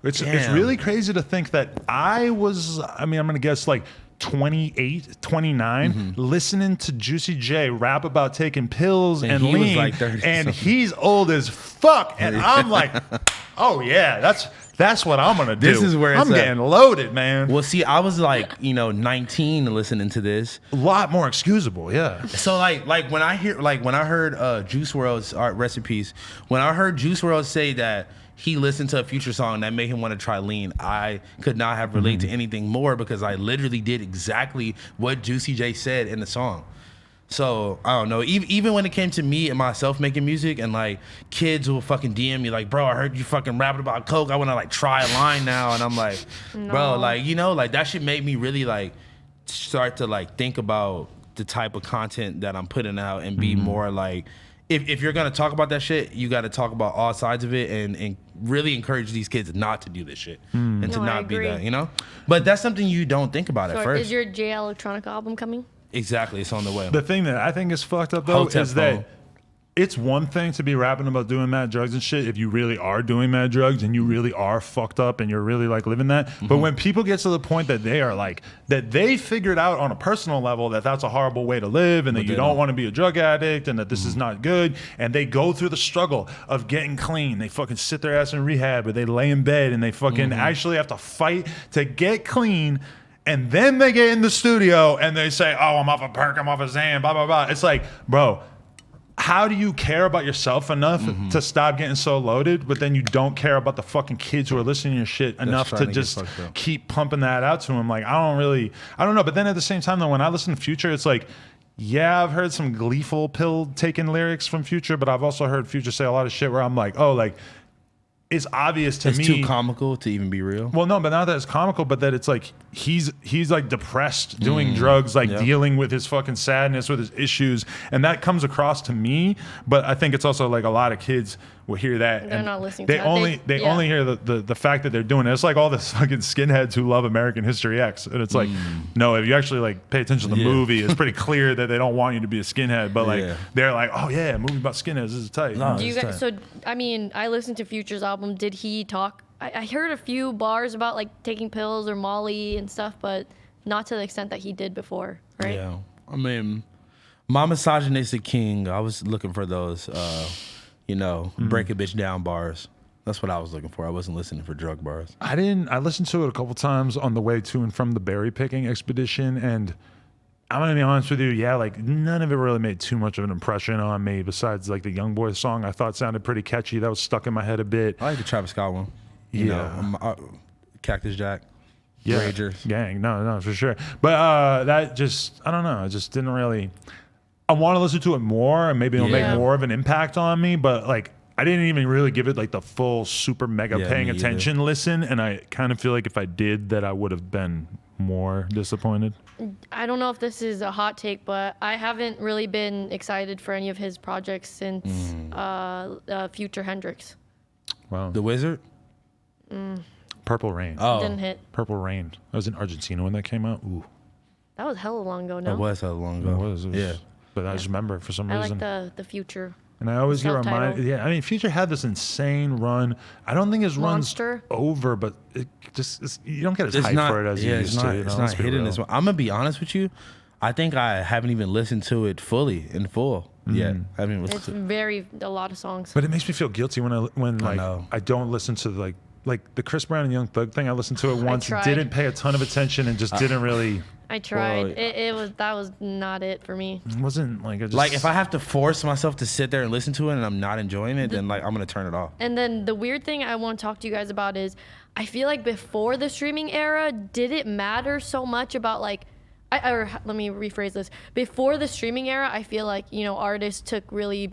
It's Damn. really crazy to think that I was, I mean, I'm going to guess like 28, 29, listening to Juicy J rap about taking pills and he was lean. like 30 and something. he's old as fuck. And I'm like, oh yeah, that's what I'm going to do. This is where it's I'm at. getting loaded, man. Well, see, I was like, 19 listening to this. A lot more excusable, yeah. So like when I heard Juice WRLD's art recipes, when I heard Juice WRLD say that he listened to a Future song that made him want to try lean, I could not have related to anything more because I literally did exactly what Juicy J said in the song. So I don't know. Even when it came to me and myself making music, and like kids will fucking DM me like, "Bro, I heard you fucking rapping about coke. I want to like try a line now." And I'm like, "Bro, like like that shit made me really like start to like think about the type of content that I'm putting out and be more like." If you're gonna talk about that shit, you got to talk about all sides of it and really encourage these kids not to do this shit and to No, I not be agree. that, But that's something you don't think about at So first. is your J Electronica album coming? Exactly, it's on the way. The thing that I think is fucked up though Hotep is that phone. it's one thing to be rapping about doing mad drugs and shit if you really are doing mad drugs and you really are fucked up and you're really like living that. But when people get to the point that they are like, that they figured out on a personal level that that's a horrible way to live and that you don't want to be a drug addict and that this is not good, and they go through the struggle of getting clean, they fucking sit their ass in rehab or they lay in bed and they fucking actually have to fight to get clean. And then they get in the studio and they say, "Oh, I'm off a perk, I'm off a Xan, blah, blah, blah." It's like, bro, how do you care about yourself enough to stop getting so loaded, but then you don't care about the fucking kids who are listening to your shit enough trying to to get just fucked up. keep pumping that out to them? Like, I don't know. But then at the same time, though, when I listen to Future, it's like, yeah, I've heard some gleeful pill taking lyrics from Future, but I've also heard Future say a lot of shit where I'm like, oh, like, it's obvious to it's me. too comical to even be real. Well, no, but not that it's comical, but that it's like he's like depressed, doing drugs, like dealing with his fucking sadness, with his issues, and that comes across to me. But I think it's also like a lot of kids will hear that. They're and not listening They to that. only Yeah. only hear the fact that they're doing it. It's like all the fucking skinheads who love American History X, and it's like, no, if you actually like pay attention to the movie, it's pretty clear that they don't want you to be a skinhead. But like they're like, oh yeah, a movie about skinheads, this is tight. No. Do you it's guys? So I mean, I listened to Future's album. Did he talk? I heard a few bars about like taking pills or Molly and stuff, but not to the extent that he did before, right? Yeah. I mean, my misogynistic king, I was looking for those, break a bitch down bars. That's what I was looking for. I wasn't listening for drug bars. I listened to it a couple times on the way to and from the berry picking expedition, and I'm gonna be honest with you, yeah, like none of it really made too much of an impression on me. Besides, like the Young Boy song, I thought sounded pretty catchy. That was stuck in my head a bit. I like the Travis Scott one. You know, Cactus Jack. Yeah, Ragers. gang, no, for sure. But that just, I don't know, it just didn't really. I want to listen to it more, and maybe it'll make more of an impact on me. But like, I didn't even really give it like the full super mega paying me either. attention listen, and I kind of feel like if I did, that I would have been more disappointed. I don't know if this is a hot take, but I haven't really been excited for any of his projects since Future Hendrix. Wow. The Wizard? Purple Rain. Oh, Didn't hit. Purple Rain. I was in Argentina when that came out. Ooh, That was hella long ago. that No, was how long ago. it was. Yeah. But I just remember for some I reason. like the Future. And I always get self-titled. reminded. Yeah, I mean, Future had this insane run. I don't think his run's Monster. over, but it just you don't get as hype for it as you used to. It's not hitting as well. I'm gonna be honest with you. I think I haven't even listened to it fully in full yet. I haven't listened It's to it. a lot of songs. But it makes me feel guilty when I know. I don't listen to like like the Chris Brown and Young Thug thing. I listened to it once, tried. didn't pay a ton of attention, and just didn't really. I tried. Well, That was not it for me. It wasn't like I just, Like if I have to force myself to sit there and listen to it and I'm not enjoying it, then like I'm gonna turn it off. And then the weird thing I want to talk to you guys about is I feel like before the streaming era, did it matter so much about like, or let me rephrase this. Before the streaming era, I feel like, you know, artists took really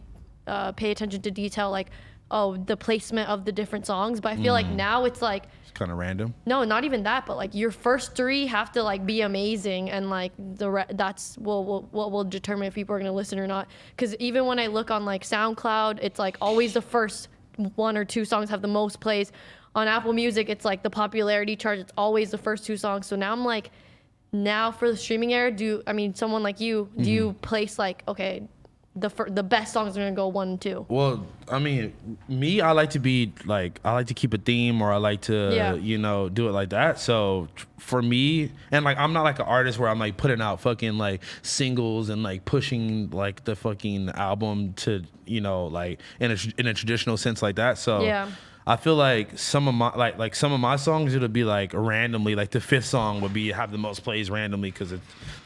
pay attention to detail, like, oh, the placement of the different songs. But I feel like now it's like, It's kind of random. no, not even that, but like your first three have to like be amazing, and like that's what will determine if people are gonna listen or not. Because even when I look on like SoundCloud, it's like always the first one or two songs have the most plays. On Apple Music, it's like the popularity chart. It's always the first two songs. So now I'm like, now for the streaming era, someone like you, do you place like, okay, the best songs are gonna go 1 and 2? Well, I mean, me, I like to be like, I like to keep a theme, or I like to, you know, do it like that. So for me, and like, I'm not like an artist where I'm like putting out fucking like singles and like pushing like the fucking album to, you know, like in a traditional sense like that. So Yeah. I feel like some of my like some of my songs, it'll be like randomly, like the fifth song would be have the most plays randomly because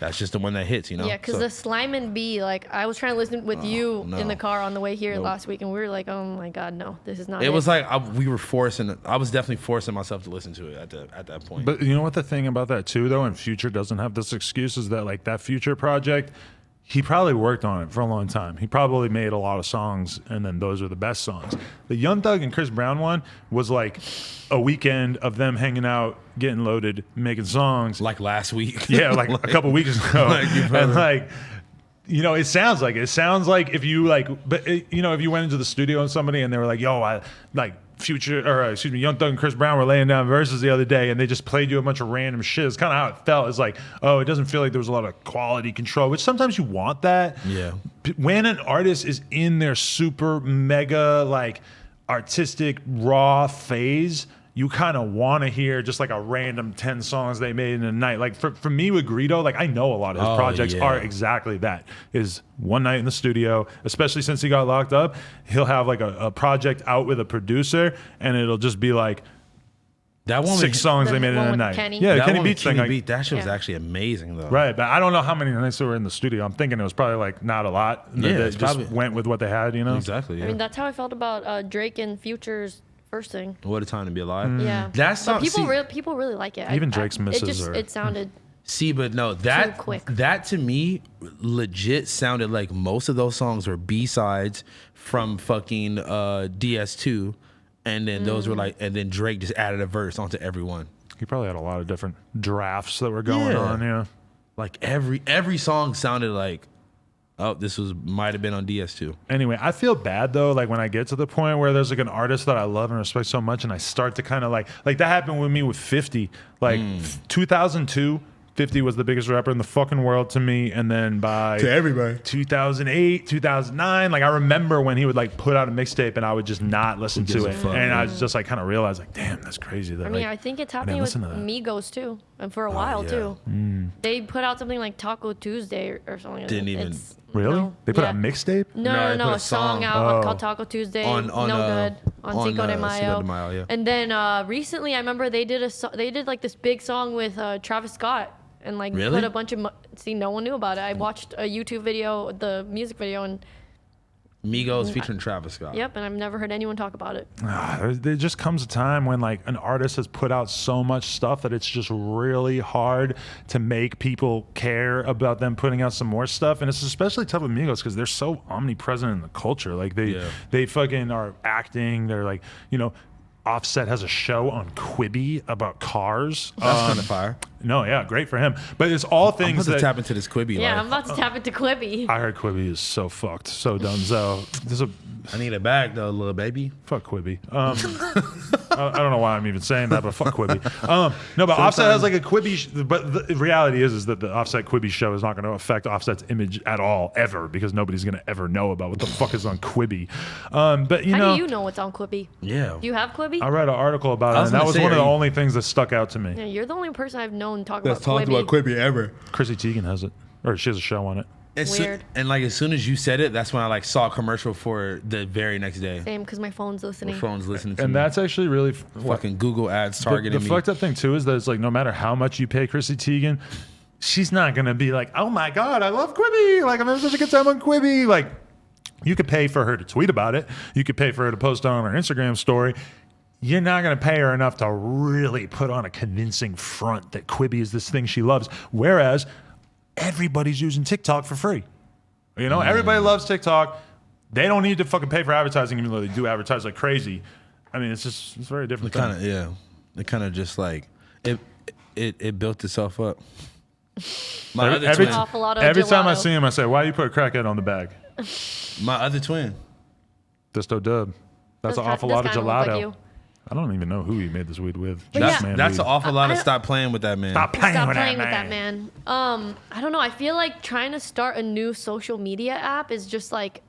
that's just the one that hits, you know. Yeah, because the Slime and B, like I was trying to listen with you in the car on the way here last week, and we were like, oh my god, no, this is not. It was like I was definitely forcing myself to listen to it at that point. But you know what the thing about that too, though, and Future doesn't have this excuse, is that like that Future project, he probably worked on it for a long time. He probably made a lot of songs, and then those are the best songs. The Young Thug and Chris Brown one was like a weekend of them hanging out, getting loaded, making songs. like last week. Yeah, like a couple weeks ago. And like, you know, it sounds like if you like, but you know, if you went into the studio and somebody and they were like, yo, I like Future, or excuse me, Young Thug and Chris Brown were laying down verses the other day, and they just played you a bunch of random shit. It's kind of how it felt. It's like, oh, it doesn't feel like there was a lot of quality control, which sometimes you want that. Yeah. When an artist is in their super mega like artistic raw phase, you kind of want to hear just like a random 10 songs they made in a night. Like for me with Greedo, like I know a lot of his projects are exactly that. Is one night in the studio, especially since he got locked up, he'll have like a project out with a producer, and it'll just be like That one 6 songs they made in one a with night. Kenny? Yeah, that Kenny one with Beats thing. Kenny Like, Beat, that shit was Yeah. actually amazing though. right, but I don't know how many nights they were in the studio. I'm thinking it was probably like not a lot. Yeah, They it's just probably- went with what they had, you know? Exactly. Yeah. I mean, that's how I felt about Drake and Future's first thing. What a time to be alive. Yeah, That's but not people really like it. Even Drake's misses are- it sounded. See, but no, that quick. that to me legit sounded like most of those songs were B-sides from fucking DS2, and then those were like, and then Drake just added a verse onto every one. He probably had a lot of different drafts that were going Yeah. on, yeah. Like every song sounded like, oh, this might have been on DS2. Anyway, I feel bad though, like when I get to the point where there's like an artist that I love and respect so much, and I start to kind of like that happened with me with 50. Like 2002, 50 was the biggest rapper in the fucking world to me, and then by To everybody. 2008, 2009, like I remember when he would like put out a mixtape and I would just not listen gives to a it, fuck? and I was just like kind of realized like, damn, that's crazy. That I mean, like, I think it's I happening didn't with listen to that. Migos too, and for a while yeah. too. They put out something like Taco Tuesday or something. Didn't even- It's- Really? no, They put yeah. out a mixtape? No, they put a song out Oh. called Taco Tuesday. On- no on, good on on, Cinco de Cinco Mayo. de Mayo, yeah. And then recently, I remember they did like this big song with Travis Scott, and like Really? put a bunch of see, no one knew about it. I watched a YouTube video, the music video, and Migos featuring Travis Scott. yep, and I've never heard anyone talk about it. There just comes a time when like an artist has put out so much stuff that it's just really hard to make people care about them putting out some more stuff, and it's especially tough with Migos because they're so omnipresent in the culture. Like they fucking are acting. They're like, you know, Offset has a show on Quibi about cars. That's kind of fire. No, yeah, great for him. But it's all I'm things about to that tap into this Quibi Yeah, life. I'm about to tap into Quibi. I heard Quibi is so fucked, so dunzo. There's a I need a bag though, little baby. fuck Quibi. I don't know why I'm even saying that, but fuck Quibi. No, but Offset has like a Quibi, but the reality is that the Offset Quibi show is not going to affect Offset's image at all, ever, because nobody's going to ever know about what the fuck is on Quibi. But you How know, do you know what's on Quibi? Yeah. Do you have Quibi? I read an article about I it, was and that gonna was say, one of the are you- only things that stuck out to me. Yeah, you're the only person I've known talk That's about talked Quibi. about Quibi ever. Chrissy Teigen has it, or she has a show on it. Weird. And like as soon as you said it, that's when I like saw a commercial for the very next day. Same, because my phone's listening. My phone's listening to And me. that's actually really Fucking Google ads targeting the me. fucked up thing too is that it's like no matter how much you pay Chrissy Teigen, she's not gonna be like, oh my god, I love Quibi. Like I'm having such a good time on Quibi. Like you could pay for her to tweet about it. You could pay for her to post on her Instagram story. You're not going to pay her enough to really put on a convincing front that Quibi is this thing she loves. Whereas everybody's using TikTok for free. You know, everybody loves TikTok. They don't need to fucking pay for advertising, even though they do advertise like crazy. I mean, it's very different. It kind of just like it built itself up. Every Awful lot of time I gelato. see him, I say, "Why you put a crackhead on the bag?" My other twin. Disto Dub. That's an awful Does lot of kinda look gelato. like you. I don't even know who he made this weed with. But Just yeah. man That's weed. an awful lot of I- stop playing with that man. Stop playing, Stop with, playing that with that man. I don't know. I feel like trying to start a new social media app is just like,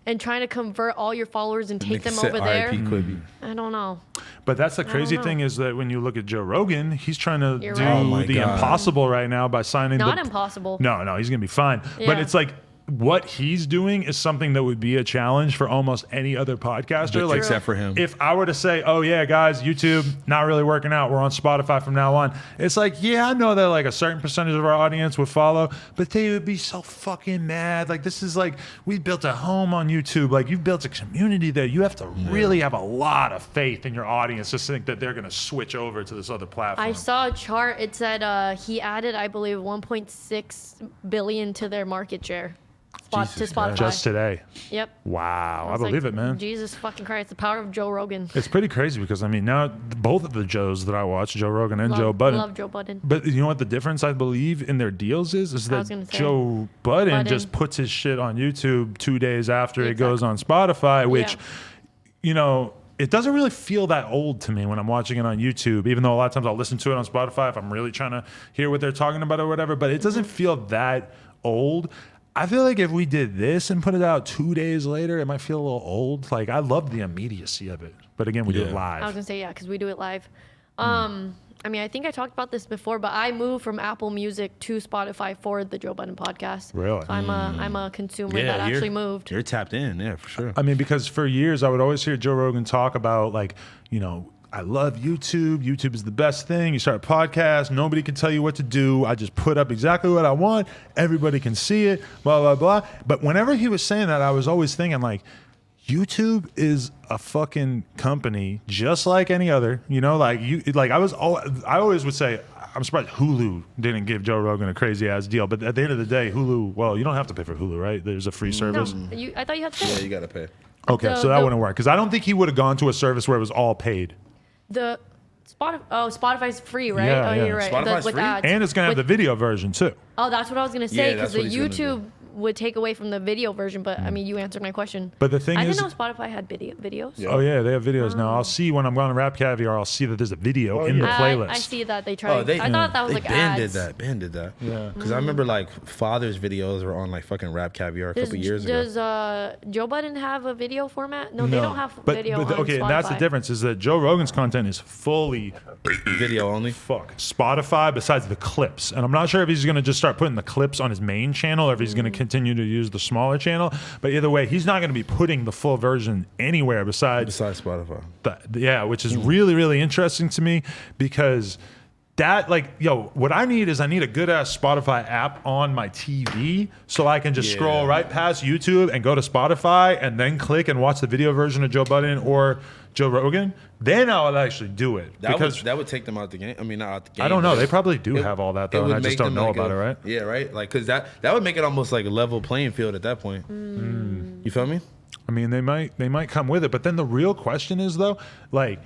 and trying to convert all your followers and take them over there. R.I.P. Quibi. I don't know. But that's the crazy know. thing is that when you look at Joe Rogan, he's trying to You're do right. Oh my the God. impossible right now by signing Not the impossible. No, he's gonna be fine. But Yeah. it's like what he's doing is something that would be a challenge for almost any other podcaster. Like Except for him. if I were to say, "Oh yeah, guys, YouTube not really working out. We're on Spotify from now on." It's like, yeah, I know that like a certain percentage of our audience would follow, but they would be so fucking mad. Like this is like we built a home on YouTube. Like you've built a community there. You have to really have a lot of faith in your audience to think that they're gonna switch over to this other platform. I saw a chart. It said he added, I believe, 1.6 billion to their market share. To Jesus Spotify. Just today. Yep. Wow, I was believe like, it, man. Jesus fucking Christ, the power of Joe Rogan. It's pretty crazy because I mean now both of the Joes that I watch, Joe Rogan and Joe Budden. Love Joe Budden. But you know what the difference I believe in their deals is I was that gonna say, Joe Budden Budden. just puts his shit on YouTube 2 days after it Exactly. goes on Spotify, which Yeah. you know, it doesn't really feel that old to me when I'm watching it on YouTube, even though a lot of times I'll listen to it on Spotify if I'm really trying to hear what they're talking about or whatever, but it doesn't feel that old. I feel like if we did this and put it out 2 days later, it might feel a little old. Like I love the immediacy of it, but again, we do it Yeah. live. I was gonna say, yeah, because we do it live. I mean, I think I talked about this before, but I moved from Apple Music to Spotify for the Joe Budden podcast. Really? So I'm a consumer that actually moved. You're tapped in, yeah, for sure. I mean, because for years I would always hear Joe Rogan talk about like, you know, I love YouTube. YouTube is the best thing. You start a podcast, nobody can tell you what to do. I just put up exactly what I want. Everybody can see it, blah, blah, blah. But whenever he was saying that, I was always thinking like, YouTube is a fucking company just like any other, you know, like I always would say, I'm surprised Hulu didn't give Joe Rogan a crazy ass deal. But at the end of the day, Hulu, well, you don't have to pay for Hulu, right? There's a free service. No, I thought you had to pay. Yeah, you gotta pay. Okay, so that wouldn't work because I don't think he would have gone to a service where it was all paid. The Spotify's free, right? Yeah, oh, yeah. you're right. Spotify's with free? ads. And it's gonna have the video version too. Oh, that's what I was gonna say Yeah, because that's the what he's gonna YouTube would take away from the video version. But I mean, you answered my question. But the thing I is, didn't know Spotify had videos. Yeah. oh yeah, they have videos now. I'll see when I'm going to Rap Caviar. I'll see that there's a video in the playlist. I see that they tried. Oh, I thought that was they like Ben ads. did that. Yeah. Because I remember like Father's videos were on like fucking Rap Caviar a couple years ago. Does Joe Budden have a video format? No, they don't have video on okay, Spotify. and that's the difference is that Joe Rogan's content is fully Video only. Spotify besides the clips. And I'm not sure if he's going to just start putting the clips on his main channel or if he's going to continue to use the smaller channel. But either way, he's not going to be putting the full version anywhere besides Spotify. yeah, which is really, really interesting to me because that, like, yo, what I need is I need a good ass Spotify app on my TV so I can just scroll right past YouTube and go to Spotify and then click and watch the video version of Joe Budden or Joe Rogan. Then I would actually do it because That would take them out the game. I mean, not out the game. I don't know. but They probably do have all that it though, and would I just make don't them know like about it, right? Yeah, right. Like, cause that would make it almost like a level playing field at that point. You feel me? I mean, they might come with it, but then the real question is though, like,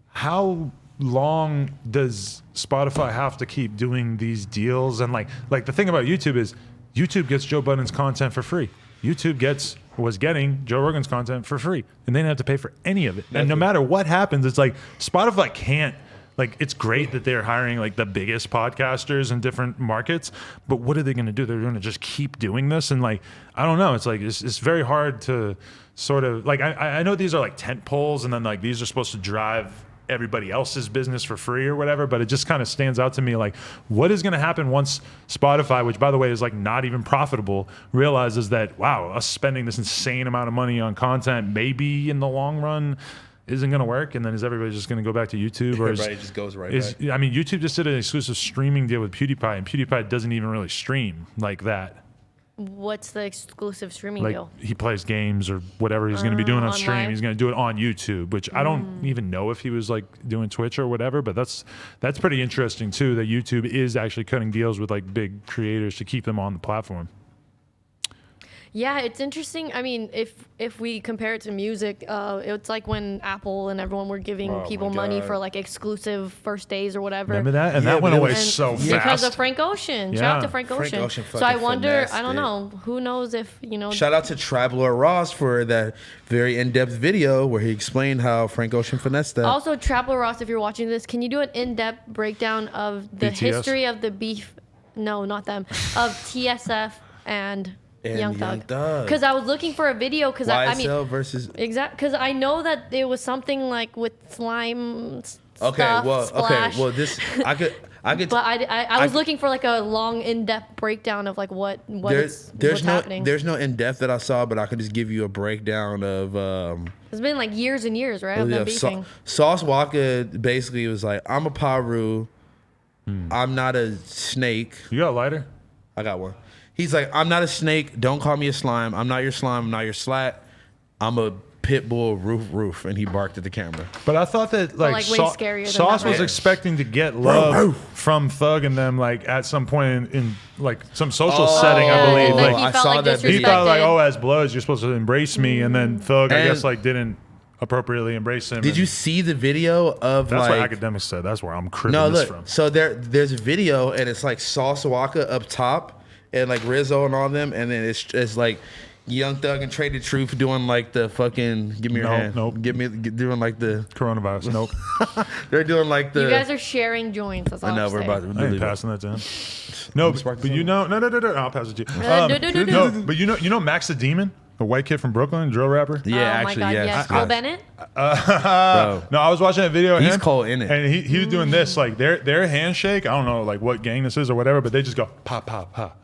how long does Spotify have to keep doing these deals? And like the thing about YouTube is YouTube gets Joe Budden's content for free. YouTube was getting Joe Rogan's content for free, and they didn't have to pay for any of it. And no matter what happens, it's like Spotify can't. Like, it's great that they're hiring like the biggest podcasters in different markets, but what are they going to do? They're going to just keep doing this, and like, I don't know. It's like it's very hard to sort of like. I know these are like tent poles, and then like these are supposed to drive everybody else's business for free or whatever. But it just kind of stands out to me like, what is going to happen once Spotify, which by the way is like not even profitable, realizes that, wow, us spending this insane amount of money on content maybe in the long run isn't going to work, and then is everybody just going to go back to YouTube? Or Everybody just goes right back. I mean, YouTube just did an exclusive streaming deal with PewDiePie, and PewDiePie doesn't even really stream like that. What's the exclusive streaming Like deal? he plays games or whatever he's going to be doing on stream. live? He's going to do it on YouTube, which I don't even know if he was like doing Twitch or whatever. But that's pretty interesting too. That YouTube is actually cutting deals with like big creators to keep them on the platform. Yeah, it's interesting. I mean, if we compare it to music, it's like when Apple and everyone were giving people money for like exclusive first days or whatever. Remember that? And Yeah, that went but it away was- so fast. Because of Frank Ocean. Shout out to Frank Frank Ocean. Ocean So I fucking wonder, finessed I don't it. know, who knows if, you know. Shout out to Traveler Ross for that very in-depth video where he explained how Frank Ocean finessed that. Also, Trapper Ross, if you're watching this, can you do an in-depth breakdown of the BTS? history of the beef? No, not them. Of TSF and Young Thug. Because I was looking for a video because I mean, YSL versus. exact. Because I know that there was something like with slime. Okay, stuff, well, splash. okay, well, this I could. But I was looking for like a long in-depth breakdown of like what's happening. There's no in depth that I saw, but I could just give you a breakdown of. It's been like years and years, right? Of them beefing. Sauce Walker basically was like, "I'm a Paru, I'm not a snake." You got a lighter? I got one. He's like, "I'm not a snake. Don't call me a slime. I'm not your slime. I'm not your slat. I'm a pit bull roof." And he barked at the camera. But I thought that like, way scarier than Sauce that, was right? expecting to get love from Thug and them like at some point in like some social setting, I believe. and Like then he I felt saw like that video. he thought like, disrespected. oh, as Bloods, you're supposed to embrace me, and then Thug, I And- guess, like didn't appropriately embrace him. Did and you see the video of That's like? what academics said. That's where I'm cribbing No, this look. from. So there's a video and it's like Sauce Walker up top and like Rizzo and all them, and then it's like Young Thug and Traded Truth doing like the fucking give me your hand. Nope. Doing like the Coronavirus. Nope. they're doing like the. You guys are sharing joints. That's all I know I'm we're saying. about to I ain't leave it. passing that down. No, but you know, no. I'll pass it to you. No, but you know Max the Demon, the white kid from Brooklyn, drill rapper. Yeah, Oh actually, my God, yes. yes. Cole Bennett? Bro. No, I was watching a video of He's him. cold in it. And he was doing this, like their handshake. I don't know like what gang this is or whatever, but they just go pop, pop, pop.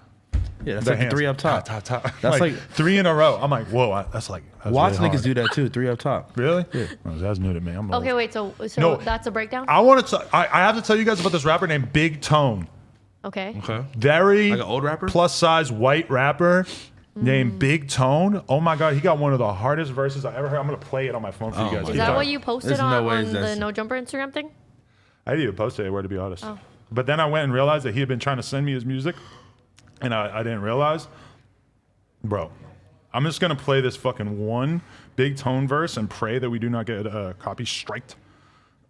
Yeah, that's Their like the hands. three up top. Ta, ta, ta. That's like like- 3 in a row. I'm like, whoa, that's Watch really niggas hard. do that too. Three up top. Really? Yeah. That's new to me. I'm Okay, old. wait. So No. that's a breakdown? I want to. I have to tell you guys about this rapper named Big Tone. Okay. Okay. Very Like an old rapper? plus size white rapper named Big Tone. Oh my God, he got one of the hardest verses I ever heard. I'm gonna play it on my phone for Oh you guys. my Is Keep that talking. what you posted There's no way on the that's- No Jumper Instagram thing? I didn't even post it anywhere, to be honest. Oh. But then I went and realized that he had been trying to send me his music, and I didn't realize. Bro, I'm just gonna play this fucking one Big Tone verse and pray that we do not get copy striked.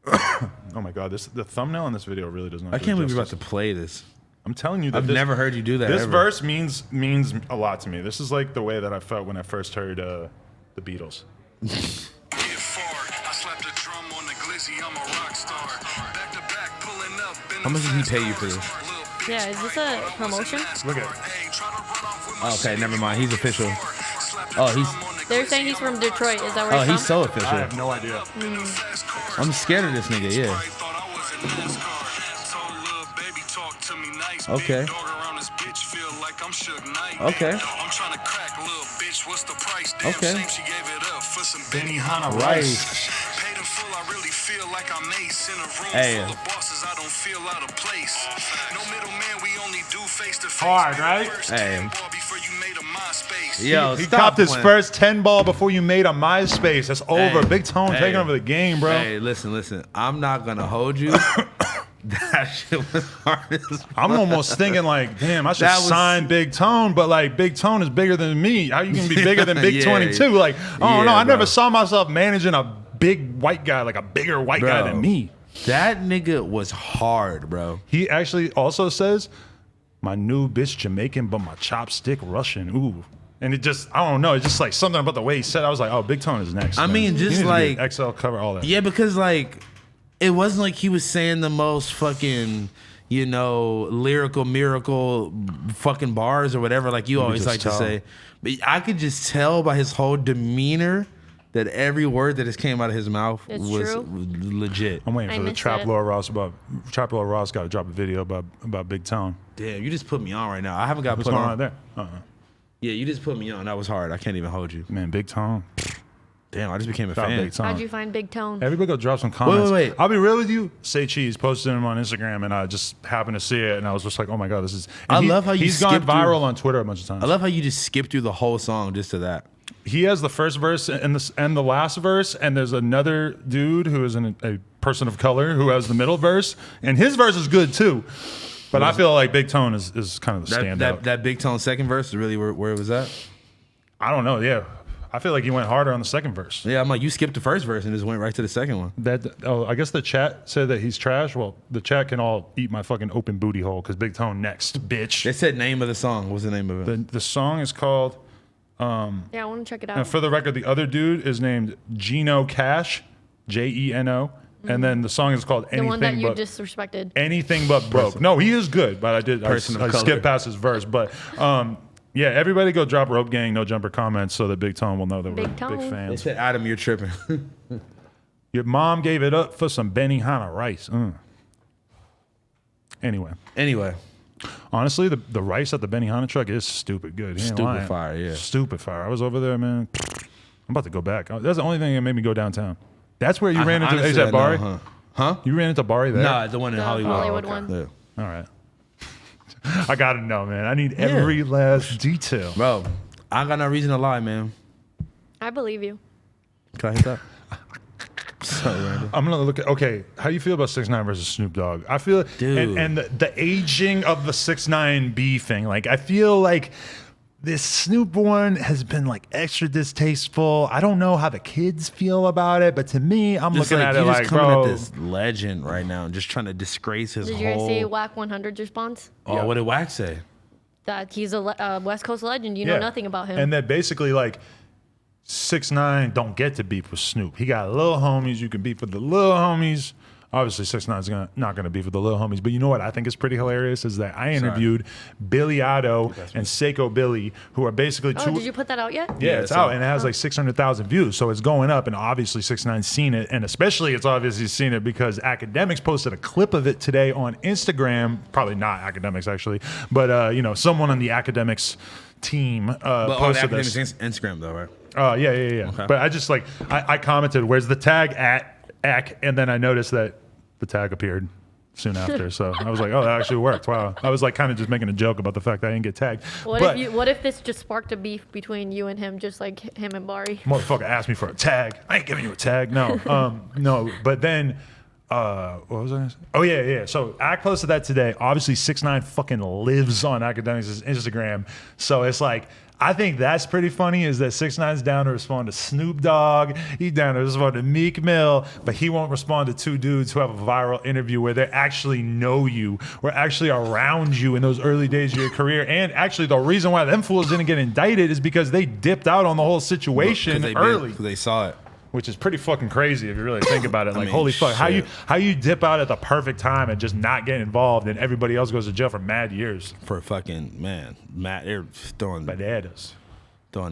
Oh my God, the thumbnail on this video really does not. I do can't it believe you're about justice. to play this. I'm telling you that I've never heard you do that. This ever. verse means a lot to me. This is like the way that I felt when I first heard the Beatles. How much did he pay you for this? Yeah, is this a promotion? Look at it. Oh, okay, never mind. He's official. Oh, They're saying he's from Detroit. Is that where he's he's from? so I official. have no idea. I'm scared of this nigga. Yeah. Okay. Okay. Okay. Benihana Rice. Hey. Hard, right? Hey. Yo, He stop copped his playing. first 10 ball before you made a MySpace. That's over. Hey. Big Tone Hey. taking over the game, bro. Hey, listen. I'm not gonna hold you. That shit was hard as fuck. I'm almost thinking like, damn, I should That was- sign Big Tone, but like Big Tone is bigger than me. How you gonna be bigger than Big Yeah. 22? Like, I don't Yeah, know. I bro. never saw myself managing a big white guy, like a bigger white guy Bro. than me. That nigga was hard, bro. He actually also says, my new bitch Jamaican, but my chopstick Russian. Ooh. And it just, I don't know. It's just like something about the way he said it. I was like, oh, Big Tone is next. I man. mean, He just needs to be like- an XL cover, all that. Yeah, because like it wasn't like he was saying the most fucking, you know, lyrical miracle fucking bars or whatever like you always just like to tell. say. But I could just tell by his whole demeanor that every word that just came out of his mouth It's was true. legit. I'm waiting I for the miss Trap it. Lord Ross got to drop a video about Big Tone. Damn, you just put me on right now. I haven't got What's put going on. on there? Yeah, you just put me on. That was hard. I can't even hold you. Man, Big Tone. Damn, I just became a Shout out fan. Big Tone. How'd you find Big Tone? Everybody go drop some comments. wait. I'll be real with you. Say Cheese posted him on Instagram, and I just happened to see it, and I was just like, oh my god, this is. And I love how you he's gone skip through- viral on Twitter a bunch of times. I love how you just skip through the whole song just to that. He has the first verse and the last verse, and there's another dude who is a person of color who has the middle verse, and his verse is good too. But I feel like Big Tone is kind of the standout. That Big Tone second verse is really where it was at. I don't know. Yeah, I feel like he went harder on the second verse. Yeah, I'm like, you skipped the first verse and just went right to the second one. I guess the chat said that he's trash. Well, the chat can all eat my fucking open booty hole because Big Tone next, bitch. They said name of the song. What's the name of it? The song is called. Yeah, I want to check it out. And for the record, the other dude is named Geno Cash, Jeno, and then the song is called the one that Anything you But disrespected. Anything But Broke. No, he is good, but I Person of color. skipped past his verse. But yeah, everybody go drop Rope Gang No Jumper comments so that Big Tone will know that we're Big Tone. big They fans. said, Adam, you're tripping. Your mom gave it up for some Benihana rice. Anyway, honestly, the rice at the Benihana truck is stupid good. He ain't Stupid lying. fire, yeah. Stupid fire. I was over there, man. I'm about to go back. That's the only thing that made me go downtown. That's where you ran into Honestly, ASAP Bari? Huh? You ran into Bari there? Nah, the one in The Hollywood. Hollywood Okay. one. Yeah. All right. I gotta know, man. I need every last detail. Bro, I ain't got no reason to lie, man. I believe you. Can I hit that? So random. I'm gonna look at how do you feel about 6ix9ine versus Snoop Dogg? I feel Dude. and the aging of the 6ix9ine beefing. Like I feel like this Snoop one has been like extra distasteful. I don't know how the kids feel about it, but to me, I'm Just looking at it you just like, coming bro, at this legend right now and just trying to disgrace his Did you whole. guys see Whack 100's response? Oh, what did Wax say? That he's a West Coast legend. You know yeah. nothing about him. And that basically like 6ix9ine don't get to beef with Snoop. He got little homies. You can beef with the little homies. Obviously, 6ix9ine's not gonna beef with the little homies. But you know what I think is pretty hilarious is that I interviewed Billy Otto and Seiko Billy, who are basically oh, two. did you put that out yet? Yeah, it's out and it has like 600,000 views, so it's going up. And obviously, 6ix9ine's seen it, and especially it's obvious he's seen it because Academics posted a clip of it today on Instagram. Probably not Academics actually, but someone on the Academics team But on posted Academics this. Instagram, though, right? Yeah. Okay. But I just I commented, "Where's the tag at Ac?" And then I noticed that the tag appeared soon after. So I was like, "Oh, that actually worked." Wow. I was like kind of just making a joke about the fact that I didn't get tagged. What if this just sparked a beef between you and him, just like him and Bari? Motherfucker asked me for a tag. I ain't giving you a tag. No. No. But then, what was I gonna say? Oh yeah. So Act posted that today. Obviously, 6ix9ine fucking lives on Academics' Instagram. So it's like, I think that's pretty funny is that 6ix9ine's down to respond to Snoop Dogg. He's down to respond to Meek Mill, but he won't respond to two dudes who have a viral interview where they actually know you, were actually around you in those early days of your career. And actually, the reason why them fools didn't get indicted is because they dipped out on the whole situation early. Because they saw it. Which is pretty fucking crazy if you really think about it. Like, mean, holy fuck, shit. how you dip out at the perfect time and just not get involved, and everybody else goes to jail for mad years. For fucking, man, Matt, they're throwing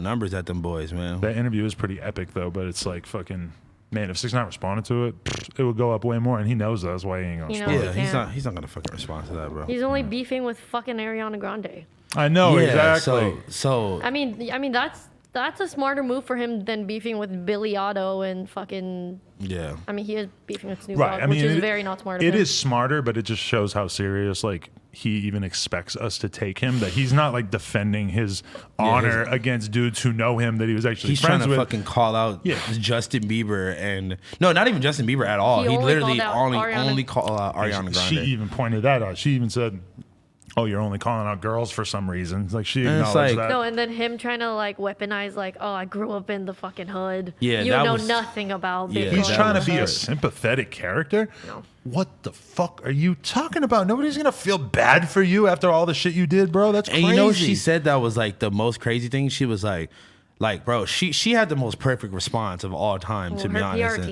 numbers at them boys, man. That interview is pretty epic though, but it's like fucking, man, if 6ix9ine responded to it, it would go up way more, and he knows that. That's why he ain't gonna He respond. knows. Yeah, he's not gonna fucking respond to that, bro. He's only beefing with fucking Ariana Grande. I know, Yeah, exactly. So I mean that's a smarter move for him than beefing with Billy Otto and fucking. yeah. I mean, he is beefing with Snoop Right. Dogg, I mean, which is very not smart of It him. is smarter, but it just shows how serious like he even expects us to take him. That he's not like defending his honor against dudes who know him that he was actually He's trying friends to with. fucking call out Justin Bieber and no, not even Justin Bieber at all. He He only literally called out Ariana. only called out Ariana Grande. She even pointed that out. She even said, "Oh, you're only calling out girls for some reason." It's like she And it's acknowledged like- that. No, and then him trying to like weaponize like, oh, I grew up in the fucking hood. Yeah, you that know was- nothing about Yeah, Bitcoin. He's that trying to was be a hard. sympathetic character. No. What the fuck are you talking about? Nobody's gonna feel bad for you after all the shit you did, bro. That's And crazy. you know what she said that was like the most crazy thing? She was like, bro, she had the most perfect response of all time, to Well, be her honest. PR And,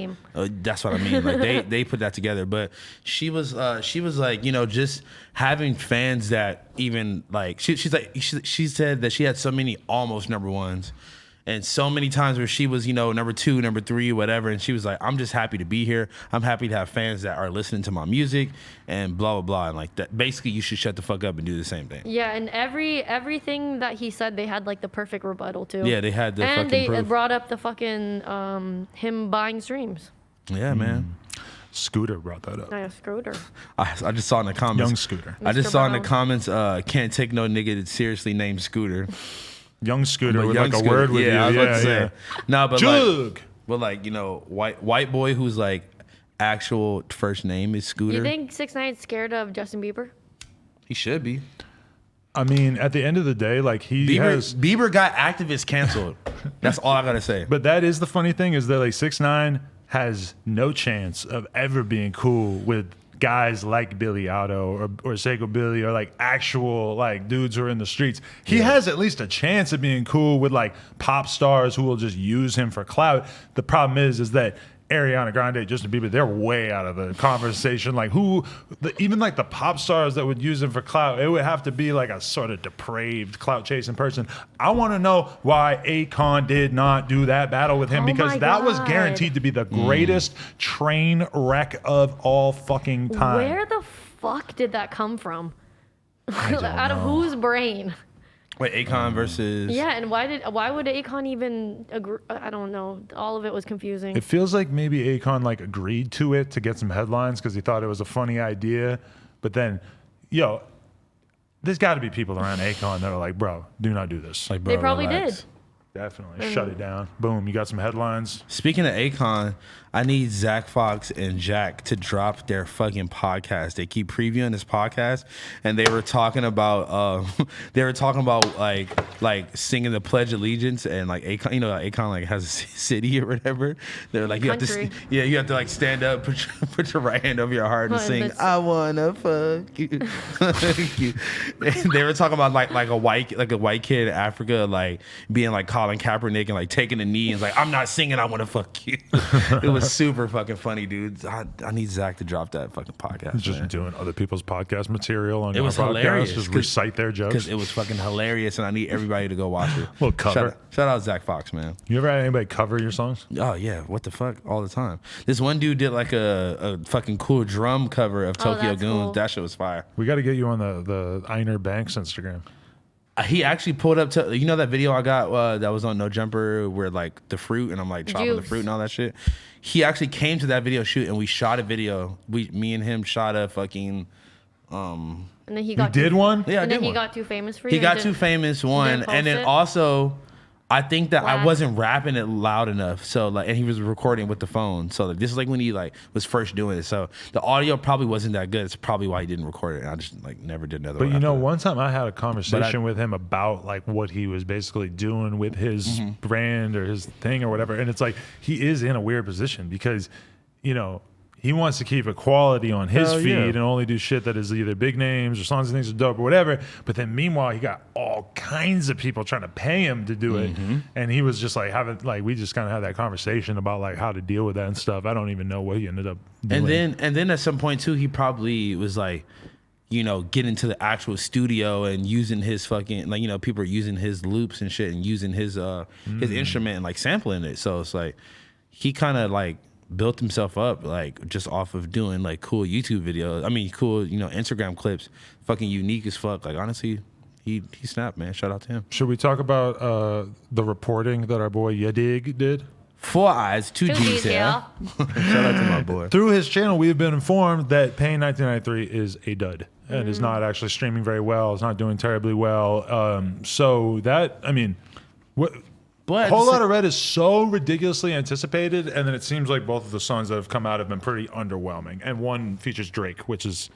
team. that's what I mean. Like they put that together. But she was like, just having fans that even like she said that she had so many almost number ones. And so many times where she was, number 2, number 3, whatever. And she was like, I'm just happy to be here. I'm happy to have fans that are listening to my music and blah, blah, blah. And like that, basically you should shut the fuck up and do the same thing. Yeah, and everything that he said, they had like the perfect rebuttal too. Yeah, they had the and fucking they proof. brought up the fucking him buying streams. Yeah, man. Scooter brought that up. Yeah, Scooter. I just saw in the comments. Young Scooter. I just Mr. saw in the Brown. comments, can't take no nigga that's seriously named Scooter. Young Scooter But with young like a Scooter. word with you. I was about to say. Yeah. No, but Jug. white boy who's like actual first name is Scooter. You think 6ix9ine scared of Justin Bieber? He should be. I mean, at the end of the day, like Bieber got activists canceled. That's all I gotta say. But that is the funny thing is that like 6ix9ine has no chance of ever being cool with guys like Billy Otto or Seiko Billy or like actual like dudes who are in the streets. He has at least a chance of being cool with like pop stars who will just use him for clout. The problem is that Ariana Grande, Justin Bieber, they're way out of the conversation. Like even like the pop stars that would use him for clout, it would have to be like a sort of depraved clout chasing person. I want to know why Akon did not do that battle with him, Oh because my that was God. guaranteed to be the greatest train wreck of all fucking time. Where the fuck did that come from? don't Out of know. whose brain? Wait, Akon versus Yeah, and why would Akon even agree? I don't know. All of it was confusing. It feels like maybe Akon like agreed to it to get some headlines because he thought it was a funny idea. But then, there's got to be people around Akon that are like, bro, do not do this. like, They bro, probably relax. did. Definitely shut it down. Boom, you got some headlines. Speaking of Akon, I need Zach Fox and Jack to drop their fucking podcast. They keep previewing this podcast, and they were talking about like singing the Pledge of Allegiance, and like Akon, Akon like has a city or whatever. They're like you have Country. to, you have to like stand up, put your right hand over your heart and Well, sing, that's- "I wanna fuck you." Fuck you. And they were talking about like a white kid in Africa like being like Colin Kaepernick and like taking a knee and like, "I'm not singing, I wanna fuck you." It was super fucking funny, dude. I need Zach to drop that fucking podcast. Just man. doing other people's podcast material on It your was podcast. hilarious, Just 'cause- recite their jokes. Because it was fucking hilarious, and I need everybody to go watch it. Little cover. Shout out Zach Fox, man. You ever had anybody cover your songs? Oh yeah, what the fuck, all the time. This one dude did like a fucking cool drum cover of Tokyo that's Goons. cool. That shit was fire. We got to get you on the Einer Banks Instagram. He actually pulled up to that video I got that was on No Jumper where like the fruit and I'm like chopping the Juice. fruit and all that shit. He actually came to that video shoot and we shot a video. Me and him shot a fucking. And then he You got did one? Yeah, I And did then he one. got too famous for you. He got and too didn't- famous one, didn't and then post it? also, I think that I Whack. wasn't rapping it loud enough. So like, and he was recording with the phone. So like, this is like when he like was first doing it. So the audio probably wasn't that good. It's probably why he didn't record it. And I just like never did another. But one you know, after that. one time I had a conversation with him about like what he was basically doing with his Mm-hmm. brand or his thing or whatever. And it's like he is in a weird position because, he wants to keep equality on his Hell feed yeah. and only do shit that is either big names or songs and things are dope or whatever. But then meanwhile, he got all kinds of people trying to pay him to do it. Mm-hmm. And he was just like we just kind of had that conversation about like how to deal with that and stuff. I don't even know what he ended up doing. And then at some point too, he probably was like, get into the actual studio and using his fucking people are using his loops and shit and using his instrument and like sampling it. So it's like he kind of like built himself up like just off of doing like cool YouTube videos. I mean, cool Instagram clips, fucking unique as fuck. Like honestly, he snapped, man. Shout out to him. Should we talk about the reporting that our boy Yadig did? 4 eyes, 2 Two G's G's, here. yeah. Shout out to my boy. Through his channel, we have been informed that Pain 1993 is a dud and is not actually streaming very well. It's not doing terribly well. So that, I mean, what? But Whole Lotta Red is so ridiculously anticipated, and then it seems like both of the songs that have come out have been pretty underwhelming. And one features Drake, which is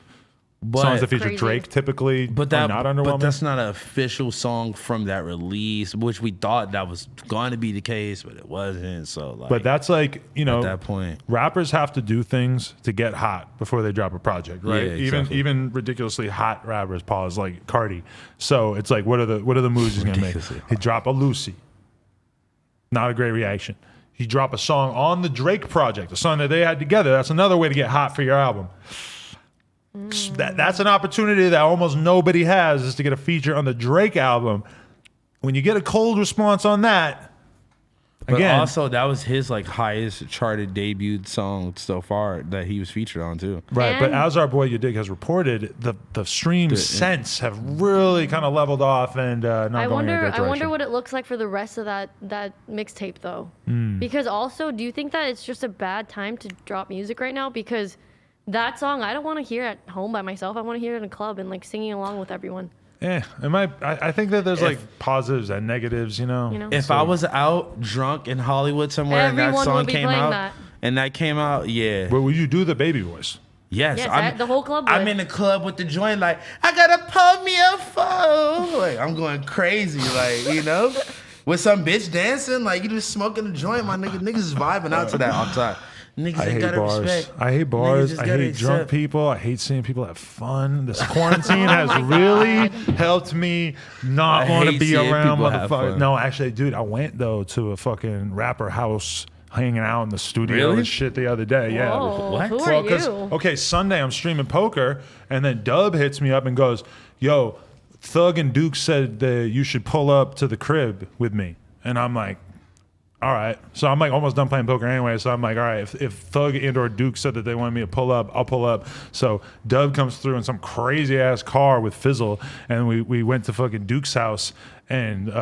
songs that feature Crazy. Drake typically But are not underwhelming. But that's not an official song from that release, which we thought that was going to be the case, but it wasn't. So like, But that's like, at that point, rappers have to do things to get hot before they drop a project, right? Yeah, exactly. Even ridiculously hot rappers, pause, like Cardi. So it's like, what are the moves he's gonna make? Ridiculously He drop a Lucy, not a great reaction. He drop a song on the Drake project, a song that they had together. That's another way to get hot for your album. That's an opportunity that almost nobody has, is to get a feature on the Drake album. When you get a cold response on that, But Again, also, that was his like highest charted debut song so far that he was featured on too. right. But And- as our boy You Dig has reported, the streams since have really kind of leveled off and not I going in a wonder. great I direction. wonder what it looks like for the rest of that mixtape though. Because also, do you think that it's just a bad time to drop music right now? Because that song, I don't want to hear at home by myself. I want to hear it in a club and like singing along with everyone. I think that there's like positives and negatives, you know. You know? If I was out drunk in Hollywood somewhere and that Everyone song would be came playing out, that. yeah. But will you do the baby voice? Yes, Yes, the whole club I'm would. in the club with the joint, like I gotta pull me a phone. Like I'm going crazy, like you know, with some bitch dancing, like you just smoking a joint, my nigga. Niggas is vibing out to that all the time. Niggas I ain't hate gotta bars. respect. I hate Niggas bars. just I gotta hate drunk accept. people. I hate seeing people have fun. This quarantine has my really God. helped me not I want to hate be seeing around people have motherfuckers. fun. No, actually, dude, I went though to a fucking rapper house, hanging out in the studio Really? and shit the other day. Yeah. Whoa, What? who Well, are 'cause- you? okay, Sunday I'm streaming poker, and then Dub hits me up and goes, "Yo, Thug and Duke said that you should pull up to the crib with me," and I'm like, all right. So I'm like almost done playing poker anyway. So I'm like, all right, if Thug and or Duke said that they wanted me to pull up, I'll pull up. So Dub comes through in some crazy ass car with Fizzle, and we went to fucking Duke's house, and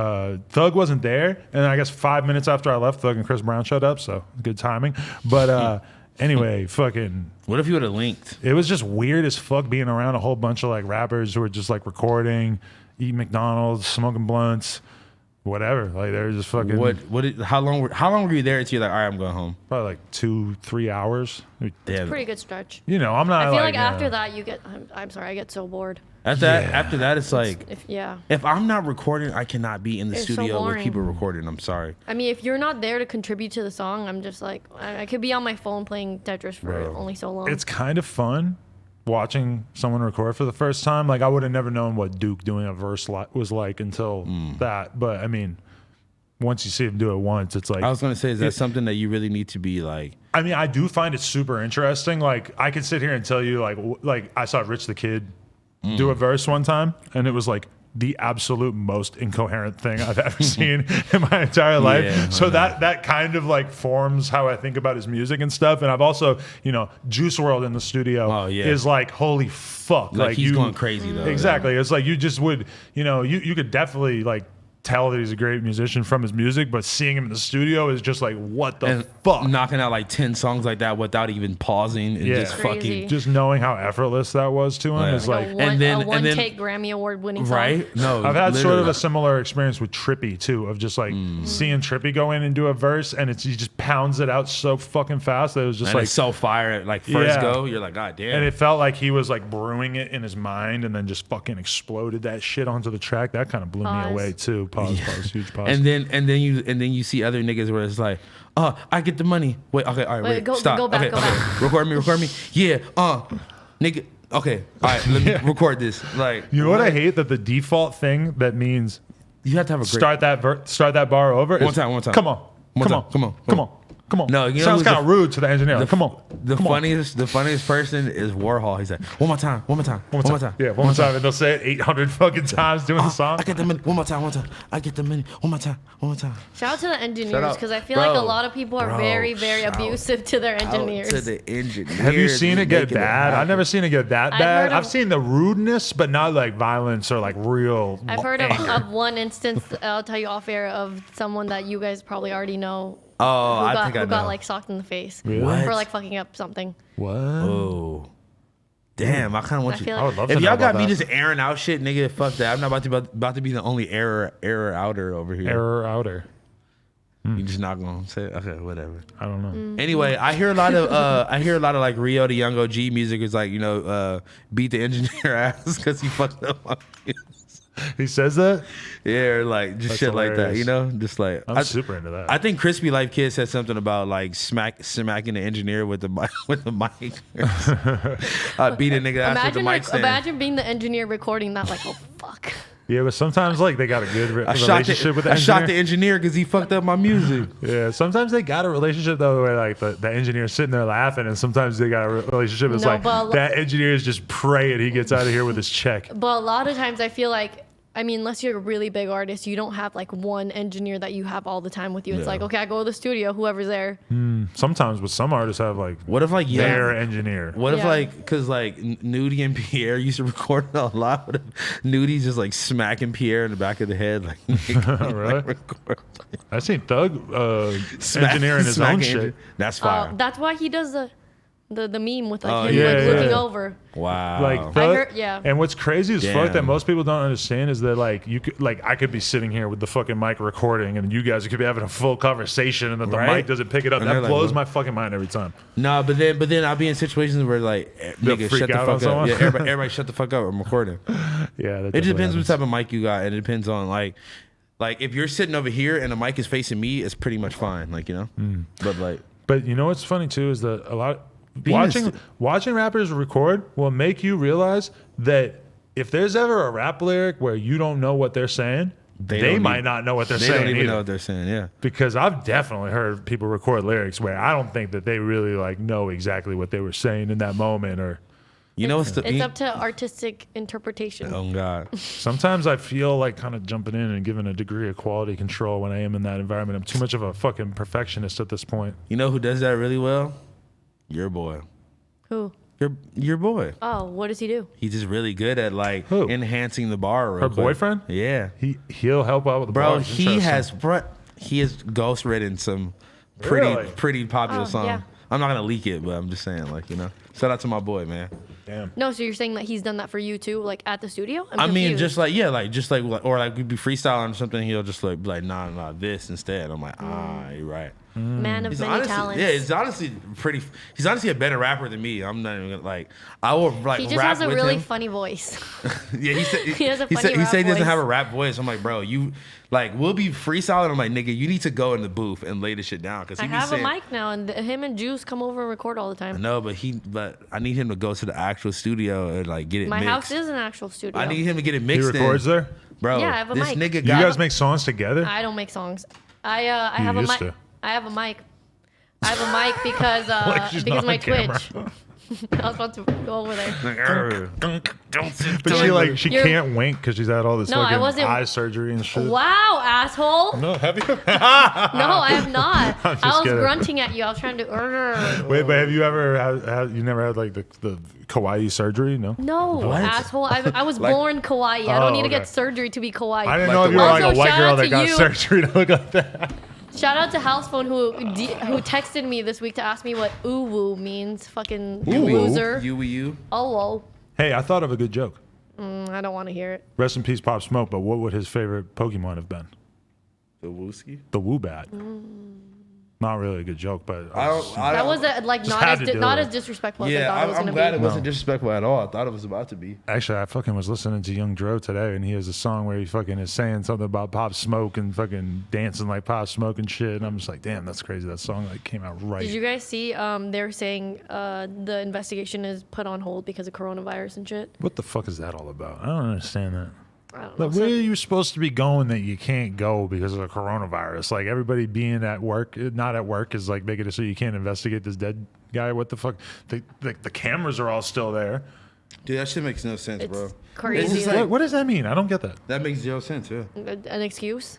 Thug wasn't there. And I guess 5 minutes after I left, Thug and Chris Brown showed up. So good timing. But anyway, fucking. What if you would have linked? It was just weird as fuck being around a whole bunch of like rappers who were just like recording, eating McDonald's, smoking blunts. Whatever, like they're just fucking. How long were you there until you're like, all right, I'm going home? Probably like 2-3 hours. Damn. Pretty good stretch. You know, I'm not. I feel like uh, after that you get. I'm sorry, I get so bored. After that, it's like Yeah. if I'm not recording, I cannot be in the It's so studio with boring. people recording. I'm sorry. I mean, if you're not there to contribute to the song, I'm just like, I could be on my phone playing Tetris for Bro. only so long. It's kind of fun watching someone record for the first time. Like I would have never known what Duke doing a verse was like until that. But I mean, once you see him do it once, it's like. I was gonna say, is that something that you really need to be like? I mean, I do find it super interesting. Like I could sit here and tell you, like I saw Rich the Kid do a verse one time, and it was like the absolute most incoherent thing I've ever seen in my entire life. Yeah, so I know. that kind of like forms how I think about his music and stuff. And I've also, you know, Juice WRLD in the studio Oh, yeah. is like, holy fuck. Like he's going crazy though. Exactly. It's like you just would, you know, you could definitely like tell that he's a great musician from his music, but seeing him in the studio is just like, what the And fuck? knocking out like 10 songs like that without even pausing and Yeah. just Crazy. fucking Just knowing how effortless that was to him Yeah. is like like. a one, and then- a and one then- take Grammy Award winning song. right. No, I've had sort of literally. a similar experience with Trippy too, of just like seeing Trippy go in and do a verse, and he just pounds it out so fucking fast that it was just and like, it's so fire at like first Yeah. go. You're like, God damn. and it felt like he was like brewing it in his mind, and then just fucking exploded that shit onto the track. That kind of blew Pause. me away too. Pause, huge pause. And then you see other niggas where it's like, I get the money. Wait, okay, all right, wait, Go stop. back, okay, go okay. back. Record me. Yeah, nigga. Okay, all right, let me record this. Like, you know what I hate? That the default thing that means You have to have a great. start that bar over. One is, time. Come on, One come time, on, come on, come on, come on. No, you know sounds who's kind of rude to the engineer. Like, come on, The come on. funniest person is Warhol. He's like, one more time. One more time. Yeah, one more time. And they'll say it 800 fucking times doing the song. I get the money. One more time. I get the money. One more time. Shout out to the Shout engineers out. because I feel Bro, like a lot of people are bro, very, very shout abusive to their engineers. Out to the engineers. Have you seen it get making bad? I've happen. never seen it get that I've bad. heard of- I've seen the rudeness, but not like violence or like real. I've heard of, anger. of one instance, I'll tell you off air, of someone that you guys probably already know Oh, who I got, think I who got know. like socked in the face Really? for like fucking up something. What? Oh. Damn, I kind of want I you. feel I would love If to know y'all got about me that. just airing out shit, nigga, fuck that. I'm not about to be the only error outer over here. Error outer. You just not gonna say it? Okay, whatever. I don't know. Anyway, I hear a lot of like Rio the Young OG music is like, you know, beat the engineer ass because he fucked up my music. He says that? Yeah, or like just That's shit like that, hilarious. you know? Just like I'm super into that. I think Crispy Life Kid said something about like smacking the engineer with the mic beat a nigga ass with the Imagine mic like, stand. imagine being the engineer recording that like, oh fuck. Yeah, but sometimes like they got a good I shot relationship with the I engineer. shot the engineer because he fucked up my music. Yeah, sometimes they got a relationship though, where like the engineer's sitting there laughing, and sometimes they got a relationship. It's No, like but that engineer is just praying he gets out of here with his check. But a lot of times I feel like I mean, unless you're a really big artist, you don't have like one engineer that you have all the time with you. It's Yeah. like, okay, I go to the studio, whoever's there. Sometimes with some artists have like What if like their engineer. What if Yeah. like, because like Nudie and Pierre used to record a lot. What if Nudie's just like smacking Pierre in the back of the head? Like, Really? record. I seen Thug engineering his own shit. That's fire. That's why he does the meme with like Oh, him yeah, like yeah, looking yeah. over. Wow. Like I Thug, heard- yeah. And what's crazy as fuck that Damn. most people don't understand is that like you could like I could be sitting here with the fucking mic recording and you guys could be having a full conversation and that the Right? mic doesn't pick it up. And That they're like, blows what? my fucking mind every time. No, but then I'll be in situations where like They'll nigga freak shut the out on fuck up. someone? Yeah, everybody shut the fuck up. I'm recording. Yeah, that It definitely depends what happens. type of mic you got, and it depends on like if you're sitting over here and the mic is facing me, it's pretty much fine. Like, you know, but like But you know what's funny too is that a lot Being a watching rappers record will make you realize that if there's ever a rap lyric where you don't know what they're saying, they don't might even- not know what they're they saying don't even either. know what they're saying. Yeah. Because I've definitely heard people record lyrics where I don't think that they really like know exactly what they were saying in that moment. Or You know what's the It's up to artistic interpretation. Oh God. sometimes I feel like kind of jumping in and giving a degree of quality control when I am in that environment. I'm too much of a fucking perfectionist at this point. You know who does that really well? Your boy. Who? Your boy. Oh, what does he do? He's just really good at like Who? enhancing the bar. Real Her quick. boyfriend? Yeah. He'll help out with the Bro, bars. he has ghostwritten some Really? pretty popular Oh, songs. yeah. I'm not gonna leak it, but I'm just saying, like, you know. Shout out to my boy, man. Damn. No, so you're saying that he's done that for you too, like at the studio? I'm I mean, confused. just like, or like we'd be freestyling or something. He'll just like be like, nah, this instead. I'm like, you're right. man of He's many honestly, talents. yeah, he's honestly pretty. He's honestly a better rapper than me. I'm not even gonna, like, I will like He just rap has a with really him. funny voice. Yeah, he said He has a he funny said rap he doesn't voice. have a rap voice. I'm like, bro, you like we'll be freestyling. I'm like, nigga, you need to go in the booth and lay this shit down because I he be have saying, a mic now, and him and Juice come over and record all the time. no, but I need him to go to the actual studio and like get it My mixed. house is an actual studio. I need him to get it He mixed. records in. there? Bro. Yeah, I have a this mic. nigga You got. guys make songs together? I don't make songs. I You have a used mic. to. I have a mic. I have a mic because Like she's because not my on camera. Twitch. I was about to go over there. But she like she You're- can't wink because she's had all this No, I fucking wasn't- eye surgery and shit. Wow, asshole! No, have you? No, I have not. I'm just I was kidding. grunting at you. I was trying to. Wait, but have you ever had you never had like the kawaii surgery? No. No, What? asshole! I was Like- born kawaii. I don't need to okay. get surgery to be kawaii. I didn't Like know if the you were like Also, a white shout girl out that to got you. surgery to look like that. Shout out to House Phone who texted me this week to ask me what uwu means. Fucking Uwu? loser. You. Oh, whoa. Hey, I thought of a good joke. I don't want to hear it. Rest in peace, Pop Smoke. But what would his favorite Pokemon have been? The Wooski. The Woobat. Not really a good joke, but That was like Just not had as to do not it. as disrespectful as I Yeah, thought it was I'm gonna glad be. it wasn't disrespectful at all. I thought it was about to be. Actually, I fucking was listening to Young Dro today, and he has a song where he fucking is saying something about Pop Smoke and fucking dancing like Pop Smoke and shit. And I'm just like, damn, that's crazy. That song like came out right. Did you guys see? They're saying the investigation is put on hold because of coronavirus and shit. What the fuck is that all about? I don't understand that. I don't know. Like, where are you supposed to be going that you can't go because of the coronavirus? Like everybody being at work, not at work, is like making it so you can't investigate this dead guy. What the fuck? The cameras are all still there. Dude, that shit makes no sense, It's bro. crazy. It's just Like- like, What does that mean? I don't get that. that makes zero sense, yeah. An excuse?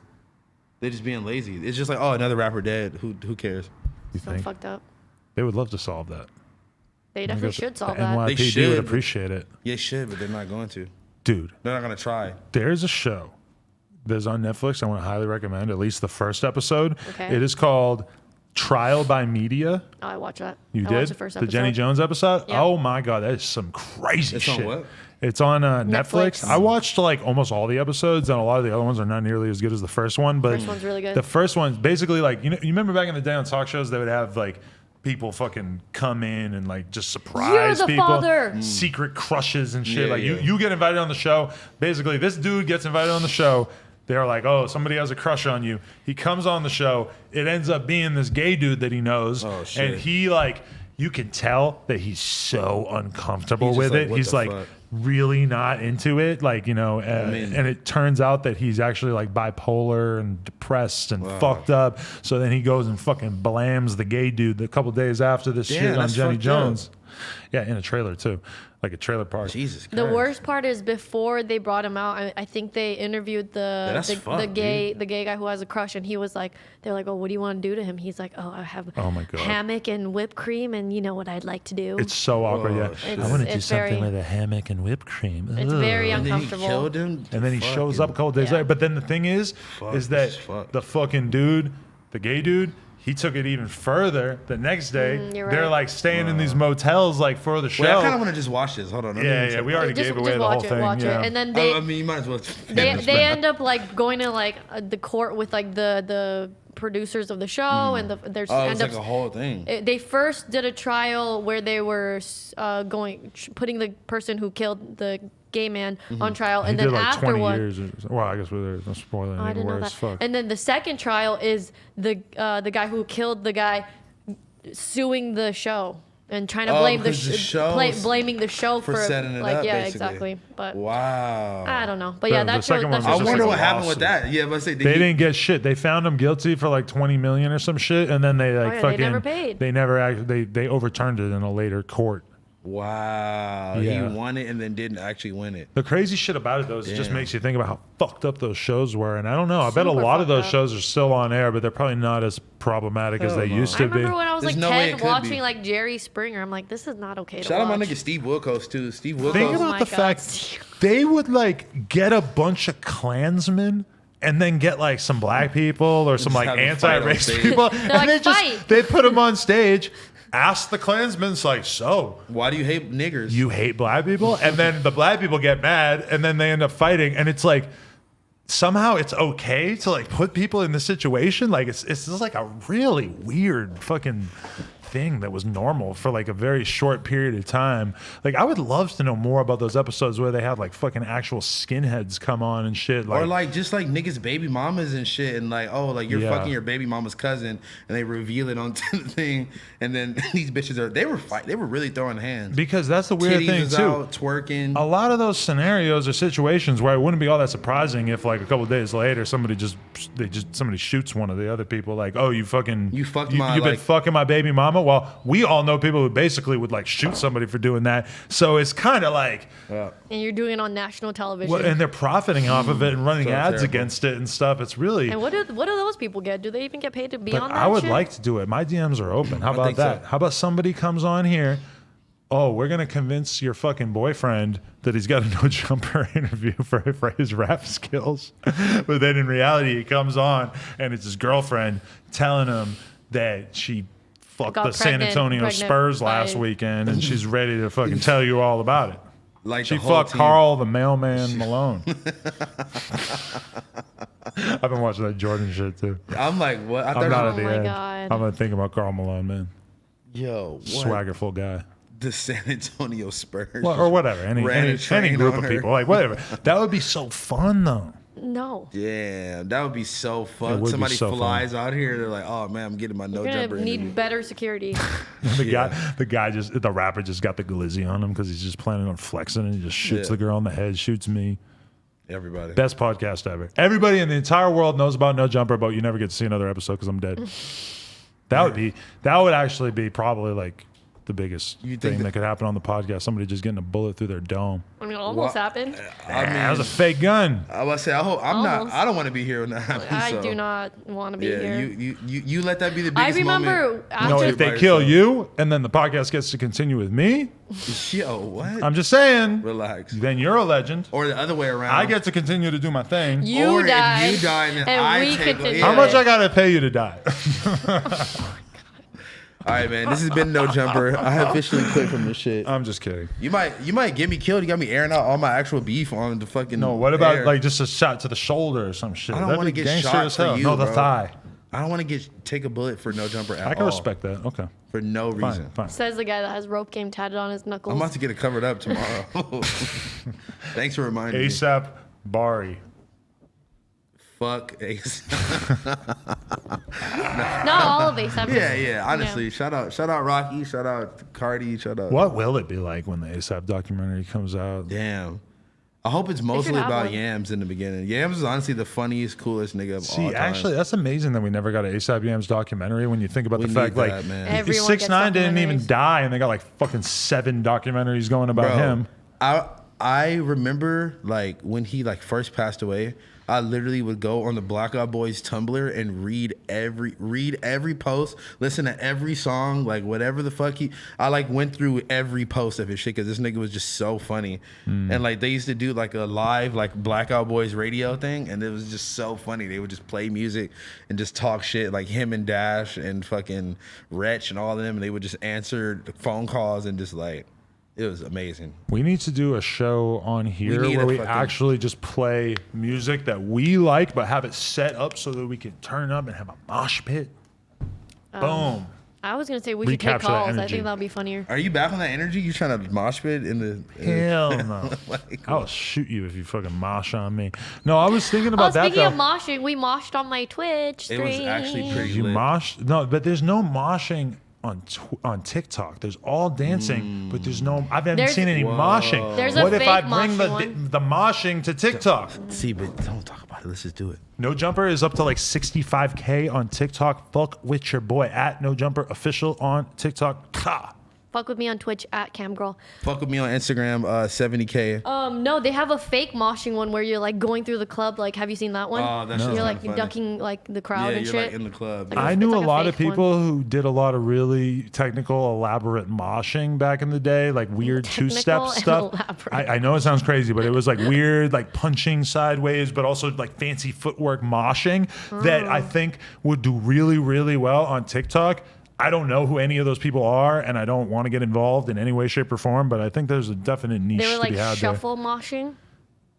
They're just being lazy. It's just like, oh, another rapper dead. Who cares? You So think fucked up. they would love to solve that? They I definitely guess should solve the that. They NYPD should, would but- appreciate it, Yeah, shit, but they're not going to. dude. They're not gonna try. There's a show that's on Netflix. I want to highly recommend at least the first episode. Okay. It is called Trial by Media. Oh, I watched that. You I did watched the first episode. Jenny Jones episode. Yeah. Oh my god, that is some crazy It's on shit. what? It's on Netflix. Netflix. I watched like almost all the episodes, and a lot of the other ones are not nearly as good as the first one. But First one's really good. The first one's basically like you remember back in the day on talk shows they would have like people fucking come in and like just surprise the people, father. secret crushes and shit. Yeah, like yeah. you get invited on the show. Basically, this dude gets invited on the show. They're like, oh, somebody has a crush on you. He comes on the show. It ends up being this gay dude that he knows. Oh, shit. And he like, you can tell that he's so uncomfortable He's just with like, it. what He's the like fuck? really not into it. Like, mean- and it turns out that he's actually like bipolar and depressed and fucked up. So then he goes and fucking blams the gay dude a couple days after this Damn, shit on that's Jenny fucked Jones. up. Yeah, in a trailer too, like a trailer park. Jesus Christ. The worst part is before they brought him out. I think they interviewed the gay guy who has a crush, and he was like, they're like, oh, what do you want to do to him? He's like, oh, I have my God. hammock and whipped cream, and you know what I'd like to do. It's so awkward. Oh, yeah, shit. I want to do It's something very- with a hammock and whipped cream. It's Ugh. very And then he uncomfortable. killed him. And then he shows up a couple days Yeah. later. But then the thing is that fuck. the fucking dude, the gay dude, he took it even further. The next day, you're they're right. like staying in these motels like for the show. Wait, I kind of want to just watch this. Hold on. Yeah, we already Just gave away the whole watch thing. Watch yeah. it, and then they I mean, you might as well. they end up like going to like the court with like the producers of the show, and there's Oh, end it's up like a whole thing. they first did a trial where they were putting the person who killed the gay man on trial, he and did then like 20 afterward, years. Well, I guess we're spoiling I it even didn't know worse. that. Fuck. And then the second trial is the guy who killed the guy suing the show and trying to blame because the show blaming the show for for setting it like up, yeah, basically. exactly. But Wow. I don't know. But yeah, The that second show. one That was I just wonder like what a happened with lawsuit. that. Yeah, but say They didn't get shit. They found him guilty for like 20 million or some shit, and then they like yeah, they fucking never paid. They never actually they overturned it in a later court. Wow. Yeah. He won it and then didn't actually win it. The crazy shit about it though is it just Damn. makes you think about how fucked up those shows were, and I don't know. I bet a Super lot of those fucked up. shows are still on air, but they're probably not as problematic as Hell they no. used I to be. remember when I was There's like no way it 10 could watching be. like Jerry Springer. I'm like, this is not okay to Shout out my watch. nigga Steve Wilkos too. Steve Wilkos. Think Oh about my the God. fact they would like get a bunch of Klansmen and then get like some black people or some just like have a fight on anti-race stage. people, and like, they just "Fight." they put them on stage. Ask the Klansmen, it's like, so Why do you hate niggers? you hate black people? And then the black people get mad and then they end up fighting. And it's like, somehow it's okay to like put people in this situation. Like it's just like a really weird fucking thing that was normal for like a very short period of time. Like I would love to know more about those episodes where they had like fucking actual skinheads come on and shit. or like just like niggas baby mamas and shit, and like, oh, like you're Yeah. fucking your baby mama's cousin, and they reveal it on the thing, and then these bitches they were really throwing hands. because that's the weird Titties thing is too. out, twerking. A lot of those scenarios are situations where it wouldn't be all that surprising if like a couple of days later somebody shoots one of the other people like, oh, you fucked my, you've been like- fucking my baby mama. Well, we all know people who basically would like shoot somebody for doing that. So it's kind of like, And you're doing it on national television. well, and they're profiting off of it and running So ads terrible. against it and stuff. It's really. And what do those people get? Do they even get paid to be But on that? I would shit? like to do it. My DMs are open. How about think that? so. How about somebody comes on here? Oh, we're gonna convince your fucking boyfriend that he's got a no jumper interview for his rap skills, but then in reality he comes on and it's his girlfriend telling him that she fucked Got the San Antonio pregnant Spurs last by- weekend and she's ready to fucking tell you all about it. like She the whole fucked team. Carl the mailman Malone. I've been watching that Jordan shit too. I'm like, what? I I'm not thought at the my end. God. I'm gonna think about Carl Malone, man. yo, what? Swaggerful guy. The San Antonio Spurs. Well, or whatever, any Ran a train group on of her. people, like whatever. That would be so fun, though. No. Damn, that would be so It fun. would be Somebody so flies out here, they're like, oh man, I'm getting my no You're jumper gonna need interview. better security. The rapper just got the glizzy on him because he's just planning on flexing and he just shoots Yeah. the girl in the head, shoots me. Everybody. Best podcast ever. Everybody in the entire world knows about No Jumper, but you never get to see another episode because I'm dead. That would actually be probably like the biggest You think thing that- that could happen on the podcast. Somebody just getting a bullet through their dome. I mean, it almost Well, happened. I mean, That was a fake gun. I was say, I hope I'm not. Almost. I don't want to be here when that happens. I so. do not want to be Yeah, here. you let that be the I biggest remember moment. after No, if they by kill yourself. you and then the podcast gets to continue with me, Yo, what? I'm just saying, Relax. then you're a legend. Or the other way around. I get to continue to do my thing. you or if die, you die and then and I we take- continue. yeah. How much I gotta pay you to die? All right, man. This has been No Jumper. I officially quit from this shit. I'm just kidding. You might get me killed. You got me airing out all my actual beef on the fucking. No, what about air. like just a shot to the shoulder or some shit? I don't That'd want to be get gangster shot as for hell. you, No, the bro. thigh. I don't want to take a bullet for No Jumper at I can all. respect that. Okay, For no reason. fine. Says the guy that has rope game tatted on his knuckles. I'm about to get it covered up tomorrow. Thanks for reminding me. ASAP Bari. Fuck Ace. Not all of ASAP. yeah. Honestly, shout out Rocky. Shout out Cardi. Shout out. What will it be like when the ASAP documentary comes out? Damn. I hope it's mostly have about one. Yams in the beginning. Yams is honestly the funniest, coolest nigga of all time. Actually, that's amazing that we never got an ASAP Yams documentary. When you think about We the fact, need like, that, man. Everyone 6ix9ine gets didn't even documentaries. die, and they got like fucking 7 documentaries going about Bro, him. I remember like when he like first passed away, I literally would go on the Blackout Boys Tumblr and read every post, listen to every song, like whatever the fuck I like went through every post of his shit because this nigga was just so funny. And like they used to do like a live like Blackout Boys radio thing, and it was just so funny. They would just play music and just talk shit, like him and Dash and fucking Wretch and all of them, and they would just answer the phone calls and just like. It was amazing. We need to do a show on here need where a we fucking- actually just play music that we like, but have it set up so that we can turn up and have a mosh pit. Boom. I was gonna say we should take Recapture that calls. I energy. think that'll be funnier. Are you back on that energy? You trying to mosh pit in the? Hell no. Like, I'll shoot you if you fucking mosh on me. No, I was thinking Oh, about that speaking though. of moshing, we moshed on my Twitch It stream. was actually pretty You lit. mosh? No, but there's no moshing on TikTok. There's all dancing, but there's no. I haven't There's- seen any moshing. There's a What if I fake bring moshing the moshing to TikTok? See, but don't talk about it. Let's just do it. No Jumper is up to like 65K on TikTok. Fuck with your boy at No Jumper official on TikTok. Ha. Fuck with me on Twitch at Camgirl. Fuck with me on Instagram, 70K. No, they have a fake moshing one where you're like going through the club. Like, have you seen that one? Oh, that shit's You're kinda like funny. ducking like the crowd Yeah, and you're shit. like in the club. Like, I it's knew like a a lot of fake one. people who did a lot of really technical, elaborate moshing back in the day, like weird two-step Technical and stuff. elaborate. I know it sounds crazy, but it was like weird, like punching sideways, but also like fancy footwork moshing that I think would do really, really well on TikTok. I don't know who any of those people are, and I don't want to get involved in any way, shape, or form, but I think there's a definite niche They were to like be had shuffle moshing.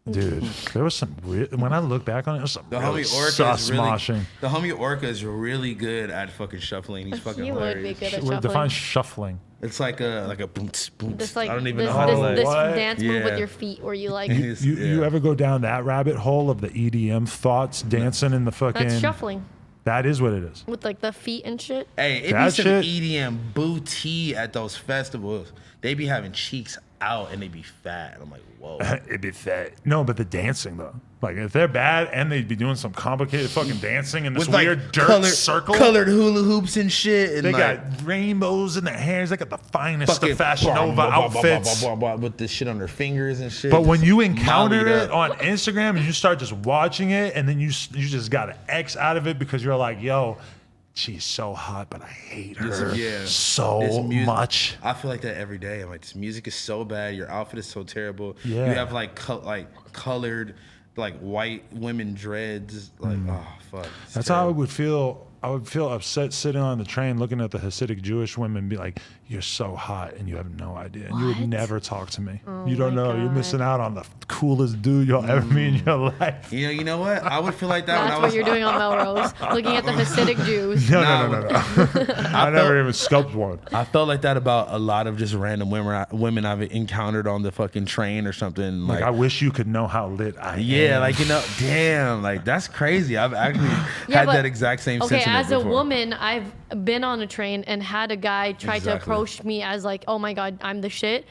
there. Dude, there was some when I look back on it, there was some The really homie Orca sus is really. moshing. The homie Orca is really good at fucking shuffling. He's fucking You would hilarious. be good at Define shuffling. shuffling. It's like a boom, boom. This like I don't even this, know how to this, like. this What? dance move Yeah. with your feet where you like You ever go down that rabbit hole of the EDM thoughts dancing in the fucking that's shuffling That is what it is. with like the feet and shit. Hey, it be That some shit- EDM booty at those festivals. They be having cheeks out and they be fat. I'm like, whoa. It'd be fat. No, but the dancing though. Like if they're bad and they'd be doing some complicated fucking dancing in this With weird like dirt circle. colored hula hoops and shit. And They like, got rainbows in their hairs. They got the finest fucking of Fashion blah, Nova blah, blah, blah, outfits. blah, blah, blah, with this shit on their fingers and shit. But when you encounter Mollied it up. on Instagram and you start just watching it, and then you just got an X out of it because you're like, yo, she's so hot, but I hate her This so music- much. I feel like that every day. I'm like, this music is so bad. Your outfit is so terrible. Yeah. You have like colored, like white women dreads. Like, oh fuck. It's That's how I terrible. would feel. I would feel upset sitting on the train looking at the Hasidic Jewish women and be like, you're so hot and you have no idea. And you would What? never talk to me. Oh You don't my know. You're God. missing out on the coolest dude you'll ever meet in your life. You know what? I would feel like that when That's I what was. you're doing on Melrose, looking at the Hasidic Jews. No. I never even scoped one. I felt like that about a lot of just random women I've encountered on the fucking train or something. Like, I wish you could know how lit I am. yeah, like, you know, damn, like that's crazy. I've actually had but- that exact same Okay, sentiment as a before. woman, I've been on a train and had a guy try to Exactly. approach me as like, "Oh my god, I'm the shit."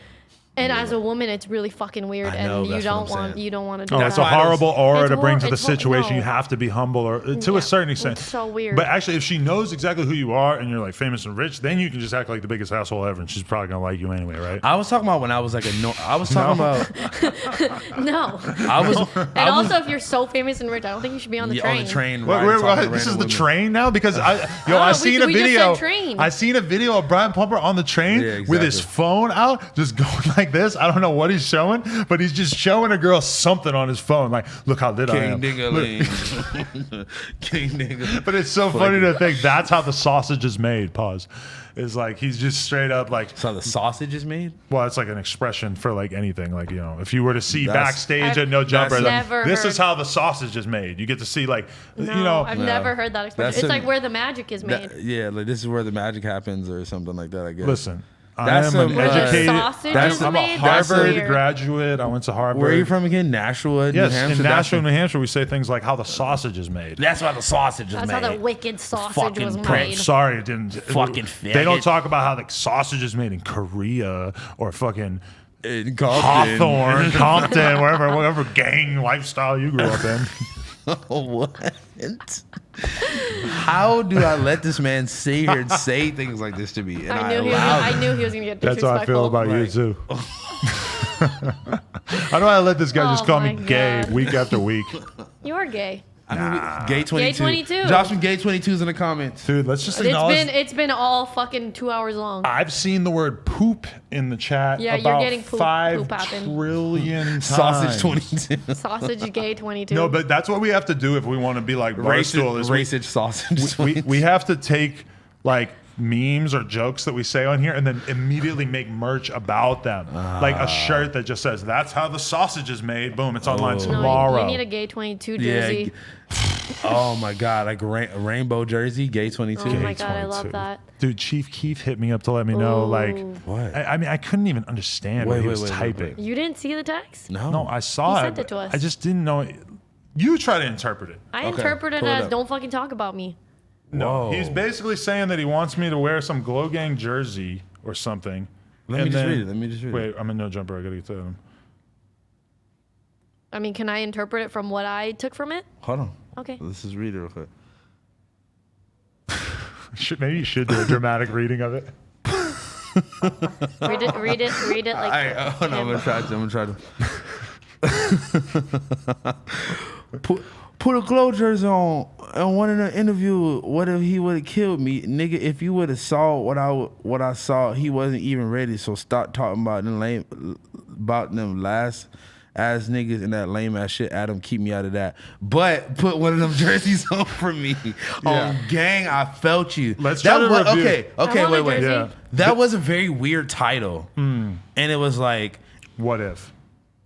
And as a woman, it's really fucking weird, I know, and you that's what don't I'm want saying. you don't want to do Oh, that. it's a why I horrible aura It's to bring to hor- the it's hor- situation. no. You have to be humble, or to Yeah, a certain extent. it's so weird. But actually, if she knows exactly who you are and you're like famous and rich, then you can just act like the biggest asshole ever, and she's probably gonna like you anyway, right? I was talking about when I was like I was talking No. about No. I was And I was also, if you're so famous and rich, I don't think you should be on the train. on the train. Wait, riding, talking to this is random the women. train now because I we seen a just said video. train. I seen a video of Brian Pumper on the train Yeah, with his exactly. phone out, just going like this. I don't know what he's showing, but he's just showing a girl something on his phone. Like, look how lit I King am. Dingaling. King Dingaling. But it's so funny to think that's how the sausage is made. Pause. Is like he's just straight up like, So the sausage is made? well, it's like an expression for like anything. Like, you know, if you were to see That's- backstage I've at No Jumper, like, never this is heard- how the sausage is made. You get to see like, No, you know, I've never heard that expression. That's It's a- like where the magic is made. Yeah, like this is where the magic happens or something like that, I guess. listen. I That's am an some, educated. sausage that's- is I'm a made. That's Harvard weird. graduate. I went to Harvard. Where are you from again? Nashua, Yes, New Hampshire. in Nashville, New That's, Hampshire, we say things like how the sausage is made. that's why the sausage is That's made. how the wicked sausage Fucking was prick. made. Sorry, it didn't. Fucking They don't faggot. talk about how the sausage is made in Korea or fucking In Compton. Hawthorne, Compton, whatever gang lifestyle you grew up in. What? How do I let this man sit here and say things like this to me? And I knew he was gonna get That's disrespectful. how I feel about you Right. too. How do I let this guy just call me my gay God. week after week? You are gay. Gay 22. Gay 22. Drop some gay 22s in the comments. Dude, let's just acknowledge. It's been all fucking 2 hours long. I've seen the word poop in the chat Yeah, you're about getting poop 5 happen. trillion times. Sausage 22. Sausage gay 22. No, but that's what we have to do if we want to be like Barstool. is Racist sausage. we have to take like memes or jokes that we say on here and then immediately make merch about them. Like a shirt that just says, that's how the sausage is made. Boom, it's online no, tomorrow. you need a gay 22 jersey. Yeah. Oh my God, like a rainbow jersey, gay 22. Oh my Gay God, I 22. love that. Dude, Chief Keef hit me up to let me know, like, Ooh. What? I mean, I couldn't even understand what he was wait. typing. You didn't see the text? No, I saw He it. sent it to us. I just didn't know. You try to interpret it. I Okay, interpreted pull it it as up. don't fucking talk about me. No, Whoa. he's basically saying that he wants me to wear some Glow Gang jersey or something. Let me just read it. Let me just read it. Wait, I'm in No Jumper. I gotta get to him. I mean, can I interpret it from what I took from it? Hold on. Okay. Let's just read it real quick. Maybe you should do a dramatic reading of it. Read it like. All right, hold on. I'm gonna try to. Put a glow jersey on and one in the interview. What if he would have killed me, nigga? If you would have saw what I saw, he wasn't even ready. So stop talking about them last ass niggas and that lame ass shit. Adam, keep me out of that. But put one of them jerseys on for me. Yeah. On gang, I felt you. Let's try to review. Okay, I want a wait. jersey. Yeah. That was a very weird title, and it was like. What if?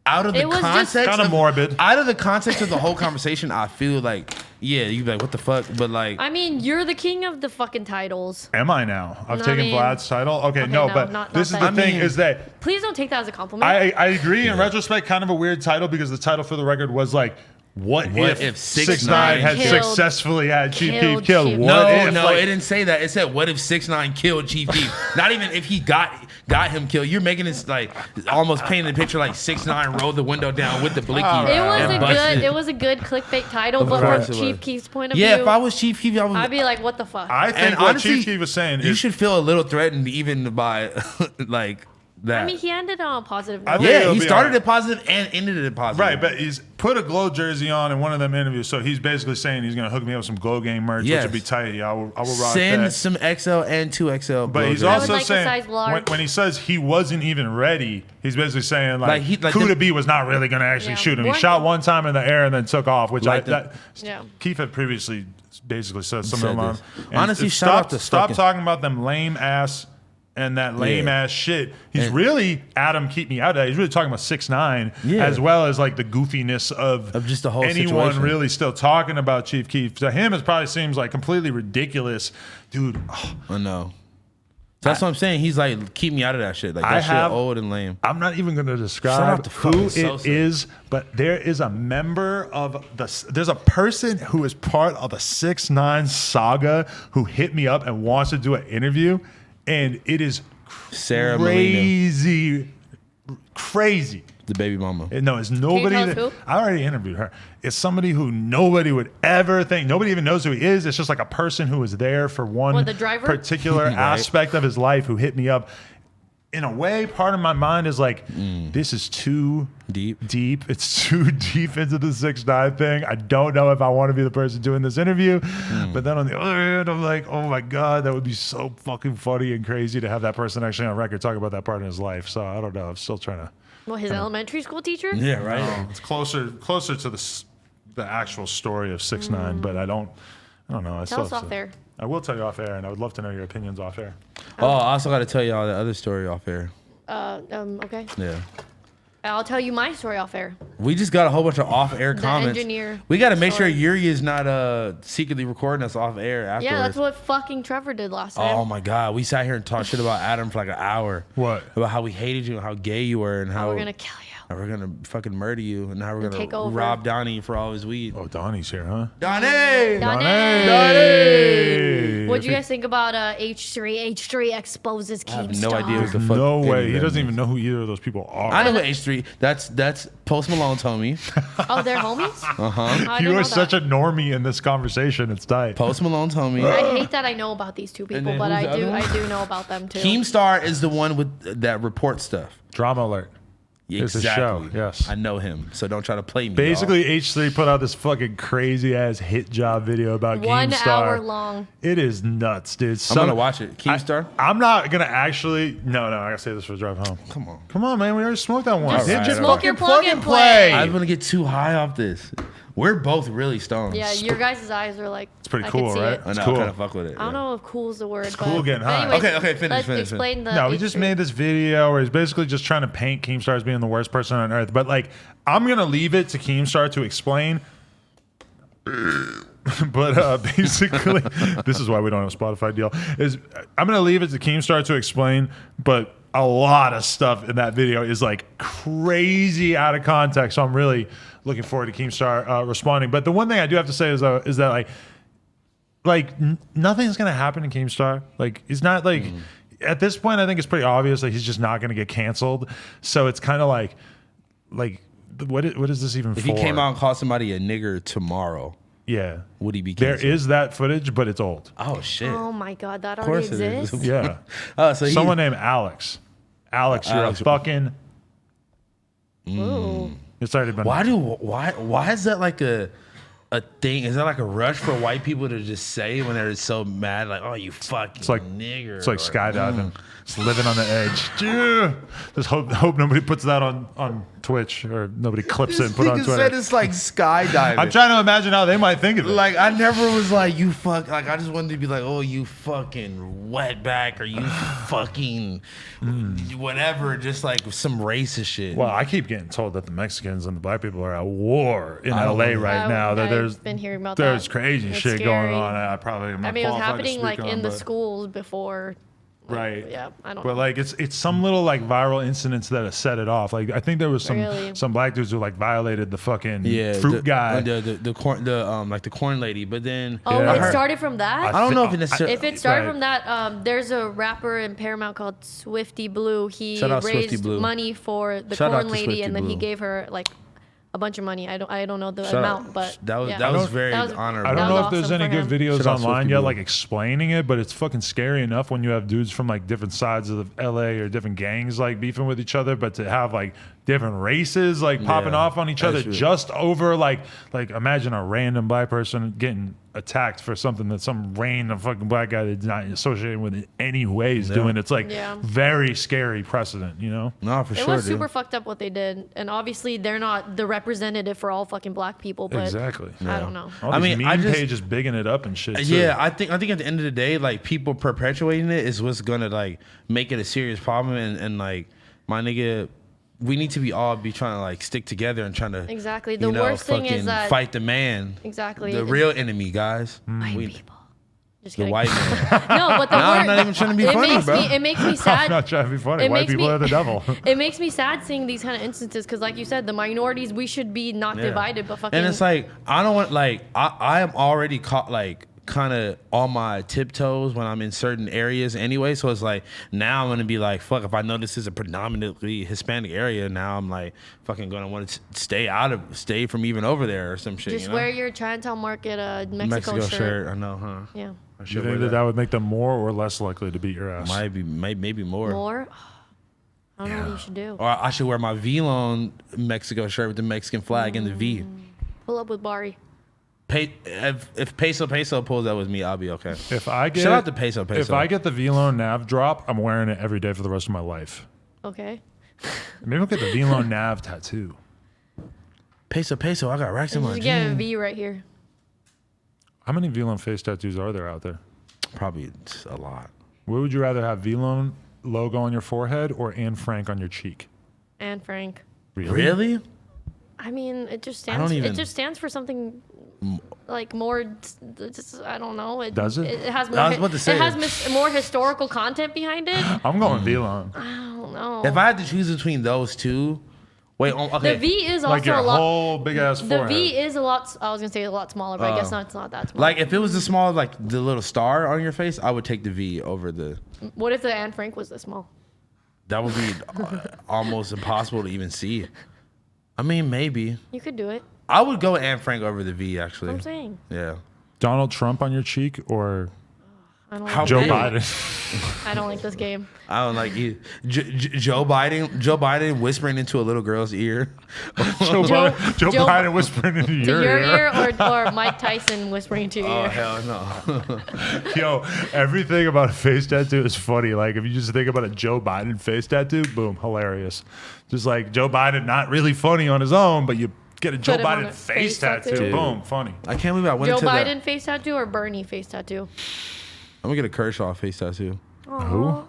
Out of the It was just- context, Kinda morbid. Out of the context of the whole conversation, I feel like, yeah, you'd be like, what the fuck? But like, I mean, you're the king of the fucking titles. Am I now? I've No, taken I mean- Vlad's title. Okay, Okay, no, no, but not this is that. the I thing mean- is that Please don't take that as a compliment. I agree. In retrospect, kind of a weird title because the title for the record was like, "What if 6ix9ine had killed- successfully had Chief killed Keef killed?" Chief What no, if? no, like, it didn't say that. It said, what if 6ix9ine killed Chief Keef? Not even if he got him killed. You're making this like almost painting a picture like 6ix9ine rolled the window down with the blicky. It was a good clickbait title, but course from it Chief was. Keef's point of Yeah, view, if I was Chief Keef, I'd be like, what the fuck? I think and what honestly, Chief Keef was saying you is should feel a little threatened even by like that. I mean, he ended on a positive I note. think yeah, it'll he be started alright. it positive and ended it positive. right, but he's put a Glow jersey on in one of them interviews, so he's basically saying he's gonna hook me up with some Glow Gang merch, Yes. which would be tight. Yeah, I will rock send that. some XL and 2XL. But he's jerseys. I would also like a saying size large. when he says he wasn't even ready, he's basically saying like, Like Kuda B was not really going to actually Yeah. shoot him. He Born- shot one time in the air and then took off, which Like the- Yeah. Keith had previously basically said something Said along. this. And Honestly, it's- shout out to stop fucking- talking about them lame ass and that lame Yeah. ass shit. He's And- really Adam, keep me out of that. He's really talking about 6ix9ine Yeah. as well as like the goofiness of just the whole anyone situation. really still talking about Chief Keef. To him, it probably seems like completely ridiculous, dude. I know. That's what I'm saying. He's like, keep me out of that shit. Like that shit old and lame. I'm not even going to Shout describe out to who fucking it Sosa. is, but there is a member of there's a person who is part of the 6ix9ine saga who hit me up and wants to do an interview, and it is Sarah Molina, crazy. the baby mama. No, it's nobody. tell us who? I already interviewed her. It's somebody who nobody would ever think. Nobody even knows who he is. It's just like a person who was there for one What, the driver? particular aspect of his life who hit me up. In a way, part of my mind is like, this is too Deep. It's too deep into the 6ix9ine thing. I don't know if I want to be the person doing this interview. But then on the other hand, I'm like, oh my God, that would be so fucking funny and crazy to have that person actually on record talk about that part in his life. So I don't know. I'm still trying to. Well, his elementary school teacher? Yeah, right. It's closer to the actual story of 6ix9ine, but I don't know. I Tell us still- off air. I will tell you off air, and I would love to know your opinions off air. Oh, I also got to tell y'all the other story off air. Okay. Yeah. I'll tell you my story off air. We just got a whole bunch of off-air The comments. engineer We got to make sure story. Yuri is not secretly recording us off air afterwards. Yeah, that's what fucking Trevor did last time. Oh my God, we sat here and talked shit about Adam for like an hour. What? About how we hated you and how gay you were and how We're gonna kill you. how we're gonna fucking murder you and how we're And gonna take over. rob Donnie for all his weed. Oh, Donnie's here, huh? Donnie! Donnie! Donnie! What do you guys think about H3? H3 exposes Keemstar. I have no idea what the fuck. No any way. of He them doesn't is. even know who either of those people are. I know who H3. That's Post Malone told me. Oh, they're homies? You are such a normie in this conversation. It's tight. Post Malone told me. I hate that I know about these two people, then but who's the other one? I do know about them too. Keemstar is the one with that report stuff. Drama alert. It's a show, yes. I know him, so don't try to play me. Basically, H3 put out this fucking crazy ass hit job video about 1 Keemstar. hour long. It is nuts, dude. I'm gonna watch it. Keemstar. I'm not gonna actually. No, I gotta say this for the drive home. Come on, Man. We already smoked that one. Just Hit your smoke fucking your plug and play. I'm gonna get too high off this. We're both really stoned. Yeah, your guys' eyes are like. It's pretty I cool, can see right? It. I know. cool. I kind of fuck with it. I don't know if "cool" is the word. It's but cool getting high. anyways, Okay, finish, let's finish. explain the. No, we just made this video where he's basically just trying to paint Keemstar as being the worst person on earth. But like, I'm gonna leave it to Keemstar to explain. But basically, this is why we don't have a Spotify deal. Is I'm gonna leave it to Keemstar to explain, but a lot of stuff in that video is like crazy out of context. So I'm really looking forward to Keemstar responding. But the one thing I do have to say is that nothing's gonna happen to Keemstar. Like he's not like at this point. I think it's pretty obvious that he's just not gonna get canceled. So it's kind of like what is this even If for? he came out and called somebody a nigger tomorrow, yeah, would he be there canceled? is that footage, but it's old. Oh shit. Oh my god, that Of already course it is. exists. Yeah. So Someone named Alex. Alex, you're Alex. a fucking. Ooh. It's already been. Why is that like a thing? Is that like a rush for white people to just say when they're so mad? Like, oh, you fucking It's like nigger. It's like or, skydiving. Just living on the edge. Yeah. Just hope nobody puts that on Twitch or nobody clips it and put it on Nigga Twitter. said it's like skydiving. I'm trying to imagine how they might think of it. Like I never was like you fuck. Like I just wanted to be like, oh, you fucking wetback or you fucking whatever. Just like some racist shit. Well, I keep getting told that the Mexicans and the black people are at war in I don't LA know. right now. That I've been hearing about there's that. crazy It's shit scary. going on. I probably am not I mean, it was qualified to happening speak like on, in the but- schools before. Right. Yeah, I don't But know. like it's some little like viral incidents that have set it off. Like I think there was Really? some black dudes who like violated the fucking yeah, fruit guy. the corn, like the corn lady. But then Oh, Yeah. it started from that? I don't know if it necessarily. If it started Right. from that, there's a rapper in Paramount called Swifty Blue. He Shout out Swifty raised Blue. money for the Shout out corn to lady, Swifty and then he Blue. gave her like a bunch of money. I don't know the Shout out- amount, but that was yeah. that was very That was- honorable. I don't That know was if there's awesome any for good him. videos Shout out online Swifty yet, Blue. like explaining it, but it's fucking scary enough when you have dudes from like different sides of the LA or different gangs like beefing with each other, but to have like different races like popping Yeah, off on each other that's true. just over like imagine a random black person getting attacked for something that some random fucking black guy that's not associated with it any way is doing. It's like Yeah. very scary precedent, you know? No, for It sure, was dude. super fucked up what they did, and obviously they're not the representative for all fucking black people. But Exactly. I don't know. All I these mean, meme I just- pages bigging it up and shit. Too. Yeah, I think at the end of the day, like people perpetuating it is what's gonna like make it a serious problem. And like my nigga, we need to be trying to like stick together and trying to Exactly. The you know, worst thing is fucking that fight the man, exactly the real enemy, guys. white We- people. Just the kidding. white man. No, but the No, word, I'm not even trying to be it funny, makes bro. Me, it makes me I'm sad. not trying to be funny. It White makes people me- are the devil. It makes me sad seeing these kind of instances because, like you said, the minorities, we should be not Yeah. divided, but fucking. And it's like I don't want like I am already caught like kind of on my tiptoes when I'm in certain areas anyway. So it's like now I'm gonna be like, fuck, if I know this is a predominantly Hispanic area, now I'm like fucking gonna want to stay from even over there or some shit. just you know? wear your Chinatown Market Mexico, shirt. I know, huh? Yeah. I You should think wear that would make them more or less likely to beat your ass? maybe more. More? I don't know what you should do. Or I should wear my V-Lone Mexico shirt with the Mexican flag and the V. Pull up with Bari. If Peso pulls up with me, I'll be okay. If I get Shout out to Peso. If I get the V-Lone Nav drop, I'm wearing it every day for the rest of my life. Okay. Maybe I'll get the V-Lone Nav tattoo. Peso, I got racks in my Just get a jeans. V right here. How many V-Lone face tattoos are there out there? Probably a lot. Where would you rather have V-Lone logo on your forehead or Anne Frank on your cheek? And Frank. Really? I mean, it just I don't stands. even- It just stands for something like more. Just, I don't know. Does it? It has more. I was about to say- It has more historical content behind it. I'm going V-Lone. I don't know. If I had to choose between those two, Wait, okay. The V is Like also your a lot. whole big ass The forehead. V is a lot. I was gonna say a lot smaller, but I guess not. It's not that small. Like if it was the small, like the little star on your face, I would take the V over the. What if the Anne Frank was this small? That would be almost impossible to even see. I mean, maybe. You could do it. I would go Anne Frank over the V, actually. I'm saying. Yeah. Donald Trump on your cheek or I don't How like Joe big? Biden? I don't like this game. I don't like you. Joe Biden whispering into a little girl's ear. Joe Joe- Biden whispering into To your your ear. ear or Mike Tyson whispering to your Oh, ear. hell no. Yo, everything about a face tattoo is funny. Like if you just think about a Joe Biden face tattoo, boom, hilarious. Just like Joe Biden, not really funny on his own, but you get a Joe him on Biden a face face tattoo, tattoo. boom, funny. I can't believe I went Joe into Biden that. face tattoo or Bernie face tattoo? I'm going to get a Kershaw face tattoo. Who?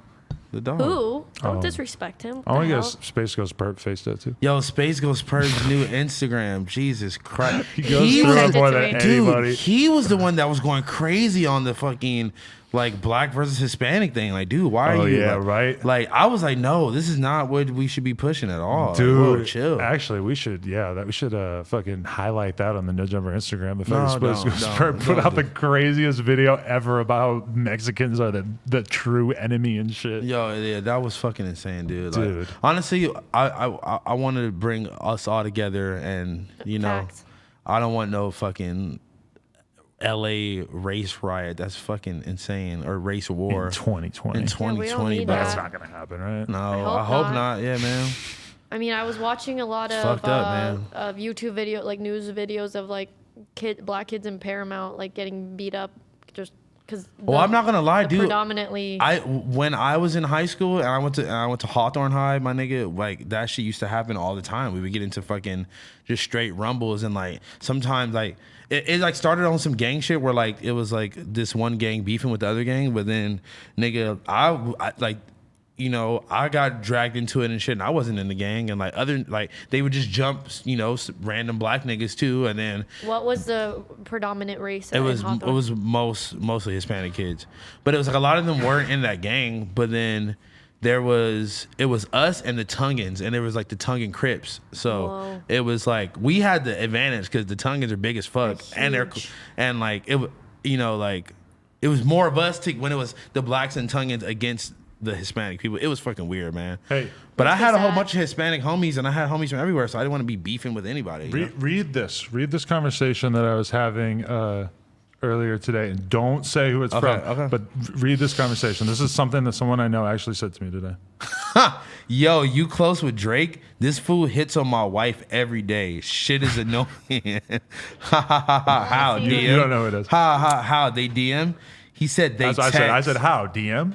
The dog. Who? Don't disrespect him. I want to The get a hell? Space Ghost Perp face tattoo. Yo, Space Ghost Purge's new Instagram. Jesus Christ. He goes He through was- it more Sent it than to me. anybody. Dude, he was the one that was going crazy on the fucking like black versus Hispanic thing. Like, dude, why are Oh, you? yeah, like, right? Like, I was like, no, this is not what we should be pushing at all. Dude, like, whoa, chill. actually, we should, we should fucking highlight that on the No Jumper Instagram. The No, fact that Space don't, Ghost don't, Perp put don't out do the craziest video ever about how Mexicans are the true enemy and shit. Yo, yeah, that was fucking insane, dude. Like, Dude. honestly, I wanted to bring us all together, and you know, Facts. I don't want no fucking LA race riot. That's fucking insane, or race war In 2020. in Yeah, we don't 2020. need bro. That's that. not going to happen, right? No, I I hope hope not. not. Yeah, man. I mean, I was watching a lot of fucked up, man. of YouTube video, like news videos of like black kids in Paramount like getting beat up just because. Well, I'm not gonna lie, dude. Predominantly, When I was in high school and I went to Hawthorne High, my nigga, like that shit used to happen all the time. We would get into fucking just straight rumbles, and like sometimes like it like started on some gang shit where like it was like this one gang beefing with the other gang, but then nigga, I like, you know, I got dragged into it and shit, and I wasn't in the gang, and like other like they would just jump, you know, random black niggas too, and then what was the predominant race? it was mostly Hispanic kids, but it was like a lot of them weren't in that gang. But then it was us and the Tungans, and there was like the Tungan Crips. So Whoa. it was like we had the advantage because the Tungans are big as fuck, and huge. and like it, you know, like it was more of us when it was the blacks and Tungans against the Hispanic people. It was fucking weird, man. Hey. But I had a whole sad. bunch of Hispanic homies, and I had homies from everywhere, so I didn't want to be beefing with anybody. You know? Read this conversation that I was having earlier today, and don't say who it's from. Okay. But read this conversation. This is something that someone I know actually said to me today. Yo, you close with Drake? This fool hits on my wife every day. Shit is annoying. Ha ha ha ha. How, You- DM? You don't know who it is. Ha ha, how? They DM? He said they That's what text. I said how DM.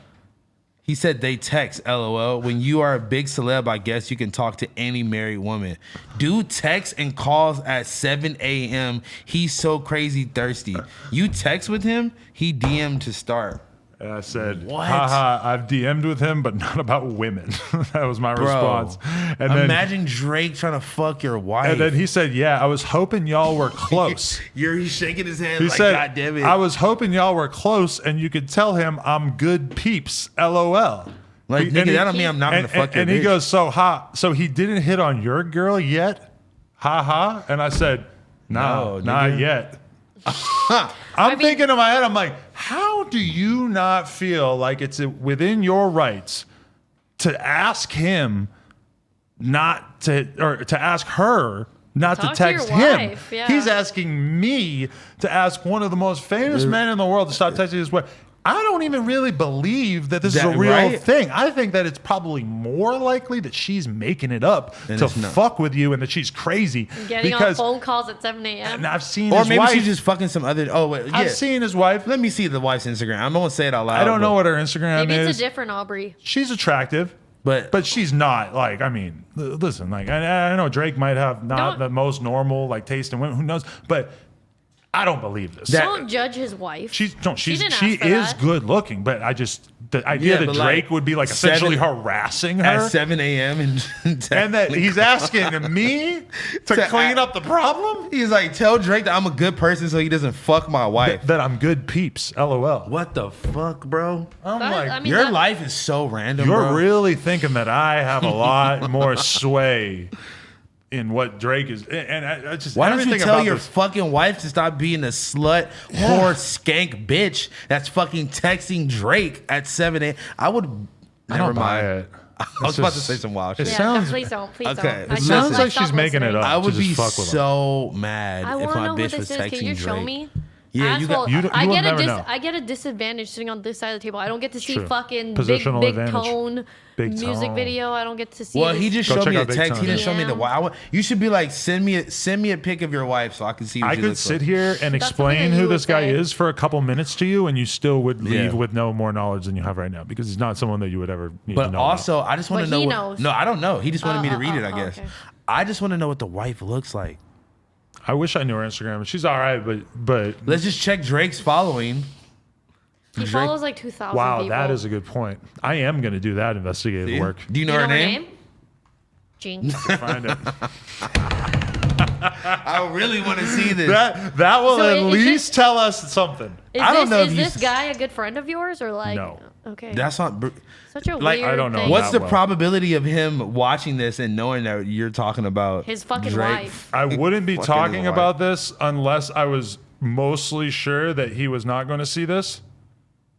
He said they text, LOL. When you are a big celeb, I guess you can talk to any married woman. Dude texts and calls at 7 a.m. He's so crazy thirsty. You text with him, he DM'd to start. And I said, What? haha, I've DM'd with him, but not about women. That was my response. And then, Imagine Drake trying to fuck your wife. and then he said, yeah, I was hoping y'all were close. He's shaking his hand He like, said, God damn it. I was hoping y'all were close and you could tell him I'm good peeps, LOL. Like, And nigga, he- that don't mean I'm not gonna fuck your And he bitch. goes, so he didn't hit on your girl yet? Ha ha. And I said, no, No, not nigga. yet. I mean- thinking in my head, I'm like, how do you not feel like it's within your rights to ask him not to, or to ask her not Talk to to text your him? wife, yeah. He's asking me to ask one of the most famous men in the world to stop texting his wife. I don't even really believe that this is a That- real right? thing. I think that it's probably more likely that she's making it up And to it's not. fuck with you and that she's crazy. getting on because phone calls at 7 a.m. and I've seen Or his maybe wife. she's just fucking some other. Oh wait, yeah. I've seen his wife. Let me see the wife's Instagram. I'm gonna say it out loud. I don't know but- what her Instagram Maybe is. it's a different Aubrey. She's attractive, But she's not like. I mean, listen, like I know Drake might have not Don't- the most normal like taste in women. Who knows? But I don't believe this. That- Don't judge his wife. she didn't ask is for that. good looking, but I just the idea Yeah, that but, Drake like, would be like essentially 7 harassing her. at 7 a.m. and that he's asking me to To clean act- up the problem. he's like, tell Drake that I'm a good person so he doesn't fuck my wife. That I'm good peeps. LOL. What the fuck, bro? I'm That- like, I mean, Your that- life is so random, you're bro. really thinking that I have a lot more sway in what Drake is, and I just Why don't you everything tell about your this- fucking wife to stop being a slut, whore, skank bitch that's fucking texting Drake at 7 a.m.? I would. I Never don't buy mind. it. I was about to say some wild shit. It Yeah, sounds- please don't. Please Okay. don't. It sounds I like she's stopped making it listening. up. I would to just be fuck with so mad I if want to my know who bitch was this is. Can you texting just show Drake. me? Yeah, you got. Asshole. You don't- you I will get never a know. I get a disadvantage sitting on this side of the table. I don't get to see True. fucking Positional big advantage. tone Big music tone. video. I don't get to see. Well, this. he just Go showed check me a out Big text. He Tone. didn't show me the DM. wild. You should be like, send me a pic of your wife so I can see. What I she could looks sit like. here and That's explain something that who you this would guy say. is for a couple minutes to you, and you still would leave Yeah. with no more knowledge than you have right now because he's not someone that you would ever need to But know. also, I just want to But know. he What, knows. no, I don't know. He just wanted me to read it. I guess. okay. I just want to know what the wife looks like. I wish I knew her Instagram. She's all right, but Let's just check Drake's following. He Drake- follows like 2,000 wow, people. that is a good point. I am going to do that investigative See? work. Do you know, You her name? Jinx. Find it. I really want to see this. That will So at is least tell us something. Is I don't this, know is if this he's- guy a good friend of yours or like? No. Okay. That's not. such a like, weird I don't know thing. What's that the well. probability of him watching this and knowing that you're talking about His fucking Drake? wife. I wouldn't be Fucking talking wife. about this unless I was mostly sure that he was not going to see this.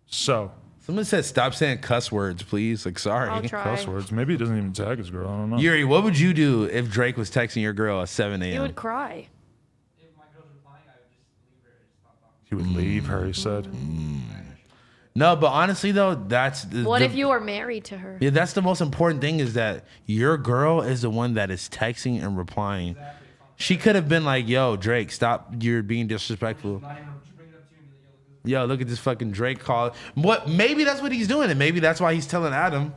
So, Someone said, "Stop saying cuss words, please." Like, sorry. I'll try. cuss words. Maybe he doesn't even tag his girl. I don't know. Yuri, what would you do if Drake was texting your girl at 7 He a.m.? would cry. If my girl's replying, I would just leave her and stop talking. He would leave her, he said. No, but honestly though, that's What if you were married to her? Yeah, that's the most important thing is that your girl is the one that is texting and replying. She could have been like, "Yo, Drake, stop! You're being disrespectful." Not even just bring it up to you and be like, yo, Yo, look at this fucking Drake call. What? Maybe that's what he's doing, and maybe that's why he's telling Adam.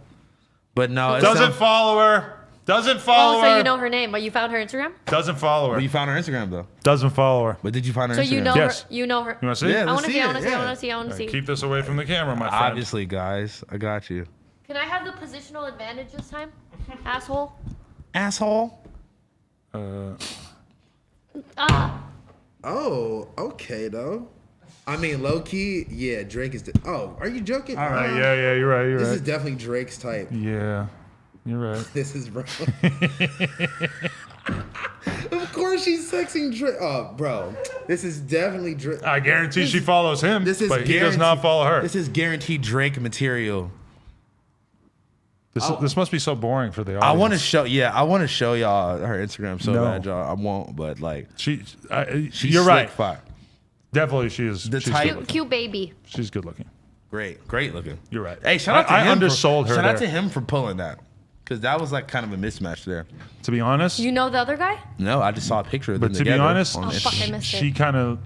But no, it Doesn't sounds- follow her. Doesn't follow Oh, her. so you know her name, but you found her Instagram? Doesn't follow her. But you found her Instagram though. Doesn't follow her. But did you find her So Instagram? you know Yes. her. You know her. You want to see? Yeah. I let's want to see. I want to it, see. I yeah. want to see. I want to see. Keep this away from the camera, my friend. Obviously, guys, I got you. Can I have the positional advantage this time, asshole? Asshole. Ah, Oh, okay though. I mean, low key, yeah. Drake is. Oh, are you joking? All right. Yeah, you're right. You're This is right. definitely Drake's type. Yeah, you're right. This is bro. Of course, she's sexing Drake. Oh, bro, this is definitely Drake. I guarantee she follows him, This is but he does not guaranteed- follow her. This is guaranteed Drake material. This must be so boring for the audience. I want to show. Yeah, I want to show y'all her Instagram so No. bad, y'all. I won't, but like, She's slick you're right. fire. Definitely, she is. The she's type- good cute, looking. cute baby. She's good looking. Great looking. You're right. Hey, shout out to I him. undersold her Shout out there. to him for pulling that, because that was like kind of a mismatch there. To be honest, You know the other guy? No, I just saw a picture of them but to be together honest, on Oh, Insta. fuck, I missed she it. kind of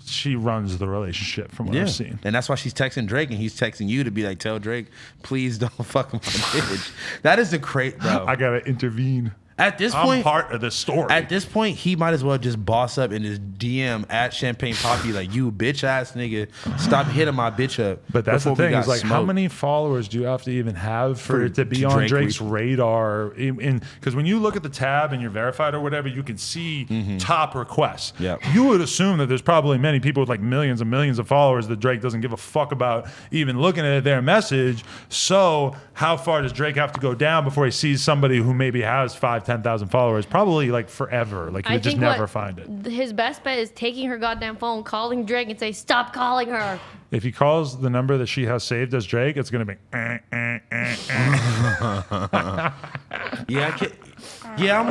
she runs the relationship from what Yeah, I've seen. and that's why she's texting Drake, and he's texting you to be like, "Tell Drake, please don't fuck with my bitch." That is the crate, bro. I gotta intervene. At this I'm point, part of the story. At this point, he might as well just boss up and just DM at Champagne Poppy like, "You bitch ass nigga, stop hitting my bitch up." But that's the before we thing got is like, how smoked." many followers do you have to even have for it to be to on Drake Drake's radar? Because when you look at the tab and you're verified or whatever, you can see top requests. Yep. You would assume that there's probably many people with like millions and millions of followers that Drake doesn't give a fuck about even looking at their message. So how far does Drake have to go down before he sees somebody who maybe has 5,000-10,000 followers? Probably like forever. Like you just never find it. His best bet is taking her goddamn phone, calling Drake, and say, "Stop calling her." If he calls the number that she has saved as Drake, it's gonna be. Yeah,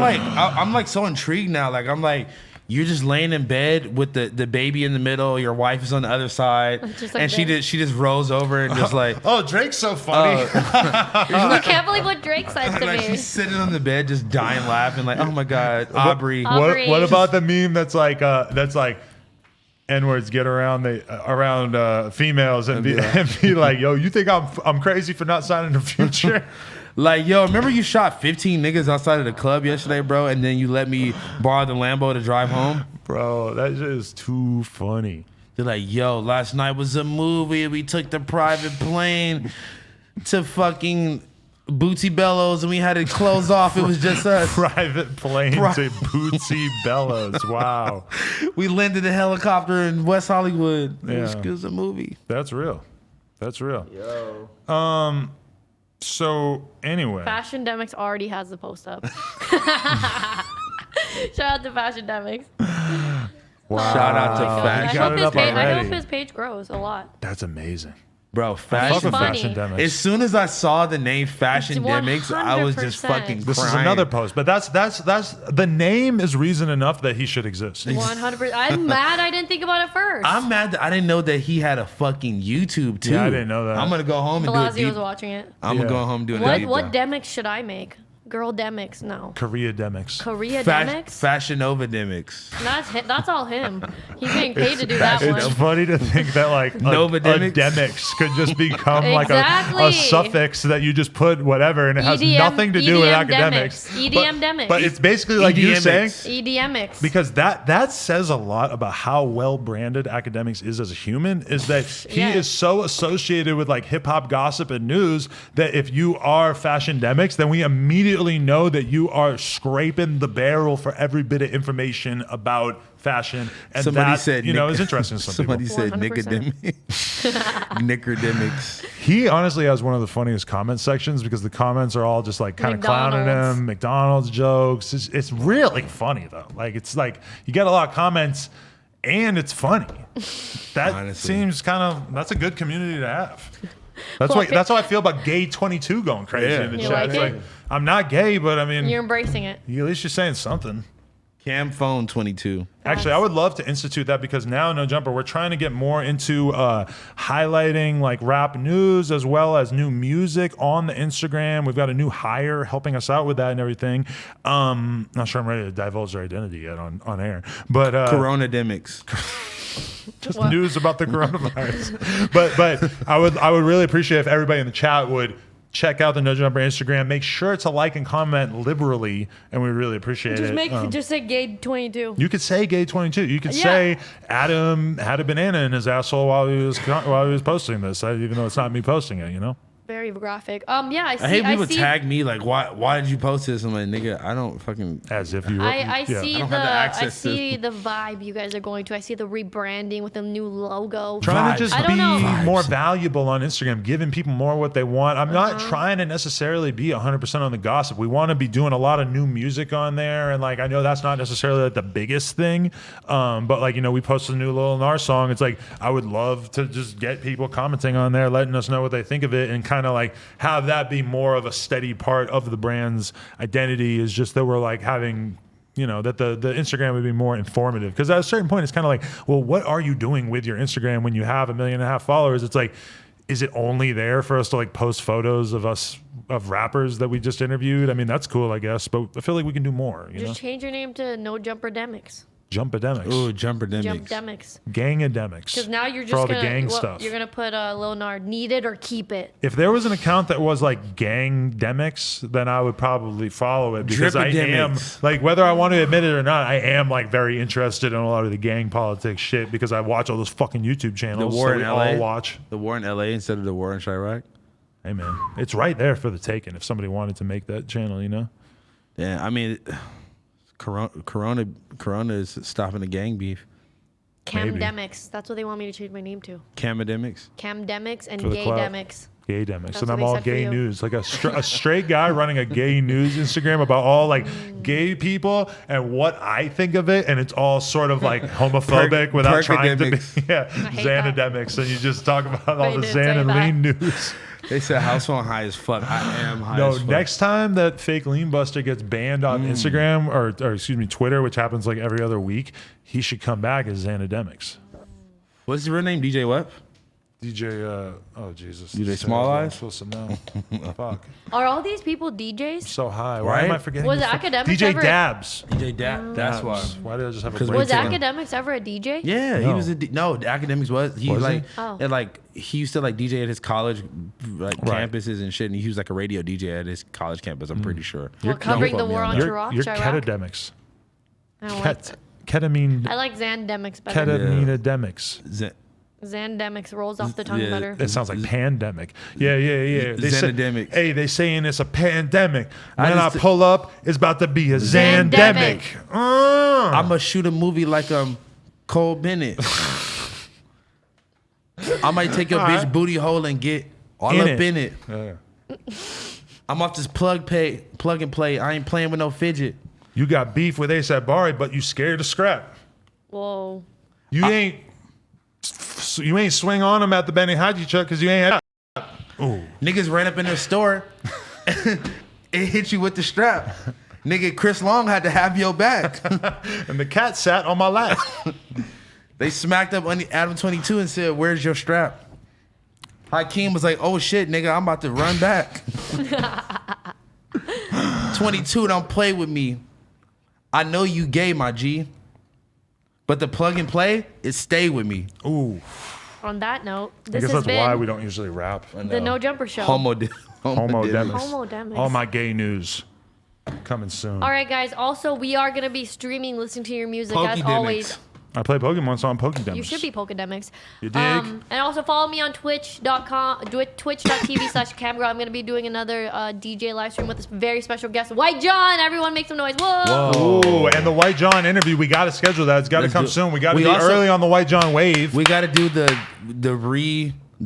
I'm like so intrigued now. Like I'm like, you're just laying in bed with the baby in the middle. Your wife is on the other side, Just like and she this. just rolls over and just like, Oh, Drake's so funny. You can't believe what Drake said to like me. she's sitting on the bed just dying laughing like, oh my god, Aubrey. Aubrey. What about the meme that's like N-words get around around females and be like, yo, you think I'm crazy for not signing the future? Like, yo, remember you shot 15 niggas outside of the club yesterday, bro, and then you let me borrow the Lambo to drive home? Bro, that shit is too funny. They're like, yo, last night was a movie. We took the private plane to fucking Bootsy Bellows, and we had it closed off. It was just us. Private plane to Bootsy Bellows. Wow. We landed a helicopter in West Hollywood. Yeah. It was a movie. That's real. That's real. Yo. So anyway. Fashion Demics already has the post up. Shout out to Fashion Demics. Wow. Shout out to I Fashion. got hope, it up I already. hope his page grows a lot. That's amazing. Bro, Fuck fashion. with funny. Fashion Demics. As soon as I saw the name Fashion Demics, I was just 100%. fucking This is crying. another post, but that's the name is reason enough that he should exist. 100%. I'm mad I didn't think about it first. I'm mad that I didn't know that he had a fucking YouTube too. Yeah, I didn't know that. I'm gonna go home and do a Blasio deep. was watching it. I'm gonna Yeah. go home and do a What deep what dive. Demics should I make? Girl Demics? No. Korea Demics. Korea Fash- Demics? Fashion Nova Demics. That's all him. He's getting paid to do that It's one. funny to think that like a Novademics? demics could just become like a Exactly. suffix that you just put whatever and it has EDM nothing to do with EDM academics. Demics. EDM but, Demics. but it's basically like you saying EDMX. because that says a lot about how well branded academics is as a human is that he Yeah. is so associated with like hip hop gossip and news that if you are fashion demics then we immediately know that you are scraping the barrel for every bit of information about fashion and Somebody that said is interesting to some somebody people. said 100%. Nicodemics. He honestly has one of the funniest comment sections because the comments are all just like kind of clowning McDonald's. him, McDonald's jokes. It's really funny though. Like it's like you get a lot of comments and it's funny. That Honestly. seems that's a good community to have. Well, That's how I feel about gay 22 going crazy Yeah. in the You chat. like It's it? like I'm not gay, but I mean, You're embracing it. at least you're saying something. Cam Phone 22. Actually, I would love to institute that because now, No Jumper, we're trying to get more into highlighting like rap news as well as new music on the Instagram. We've got a new hire helping us out with that and everything. Not sure I'm ready to divulge their identity yet on air, but Corona Demics. just What? news about the coronavirus. but I would really appreciate if everybody in the chat would check out the No Jumper Instagram. Make sure to like and comment liberally, and we really appreciate it. Just say gay 22. You could say gay 22. You could Yeah. say Adam had a banana in his asshole while he was posting this, even though it's not me posting it. You know. Very graphic. Yeah, I see. I hate people see, tag me like, why did you post this? I'm like, nigga, I don't fucking. As if you. I yeah. see don't the have the access I see the vibe you guys are going to. I see the rebranding with a new logo. Trying Vibes. to just I don't be know. more valuable on Instagram, giving people more what they want. I'm not trying to necessarily be 100% on the gossip. We want to be doing a lot of new music on there, and like I know that's not necessarily like the biggest thing, but like we posted a new Lil Nas song. It's like I would love to just get people commenting on there, letting us know what they think of it, and kind of like have that be more of a steady part of the brand's identity. Is just that we're like having. That the Instagram would be more informative. Because at a certain point, it's kind of like, well, what are you doing with your Instagram when you have 1.5 million followers? It's like, is it only there for us to like post photos of rappers that we just interviewed? I mean, that's cool, I guess, but I feel like we can do more. Just change your name to No Jumper Demics. Jumpademics, Ooh, Jumper Demics. Jump Demics. Gangademics. Because now you're just for all gonna the gang stuff. You're gonna put Lil Nard, need it or keep it. If there was an account that was like Gangdemics, then I would probably follow it because I am Dripademics. like, whether I want to admit it or not, I am like very interested in a lot of the gang politics shit because I watch all those fucking YouTube channels war that in we LA? all watch. The war in LA instead of the war in Chirac. Hey man, it's right there for the taking if somebody wanted to make that channel, Yeah, I mean, Corona is stopping the gang beef. Maybe. Camdemics. That's what they want me to change my name to. Camedemics. Camdemics and For the clout. Gaydemics. Gaydemics. That's And what I'm they all said for gay you. news. Like a straight guy running a gay news Instagram about all like gay people and what I think of it. And it's all sort of like homophobic without trying to be. Percademics. Yeah. hate that. Xanademics. And you just talk about all They the did say Xan and that. lean news. They said house phone high as fuck. I am high No, as fuck. next time that fake lean buster gets banned on Instagram or excuse me, Twitter, which happens like every other week, he should come back as Xanademics. What's his real name? DJ what? DJ, oh Jesus. DJ Small I'm Eyes? supposed to know. Fuck. Are all these people DJs? So high. Why am I Right? forgetting? Was the fuck- Academics DJ ever- Dabs. DJ Dap. That's why. Why did I just have a 'Cause brain? Was Wait, Academics ever a DJ? Yeah, he No. was the academics was he Was was he? like Oh. and like he used to like DJ at his college like Right. campuses and shit, and he was like a radio DJ at his college campus. I'm pretty sure. Well, covering Don't the quote me war on on that. Chirac. You're Chirac. ketademics. I don't like that. Ketamine. I like Xandemics better. Ketaminademics. Xandemics rolls off the tongue Yeah. better. It sounds like pandemic. Yeah. They say, Xanademic. hey, they saying it's a pandemic. I When I just- pull up, it's about to be a Xandemic. Xandemic. I'm gonna shoot a movie like Cole Bennett. I might take your bitch booty hole and get all In up it. in it. Yeah. I'm off this plug and play. I ain't playing with no fidget. You got beef with ASAP Bari, but you scared to scrap. Whoa. You ain't swing on him at the Benny Haji truck because you ain't had. Ooh. Niggas ran up in the store. It hit you with the strap. Nigga, Chris Long had to have your back. And the cat sat on my lap. They smacked up on the Adam 22 and said, "Where's your strap?" Hakeem was like, "Oh shit, nigga, I'm about to run back." 22, don't play with me. I know you gay, my G. But the plug and play is stay with me. Ooh. On that note, I this guess has that's been why we don't usually rap. the No Jumper Show. Homodemics. Homodemics. All my gay news coming soon. All right, guys. Also, we are going to be streaming, listening to your music as Pokedemics. always. I play Pokemon, so I'm Pokemon. You should be Pokedemics. You dig? And also follow me on twitch.tv/camgirl. I'm going to be doing another DJ live stream with this very special guest, White John. Everyone make some noise. Whoa. Ooh, and the White John interview, we got to schedule that. It's got to Let's come do it. soon. We got to We be also- early on the White John wave. We got to do the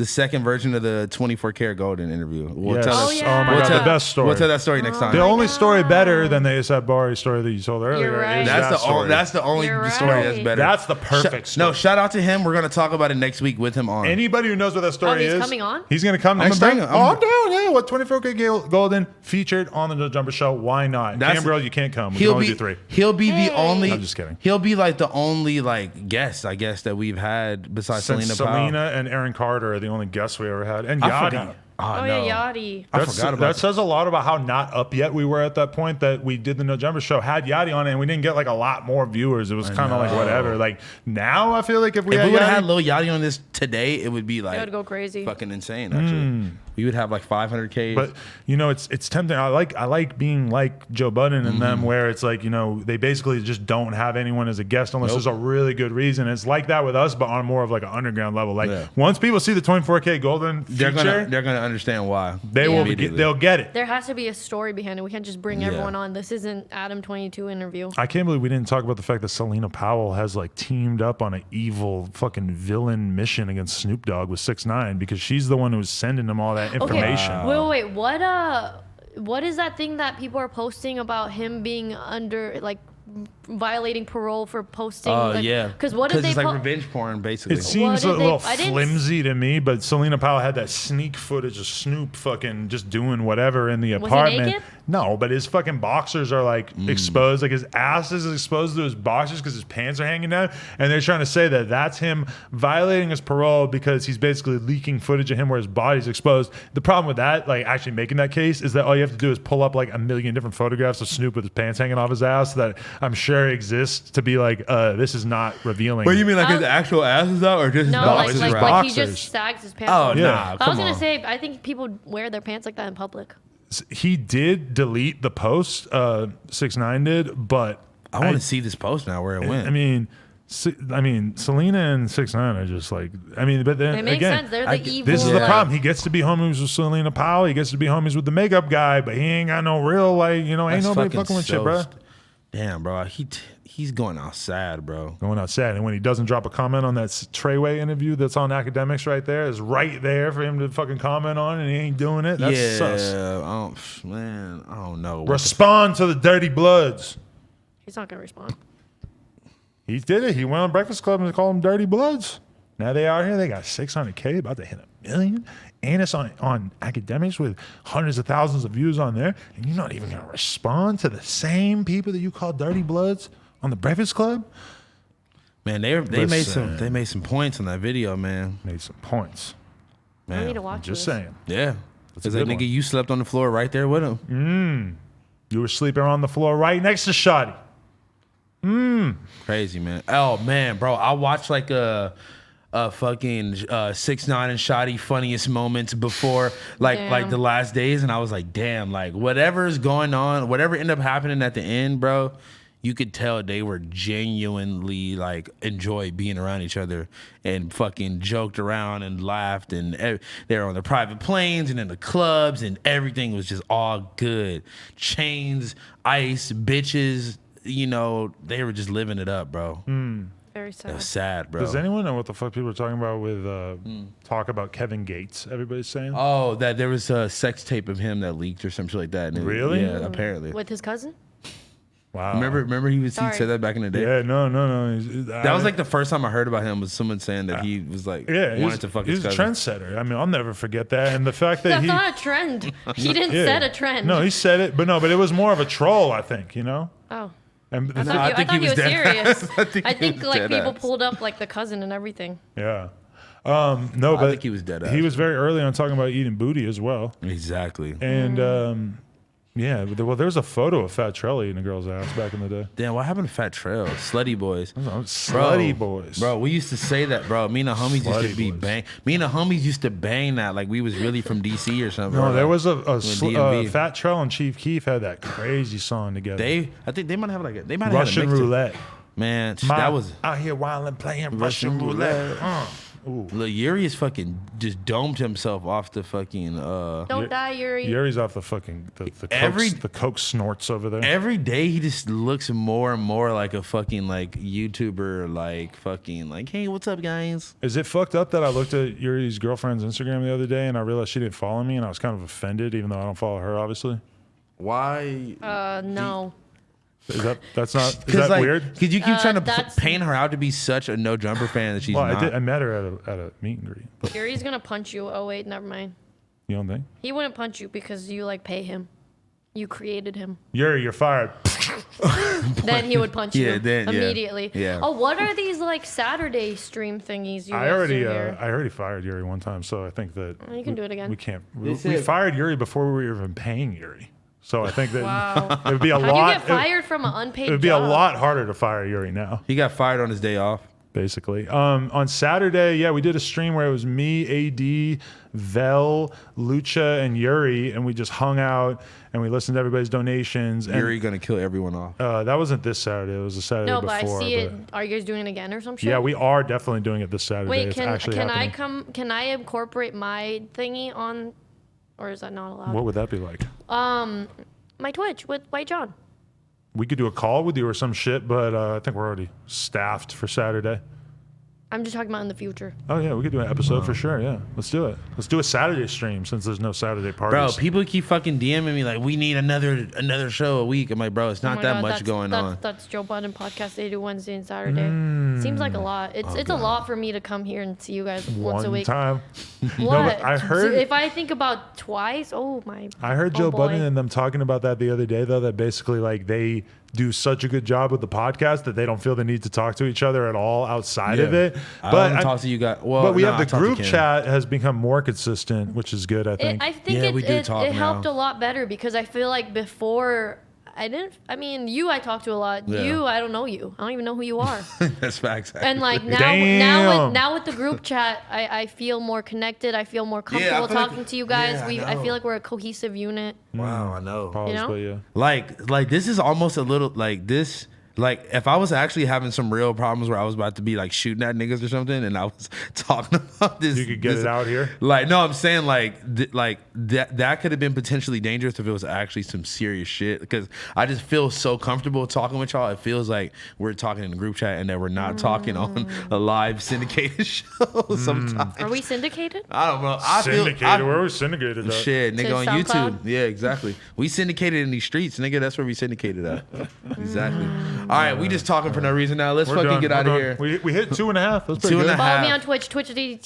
second version of the 24 karat golden interview. We'll Yes. tell Oh, us. yeah. Oh my We'll God, tell- the best story. We'll tell that story next time. The only God. story better than the ASAP Bari story that you told earlier right. is That's that the story. only. That's the only You're story right. that's better. That's the perfect story. No, shout out to him. We're gonna talk about it next week with him on. Anybody who knows what that story he's is, coming on? He's going to come I'm next gonna time. bring him. Oh, I'm down. Yeah, what 24K Golden featured on the No Jumper Show. Why not? That's- Cambrel, you can't come. We can He'll only be do 3. He'll be the Hey. only. I'm just kidding. He'll be like the only like guest, I guess, that we've had besides Since Selena Powell. Selena and Aaron Carter are the only guests we ever had. And I Yachty. forgot. Oh, no. yeah, Yachty. I forgot about that says a lot about how not up yet we were at that point that we did the No Jumper Show, had Yachty on it, and we didn't get like a lot more viewers. It was kind of like whatever. Like now I feel like if we If had we would have Yachty, had Lil Yachty on this today, it would be like It would go crazy. fucking insane. Actually, we would have like 500K. but you know, it's tempting. I like being like Joe Budden and them, where it's like, you know, they basically just don't have anyone as a guest unless there's a really good reason. It's like that with us, but on more of like an underground level. Like Yeah. once people see the 24K Golden they're feature, gonna understand why. they will Immediately. they'll get it. There has to be a story behind it. We can't just bring everyone on. This isn't Adam 22 interview. I can't believe we didn't talk about the fact that Selena Powell has like teamed up on an evil fucking villain mission against Snoop Dogg with 6ix9ine because she's the one who's sending them all that information. Okay. Wait. What is that thing that people are posting about him being under like violating parole for posting? Oh like, yeah, Because what did they it's like po- revenge porn, basically. It seems a did they- little I didn't flimsy to me, but Selena Powell had that sneak footage of Snoop fucking just doing whatever in the Was he apartment. naked? No, but his fucking boxers are like exposed, like his ass is exposed to his boxers because his pants are hanging down, and they're trying to say that that's him violating his parole because he's basically leaking footage of him where his body's exposed. The problem with that, like actually making that case, is that all you have to do is pull up like a million different photographs of Snoop with his pants hanging off his ass that I'm sure exist to be like, this is not revealing. But you mean like his actual ass is out, or just his No, boxers? his like he boxers. just sags his pants. Oh off. Yeah. nah, I was come gonna on. say, I think people wear their pants like that in public. He did delete the post, 6ix9ine did, but I want to see this post now where it went. I mean, Selena and 6ix9ine are just like, but then It makes again, sense. They're the evil. this is the like- problem. He gets to be homies with Selena Powell. He gets to be homies with the makeup guy, but he ain't got no real ain't That's nobody fucking with shit, bro. Damn, bro, he's going out sad, bro. Going outside, and when he doesn't drop a comment on that Treyway interview that's on Academics right there, is right there for him to fucking comment on, and he ain't doing it. That's sus. I don't know. Respond to the Dirty Bloods. He's not gonna respond. He did it. He went on Breakfast Club and called them Dirty Bloods. Now they out here. They got 600K, about to hit 1 million. And it's on Academics with hundreds of thousands of views on there. And you're not even going to respond to the same people that you call Dirty Bloods on the Breakfast Club? Man, they made Listen. some points on that video, man. Made some points. I need to Man, watch Just this. saying. yeah. That's a It's like, good nigga, one. you slept on the floor right there with him. You were sleeping on the floor right next to Shotty. Crazy, man. Oh man, bro, I watched like a fucking 6ix9ine and Shotty funniest moments before like Damn. the last days, and I was like, damn, like whatever's going on, whatever ended up happening at the end, bro. You could tell they were genuinely like enjoy being around each other and fucking joked around and laughed, and they were on the private planes and in the clubs, and everything was just all good. Chains, ice, bitches, they were just living it up, bro. Very It sad. was sad, bro. Does anyone know what the fuck people are talking about with talk about Kevin Gates? Everybody's saying? Oh, that there was a sex tape of him that leaked or some shit like that. And Really? Yeah, apparently. With his cousin? Wow. Remember he Sorry. said that back in the day. Yeah, no. That was like the first time I heard about him was someone saying that he was like wanted to fuck his he's a cousin. trendsetter. I mean, I'll never forget that. And the fact that That's he not a trend. He didn't set a trend. No, he said it, but it was more of a troll, I think, Oh. And I thought he was dead serious. ass. I think like dead people ass. pulled up like the cousin and everything. yeah. No, I but think he was dead ass. He was very early on talking about eating booty as well. Exactly. And yeah, well, there was a photo of Fat Trell eating a girl's ass back in the day. Damn, what happened to Fat Trail? Slutty boys. Slutty boys. Bro, we used to say that, bro. Me and the homies used to Slutty be boys. bang. Me and the homies used to bang that like we was really from DC or something. No, Or there like, was DMV. Fat Trell and Chief Keef had that crazy song together. I think they might have like they might Russian have had a mixtape. roulette. Man, My- that was out here wilding playing Russian Russian roulette. roulette. Ooh. Lil Yuri is fucking just domed himself off the fucking Don't die, Yuri. Yuri's off the fucking the coke snorts over there. every day he just looks more and more like a fucking like YouTuber, like fucking like, hey, what's up, guys? Is it fucked up that I looked at Yuri's girlfriend's Instagram the other day and I realized she didn't follow me and I was kind of offended, even though I don't follow her, obviously? Why? No. Is that Like, weird? because you keep trying to that's- paint her out to be such a no jumper fan that she's Well, not. I met her at a meet and greet. But Yuri's gonna punch you. Oh wait, never mind. you don't think? He wouldn't punch you because you like pay him. You created him. Yuri, you're fired. Then he would punch Yeah, you then, yeah. immediately. Yeah. Oh, what are these like Saturday stream thingies you I guys already do here? fired Yuri one time, so I think that You can do it again. we can't. They We said- fired Yuri before we were even paying Yuri, so I think that Wow. it would be a How do you lot. get fired from an unpaid It would be job? a lot harder to fire Yuri now. He got fired on his day off. Basically, on Saturday, yeah, we did a stream where it was me, AD, Vel, Lucha, and Yuri, and we just hung out and we listened to everybody's donations. And Yuri gonna kill everyone off. that wasn't this Saturday; it was the Saturday No, but before. I see it. Are you guys doing it again or some shit? Yeah, we are definitely doing it this Saturday. Wait, it's can actually I happening. Can I incorporate my thingy on, or is that not allowed? What would that be like? My Twitch with White John. We could do a call with you or some shit, but I think we're already staffed for Saturday. I'm just talking about in the future. Oh yeah, we could do an episode for sure. Yeah, let's do it. Let's do a Saturday stream since there's no Saturday Bro, parties. people keep fucking DMing me like, we need another show a week. I'm like, bro, it's Oh not my that God, much that's- going on. That's Joe Budden podcast. They do Wednesday and Saturday. Seems like a lot. It's a lot for me to come here and see you guys once a One week. time. What? but I heard- So if I think about twice, oh my. I heard oh Joe boy. Budden and them talking about that the other day, though, that basically like they do such a good job with the podcast that they don't feel the need to talk to each other at all outside of it. I But don't talk to you guys. Well, but we no, have I the talk to group Ken. chat has become more consistent, which is good. I think. I think Yeah, we do it talk helped now. a lot better because I feel like before I mean, you I talk to a lot. Yeah. You I don't know you. I don't even know who you are. That's facts. And like Damn. now with the group chat, I feel more connected. I feel more comfortable feel like- talking to you guys. yeah, I I know. feel like we're a cohesive unit. Wow, I know. Pause, you know? but yeah. Like this is almost a little like this. Like if I was actually having some real problems where I was about to be like shooting at niggas or something, and I was talking about this, You could get this- it out here. Like no, I'm saying like that could have been potentially dangerous if it was actually some serious shit. Because I just feel so comfortable talking with y'all. It feels like we're talking in a group chat and that we're not talking on a live syndicated show. Sometimes Are we syndicated? I don't know. I Syndicated. feel Where was syndicated at? shit, nigga, To on SoundCloud? YouTube. Yeah, exactly. We syndicated in these streets, nigga. That's where we syndicated at. Exactly. All right, we just talking for no reason now. Let's We're fucking done. get We're out of done. here. We hit 2.5. That's pretty 2.5. good. Follow me on Twitch, twitch.tv.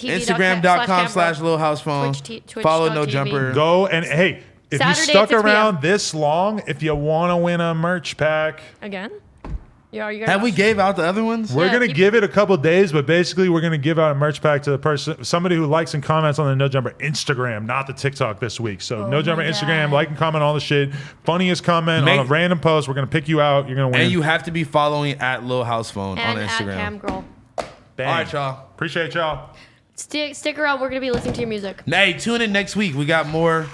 Instagram.com/LilHousePhone. Follow No Twitch.tv. Jumper. Go and hey, if Saturday you stuck at 6 p.m. around this long, if you want to win a merch pack, Again? Yeah, are you guys Have we gave out the other ones? we're Yeah, gonna keep- give it a couple days, but basically we're gonna give out a merch pack to the person, somebody who likes and comments on the No Jumper Instagram, not the TikTok this week. So No Jumper my Instagram, God. like and comment on all the shit. Funniest comment on a Make- random post. We're gonna pick you out. You're gonna win. And you have to be following at Lil House Phone and on at Instagram. Camgirl. Bang. All right, y'all. Appreciate y'all. Stick around. We're gonna be listening to your music. Hey, tune in next week. We got more